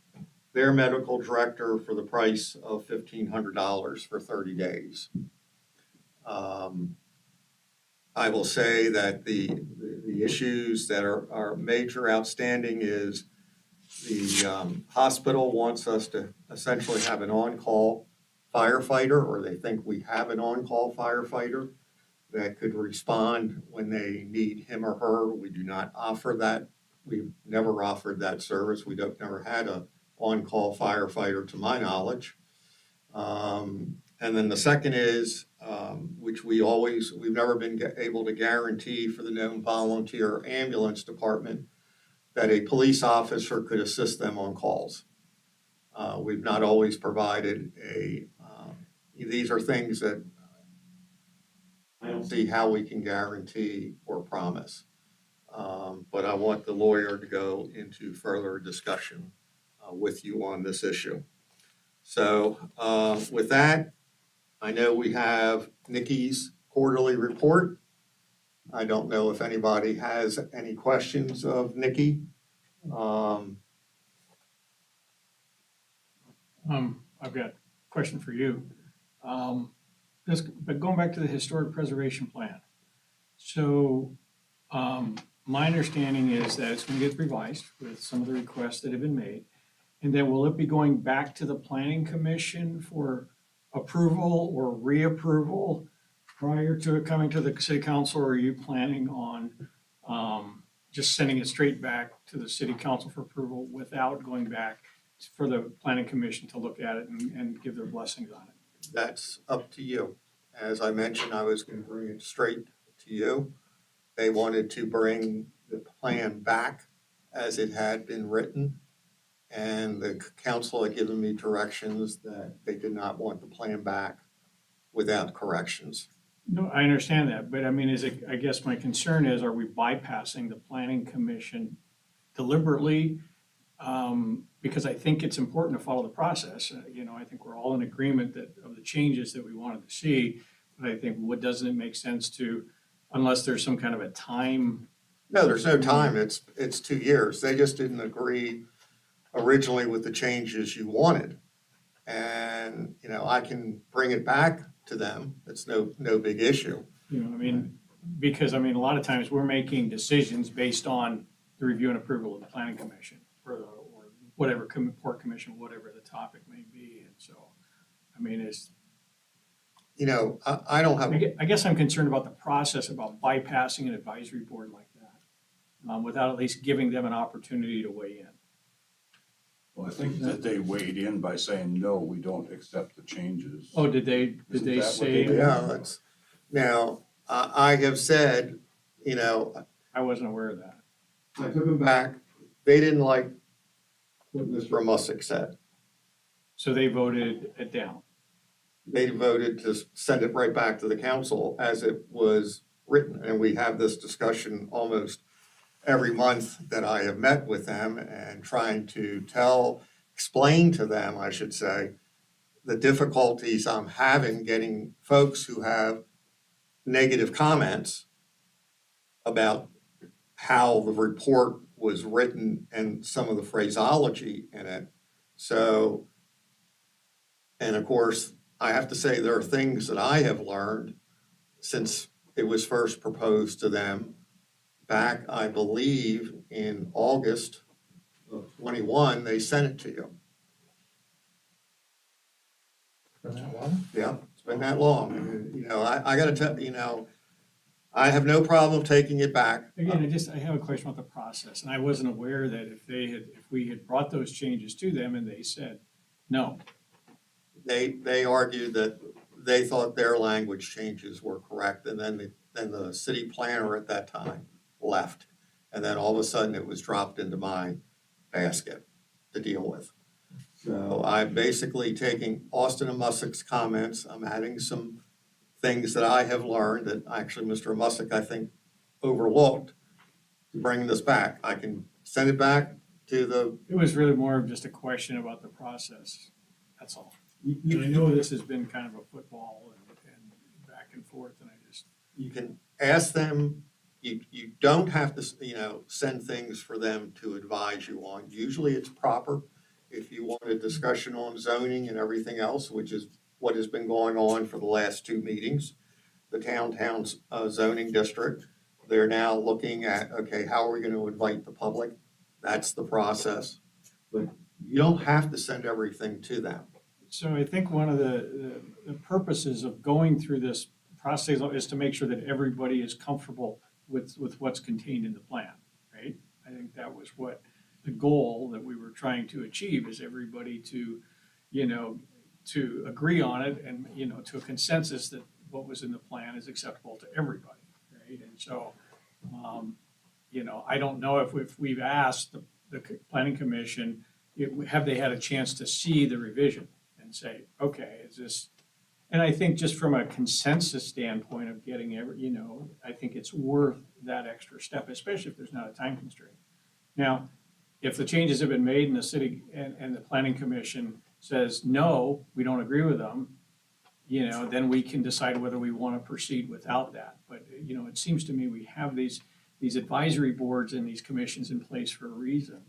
their medical director for the price of $1,500 for 30 days. I will say that the issues that are major outstanding is the hospital wants us to essentially have an on-call firefighter, or they think we have an on-call firefighter that could respond when they need him or her. We do not offer that. We've never offered that service. We never had a on-call firefighter to my knowledge. And then the second is, which we've never been able to guarantee for the known volunteer ambulance department, that a police officer could assist them on calls. We've not always provided these are things that I don't see how we can guarantee or promise. But I want the lawyer to go into further discussion with you on this issue. So with that, I know we have Nikki's quarterly report. I don't know if anybody has any questions of Nikki. I've got a question for you. But going back to the historic preservation plan. So, my understanding is that it's gonna get revised with some of the requests that have been made. And then will it be going back to the planning commission for approval or reapproval prior to it coming to the city council? Or are you planning on, just sending it straight back to the city council for approval without going back for the planning commission to look at it and give their blessings on it? That's up to you. As I mentioned, I was gonna bring it straight to you. They wanted to bring the plan back as it had been written. And the council had given me directions that they did not want the plan back without corrections. No, I understand that, but I mean, I guess my concern is, are we bypassing the planning commission deliberately? Because I think it's important to follow the process. I think we're all in agreement of the changes that we wanted to see. But I think doesn't it make sense to, unless there's some kind of a time? No, there's no time. It's 2 years. They just didn't agree originally with the changes you wanted. And, I can bring it back to them. It's no big issue. Because a lot of times we're making decisions based on the review and approval of the planning commission or whatever port commission, whatever the topic may be. And so, it's. I don't have. I guess I'm concerned about the process, about bypassing an advisory board like that, without at least giving them an opportunity to weigh in. Well, I think that they weighed in by saying, no, we don't accept the changes. Oh, did they say? Yeah, now, I have said, I wasn't aware of that. I took them back. They didn't like what Mr. Mussick said. So they voted it down. They voted to send it right back to the council as it was written. And we have this discussion almost every month that I have met with them and trying to explain to them, I should say, the difficulties I'm having getting folks who have negative comments about how the report was written and some of the phraseology in it. So, and of course, I have to say there are things that I have learned since it was first proposed to them back, I believe, in August of 21, they sent it to you. For that long? Yeah, it's been that long. And, I gotta tell, I have no problem taking it back. Again, I have a question about the process, and I wasn't aware that if we had brought those changes to them and they said no. They argued that they thought their language changes were correct, and then the city planner at that time left. And then all of a sudden it was dropped into my basket to deal with. So I'm basically taking Austin and Mussick's comments, I'm adding some things that I have learned that actually Mr. Mussick, I think, overlooked to bring this back. I can send it back to the. It was really more of just a question about the process, that's all. And I know this has been kind of a football and back and forth, and I just. You can ask them, you don't have to, send things for them to advise you on. Usually it's proper if you want a discussion on zoning and everything else, which is what has been going on for the last two meetings. The town's zoning district, they're now looking at, okay, how are we going to invite the public? That's the process. But you don't have to send everything to them. So I think one of the purposes of going through this process is to make sure that everybody is comfortable with what's contained in the plan, right? I think that was what the goal that we were trying to achieve, is everybody to, to agree on it and, to a consensus that what was in the plan is acceptable to everybody, right? And so, I don't know if we've asked the planning commission, have they had a chance to see the revision and say, okay, is this, and I think just from a consensus standpoint of getting I think it's worth that extra step, especially if there's not a time constraint. Now, if the changes have been made and the city and the planning commission says, no, we don't agree with them, then we can decide whether we want to proceed without that. But, it seems to me we have these advisory boards and these commissions in place for a reason.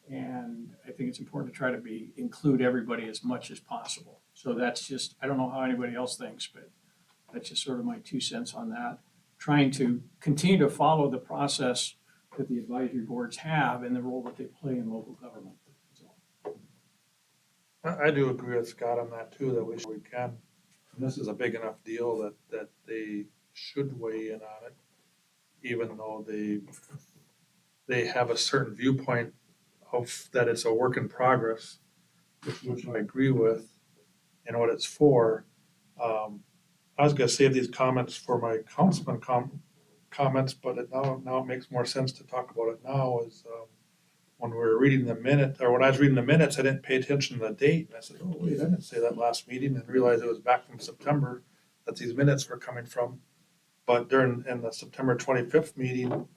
And I think it's important to try to include everybody as much as possible. So that's just, I don't know how anybody else thinks, but that's just sort of my 2 cents on that. Trying to continue to follow the process that the advisory boards have and the role that they play in local government. So. I do agree with Scott on that too, that we can. And this is a big enough deal that they should weigh in on it, even though they have a certain viewpoint of that it's a work in progress, which I agree with, and what it's for. I was gonna save these comments for my councilman comments, but now it makes more sense to talk about it now. Is when we were reading the minute, or when I was reading the minutes, I didn't pay attention to the date, and I said, oh wait, I didn't say that last meeting, and realized it was back from September that these minutes were coming from. But in the September 25th meeting,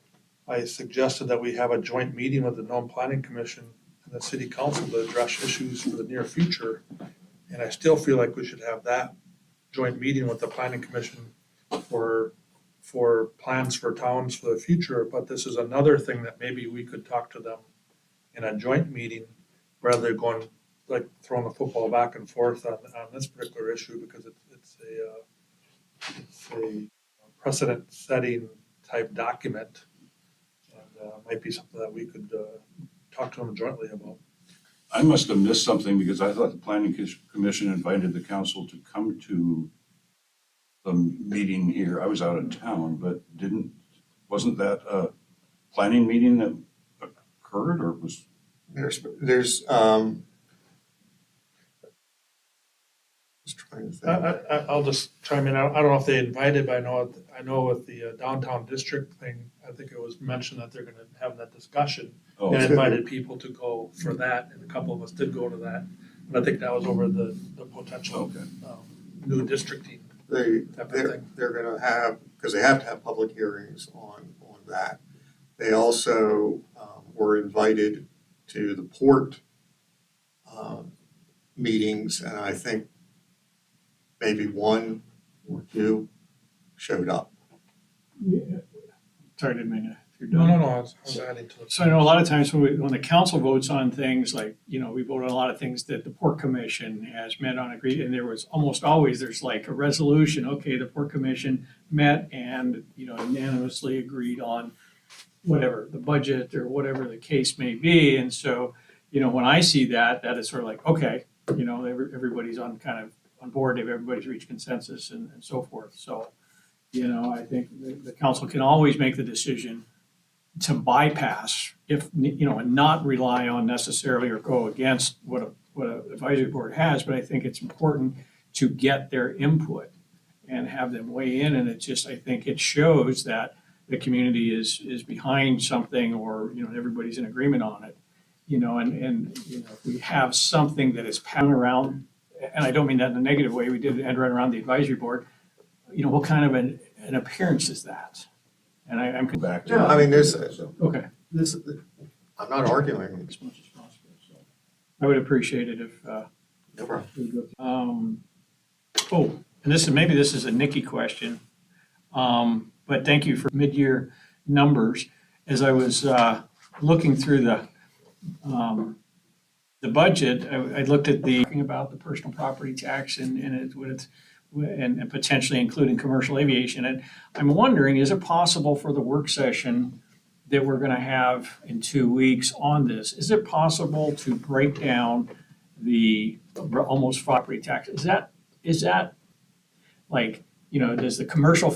I suggested that we have a joint meeting with the Nome Planning Commission and the City Council to address issues for the near future. And I still feel like we should have that joint meeting with the Planning Commission for plans for towns for the future. But this is another thing that maybe we could talk to them in a joint meeting rather than going, like throwing the football back and forth on this particular issue, because it's a precedent-setting type document. Might be something that we could talk to them jointly about. I must have missed something because I thought the planning commission invited the council to come to the meeting here. I was out of town, but wasn't that a planning meeting that occurred, or was? There's just trying to think. I'll just chime in. I don't know if they invited, but I know with the downtown district thing, I think it was mentioned that they're gonna have that discussion. Oh, And okay. invited people to go for that, and a couple of us did go to that. And I think that was over the potential new districting type of thing. They're gonna have, because they have to have public hearings on that. They also were invited to the port meetings, and I think maybe one or two showed up. Yeah. Sorry, didn't mean to. If you're done. No, I was adding to it. So I know a lot of times when the council votes on things like, we vote on a lot of things that the Port Commission has met on, agreed, and there was almost always, there's like a resolution, okay, the Port Commission met and, unanimously agreed on whatever, the budget or whatever the case may be. And so, when I see that is sort of like, okay, everybody's on board, everybody's reached consensus and so forth. So, I think the council can always make the decision to bypass and not rely on necessarily or go against what a advisory board has, but I think it's important to get their input and have them weigh in. And I think it shows that the community is behind something, or, everybody's in agreement on it. And if we have something that is pounding around, and I don't mean that in a negative way, we did end right around the advisory board, what kind of an appearance is that? And I'm Back to. No, I mean, there's, okay. I'm not arguing. As much as possible. So I would appreciate it if No problem. and this is a Nikki question. But thank you for mid-year numbers, as I was looking through the budget, I looked at talking about the personal property tax and and potentially including commercial aviation. And I'm wondering, is it possible for the work session that we're gonna have in 2 weeks on this, is it possible to break down the almost property tax? Is that like, does the commercial